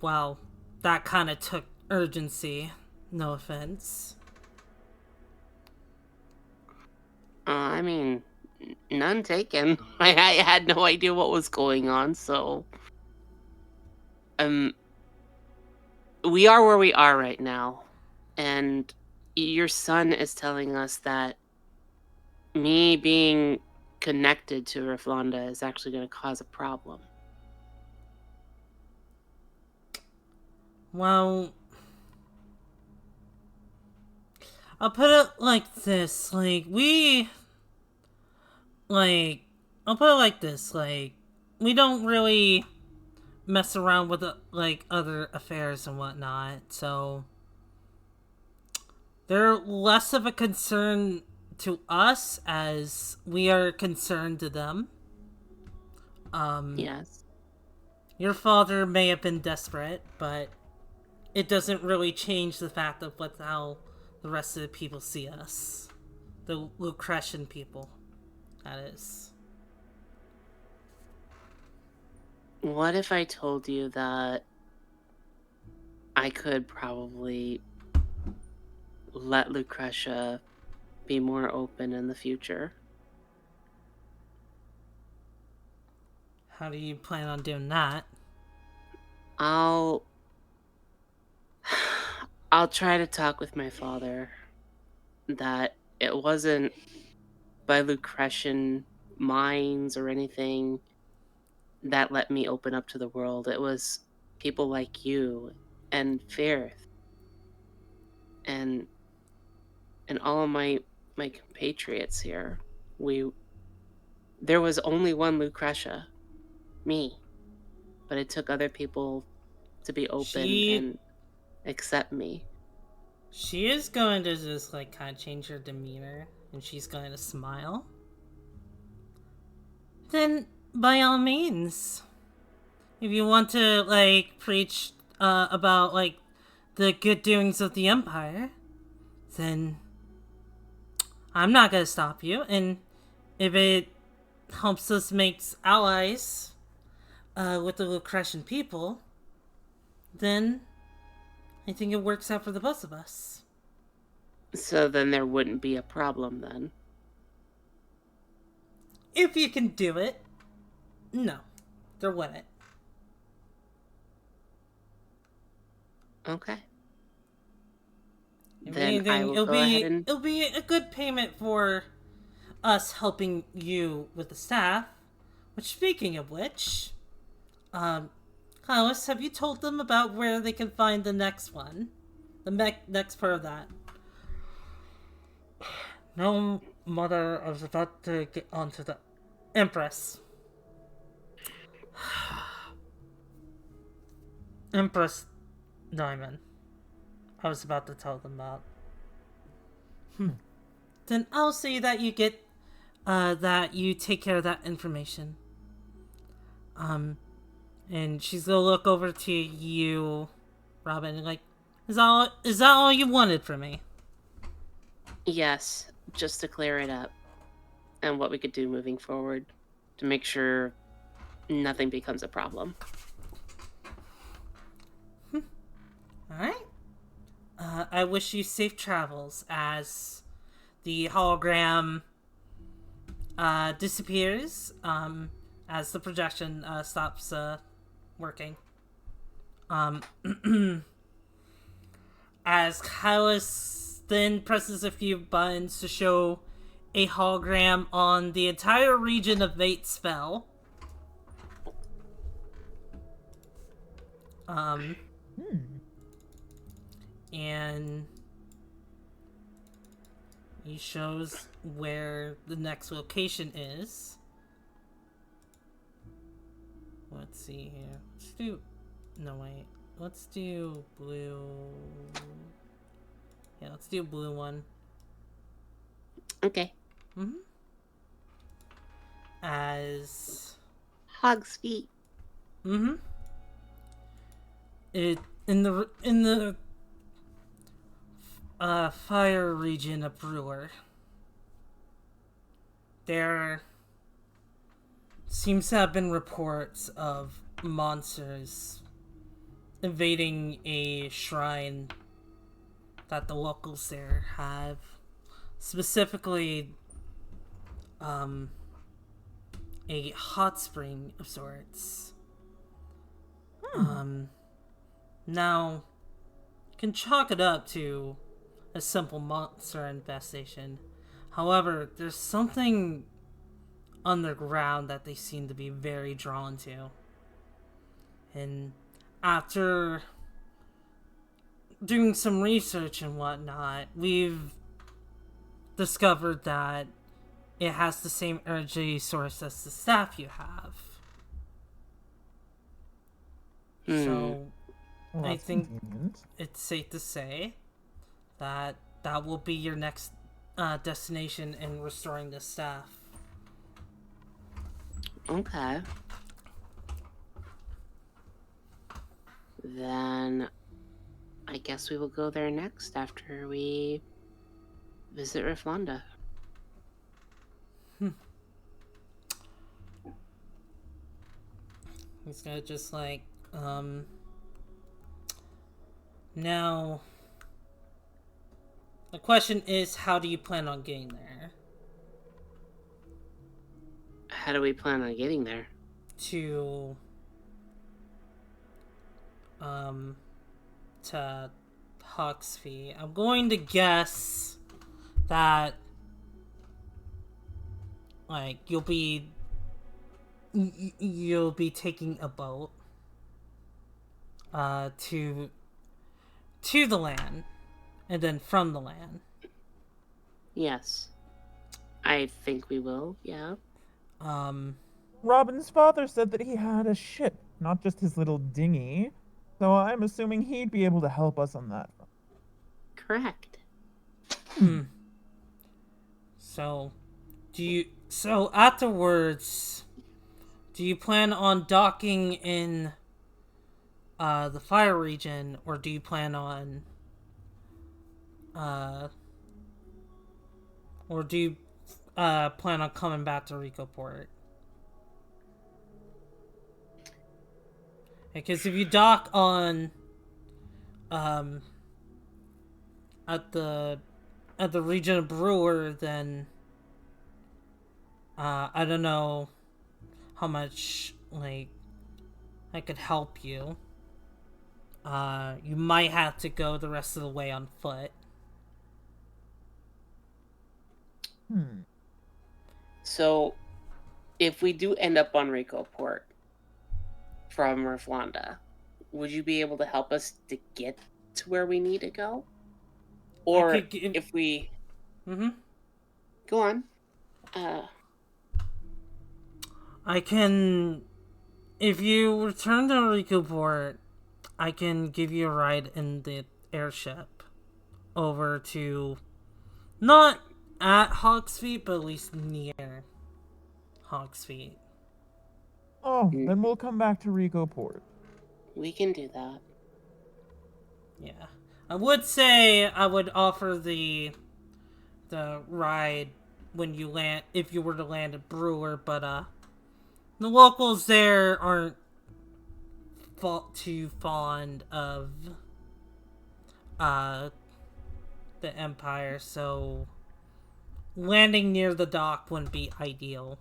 well, that kind of took urgency. No offense. I mean, none taken. I had no idea what was going on, so we are where we are right now, and your son is telling us that me being connected to Raflanda is actually going to cause a problem. Well, I'll put it like this, I'll put it like this, we don't really mess around with, like, other affairs and whatnot, so they're less of a concern to us as we are concerned to them. Yes. Your father may have been desperate, but it doesn't really change the fact of how the rest of the people see us. The Lucretian people, that is. What if I told you that I could probably let Lucretia be more open in the future? How do you plan on doing that? I'll try to talk with my father that it wasn't by Lucretian minds or anything that let me open up to the world. It was people like you and Fairth and all of my compatriots here. There was only one Lucretia, me, but it took other people to be open and accept me. She is going to just like kind of change her demeanor, and she's going to smile. Then, by all means, if you want to like preach about like the good doings of the Empire, then I'm not gonna stop you. And if it helps us make allies with the Lucretian people, then I think it works out for the both of us. So then there wouldn't be a problem then. If you can do it. No, there wouldn't. Okay. If Then anything, I will go ahead and... it'll be a good payment for us helping you with the staff. Which, speaking of which, Alice, have you told them about where they can find the next one? The next part of that? No, Mother, I was about to get onto the Empress. Empress Diamond. I was about to tell them about. Then I'll say that you get, that you take care of that information. And she's gonna look over to you, Robin, and like, is that all you wanted from me? Yes, just to clear it up. And what we could do moving forward to make sure nothing becomes a problem. Alright. I wish you safe travels as the hologram disappears, as the projection stops working. As Kylus then presses a few buttons to show a hologram on the entire region of Vatespell. And he shows where the next location is. Let's see here. Let's do... No, wait. Let's do blue... Yeah, let's do blue one. Okay. As... Hog's feet. It... In the fire region of Brewer, there seems to have been reports of monsters invading a shrine that the locals there have. Specifically, a hot spring of sorts. Now, you can chalk it up to a simple monster infestation. However, there's something underground that they seem to be very drawn to. And after doing some research and whatnot, we've discovered that it has the same energy source as the staff you have. So, Well, I that's think convenient. it's safe to say that that will be your next destination in restoring the staff. Okay. Then I guess we will go there next after we visit Riflanda. He's gonna just like, now, the question is, how do you plan on getting there? How do we plan on getting there? To Hawksfee. I'm going to guess that like you'll be taking a boat to the land, and then from the land. Yes. I think we will, yeah. Robin's father said that he had a ship, not just his little dinghy. So I'm assuming he'd be able to help us on that front. Correct. So afterwards, do you plan on docking in the fire region, or do you plan on coming back to Rico Port? Because if you dock on at the region of Brewer, then I don't know how much like I could help you. You might have to go the rest of the way on foot. So, if we do end up on Rico Port from Reflanda, would you be able to help us to get to where we need to go? Or if we... Go on. I can... If you return to Rico Port, I can give you a ride in the airship over to... Not at Hog's Feet, but at least near Hog's Feet. Oh, then we'll come back to Rico Port. We can do that. Yeah. I would say I would offer the ride when you land, if you were to land at Brewer, but the locals there aren't too fond of the Empire, so landing near the dock wouldn't be ideal.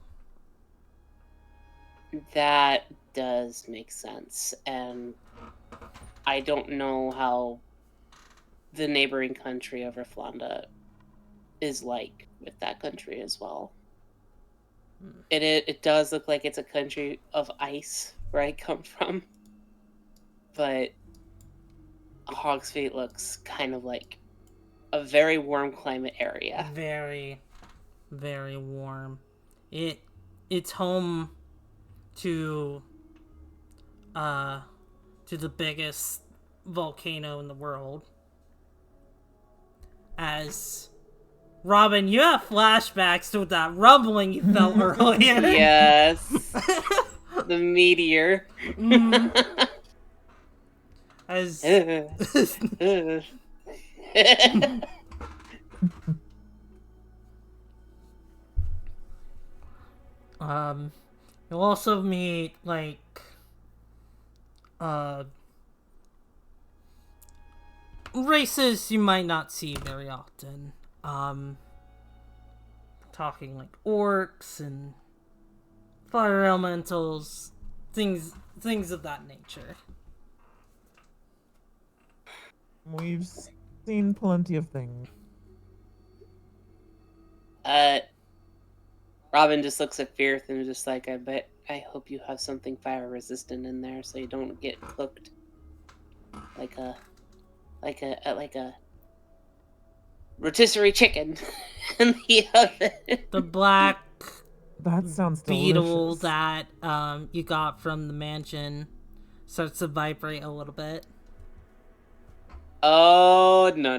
That does make sense, and I don't know how the neighboring country of Reflanda is like with that country as well. It does look like it's a country of ice where I come from, but Hog's Feet looks kind of like a very warm climate area. Very, very warm. It's home to the biggest volcano in the world. As Robin, you have flashbacks to that rumbling you felt earlier. Yes. The meteor. As you'll also meet like races you might not see very often. Talking like orcs and fire elementals, things of that nature. We've seen plenty of things. Robin just looks at Firth and is just like, I hope you have something fire resistant in there so you don't get cooked like a rotisserie chicken in the oven. The black That sounds beetle delicious. that you got from the mansion starts to vibrate a little bit. Oh, no.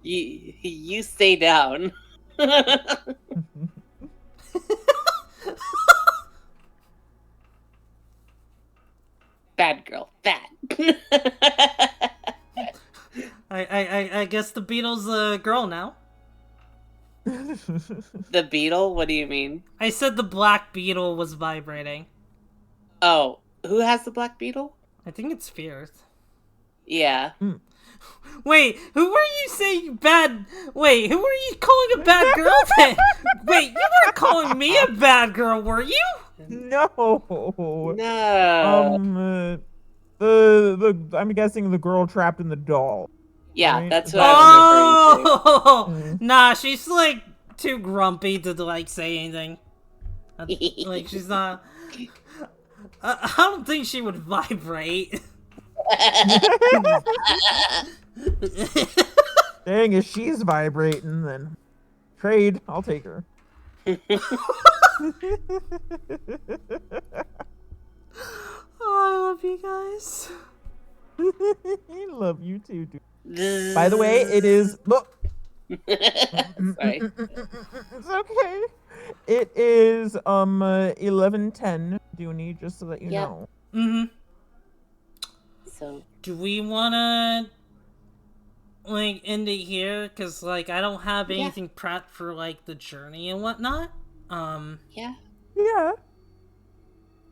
You stay down. Bad girl, bad. I guess the beetle's a girl now. The beetle? What do you mean? I said the black beetle was vibrating. Oh, who has the black beetle? I think it's Fierce. Yeah. Wait, who were you saying bad? Wait, who were you calling a bad girl then? Wait, you weren't calling me a bad girl, were you? No. No. I'm guessing the girl trapped in the doll. Yeah, Right? that's what I was referring to. Oh, nah, she's like too grumpy to like say anything. Like she's not. I don't think she would vibrate. Dang, if she's vibrating, then trade. I'll take her. Oh, I love you guys. Love you too, dude. By the way, it is. Look. Sorry. It's okay. It is 11:10, Dooney, just so that you Yep. know. Mm-hmm. So Do we wanna like end it here? Cause like I don't have Yeah. anything prepped for like the journey and whatnot. yeah, Yeah.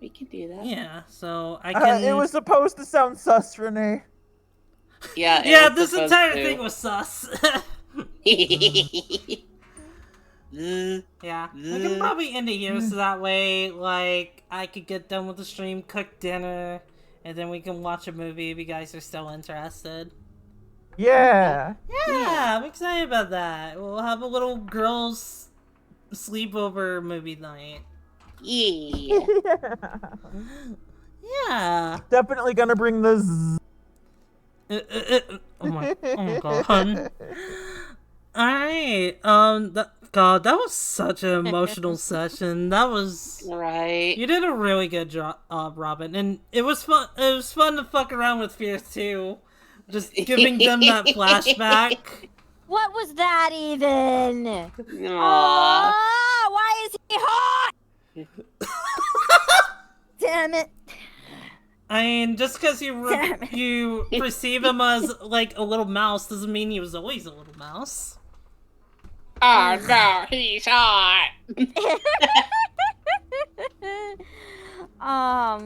we can do that. Yeah. So I can. It was supposed to sound sus, Renee. Yeah. it Yeah, was this supposed entire to. thing was sus. Yeah, we can probably end it here so that way, like, I could get done with the stream, cook dinner, and then we can watch a movie if you guys are still interested. Yeah. Yeah, I'm excited about that. We'll have a little girls' sleepover movie night. Yeah. Yeah. Definitely gonna bring the zzz. Oh my god. Alright, God, that was such an emotional session. That was... Right. You did a really good job, Robin, and it was fun. It was fun to fuck around with Fierce too, just giving them that flashback. What was that even? Aww. Oh, why is he hot? Damn it. I mean, just because you perceive him as like a little mouse doesn't mean he was always a little mouse. Oh no, he's hot. Oh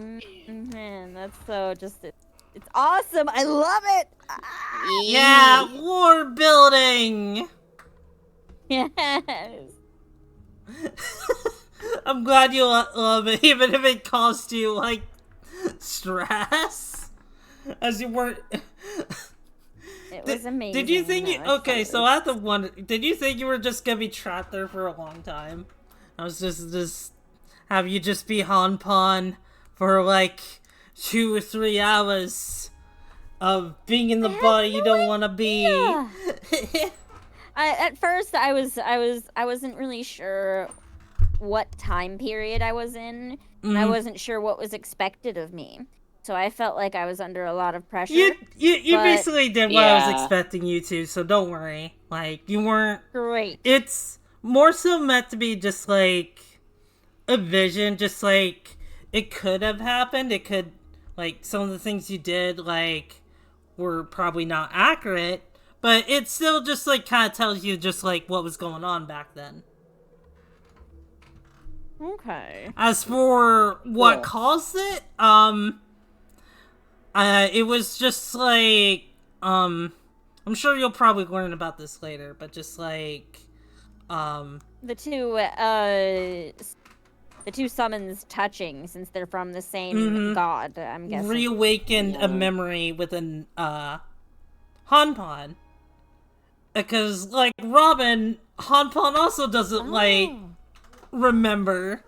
man, that's so just it's awesome. I love it. Ah, Yeah, war building. yes. I'm glad you love it, even if it cost you like stress, as you weren't. It was amazing. Did you think you? No, Okay, so I have to wonder. Did you think you were just gonna be trapped there for a long time? I was just have you just be Hanpan for like 2 or 3 hours of being in the body you don't want to be. At first I wasn't really sure what time period I was in, and I wasn't sure what was expected of me. So I felt like I was under a lot of pressure. You but- basically did what I was Yeah. expecting you to, so don't worry. Like, you weren't... Great. It's more so meant to be just, like, a vision, just, like, it could have happened. It could, like, some of the things you did, like, were probably not accurate, but it still just, like, kind of tells you just, like, what was going on back then. Okay. As for what Cool. caused it, it was just like, I'm sure you'll probably learn about this later, but just like, The two summons touching, since they're from the same god, I'm guessing. reawakened Yeah. a memory within, Hanpan. Because, like, Robin, Hanpan also doesn't, like, remember.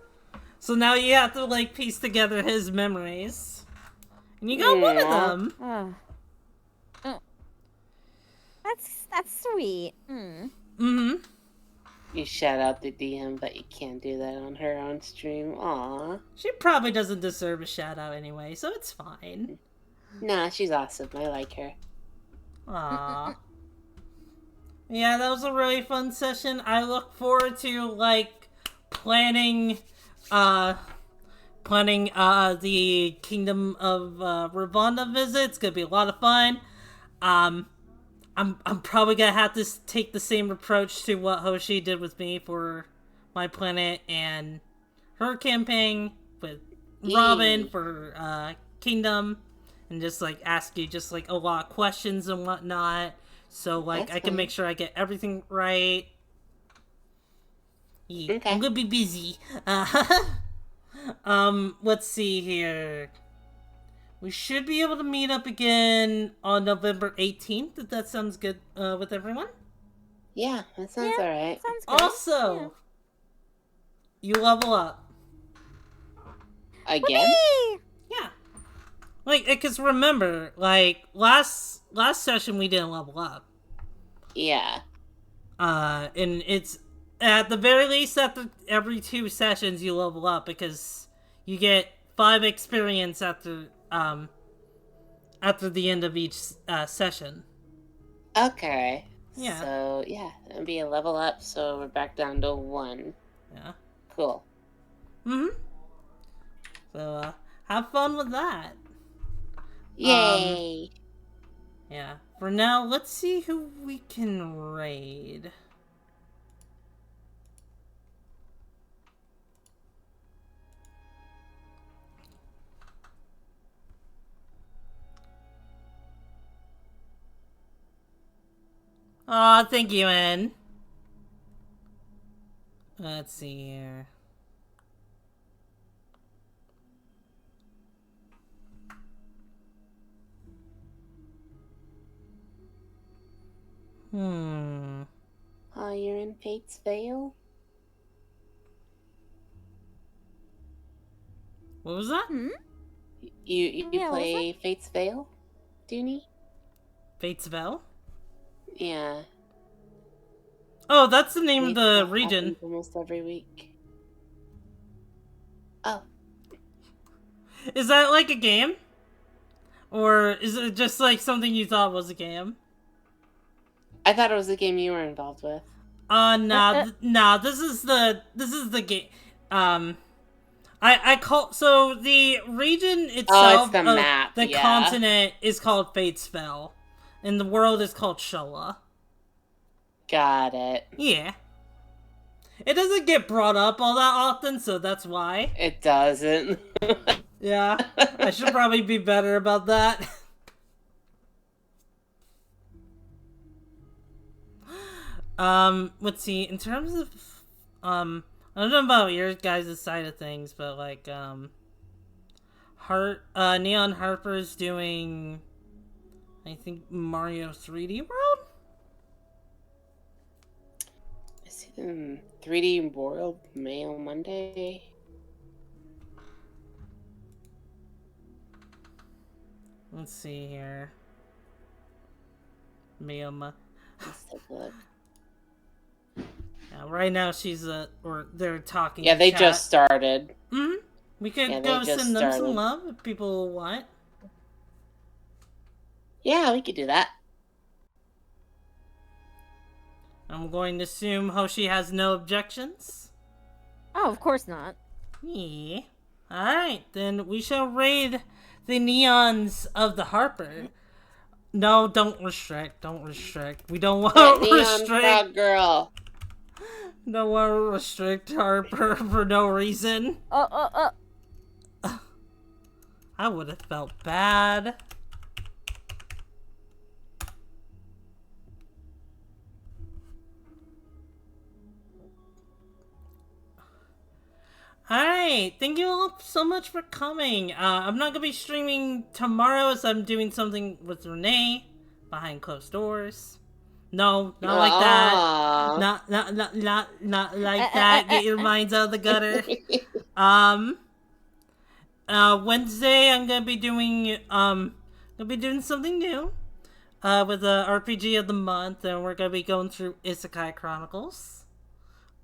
So now you have to, like, piece together his memories. And you got one of Yeah. them. Oh. That's sweet. Mm-hmm. You shout out the DM, but you can't do that on her own stream. Aw. She probably doesn't deserve a shout out anyway, so it's fine. Nah, she's awesome. I like her. Aww. Yeah, that was a really fun session. I look forward to, like, planning the Kingdom of Ravanda visit. It's gonna be a lot of fun. I'm probably gonna have to take the same approach to what Hoshi did with me for my planet and her campaign with Robin for Kingdom, and just like ask you just like a lot of questions and whatnot, so like That's I can fine. make sure I get everything right. Yeah, Okay. I'm gonna be busy. Let's see here. we should be able to meet up again on November 18th, if that sounds good with everyone. Yeah, that sounds alright. Sounds good. Also, you level up. Again? Whoopee! Yeah. Like, because remember, like, last session we didn't level up. Yeah. And it's, at the very least, after every 2 sessions you level up, because you get 5 experience after the end of each session. Okay. Yeah. So, yeah, it'll be a level up, so we're back down to 1. Yeah. Cool. Mm-hmm. So, have fun with that. Yay! Yeah. For now, let's see who we can raid. Aw, thank you, Ann. Let's see here. Oh, you're in Fate's Vale? What was that? You Yeah, what was play Fate's Vale, Dooney? Batesville? Yeah. Oh, that's the name of the That region. happens almost every week. Oh. Is that like a game? Or is it just like something you thought was a game? I thought it was a game you were involved with. Nah, this is the game. I call, so the region itself, it's the map, the yeah. continent is called Fatesfell, and the world is called Shola. Got it. Yeah. It doesn't get brought up all that often, so that's why. It doesn't. Yeah, I should probably be better about that. Let's see, in terms of, I don't know about your guys' side of things, but like, Neon Harper's doing, I think, Mario 3D World? I see them 3D World Mail Monday. Let's see here. Mayoma. Let's take a look. Yeah, right now they're talking. Yeah, in they chat. just started. We could Yeah, go they just send them some started. love if people want. Yeah, we could do that. I'm going to assume Hoshi has no objections. Oh, of course not. Yeah. Alright, then we shall raid the neons of the Harper. No, don't restrict. Don't restrict. We don't want That to neon restrict. frog girl. Don't want to restrict Harper for no reason. I would have felt bad. Alright, thank you all so much for coming. I'm not gonna be streaming tomorrow as I'm doing something with Renee behind closed doors. No, not like that. Not like that. Get your minds out of the gutter. Wednesday I'm gonna be doing something new. With the RPG of the month, and we're gonna be going through Isekai Chronicles.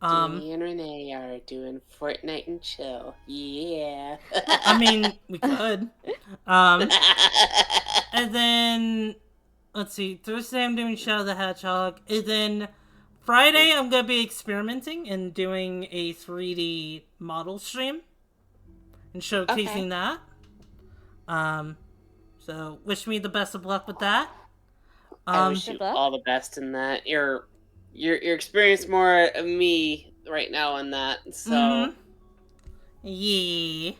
Me and Renee are doing Fortnite and chill. Yeah. I mean, we could. And then, let's see, Thursday I'm doing Shadow the Hedgehog. And then Friday I'm going to be experimenting and doing a 3D model stream and showcasing that. So wish me the best of luck with that. I wish you all the best in that. You're experiencing more of me right now on that, so. Yeah.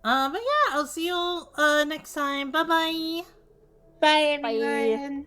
But yeah, I'll see you all next time. Bye-bye. Bye, everyone.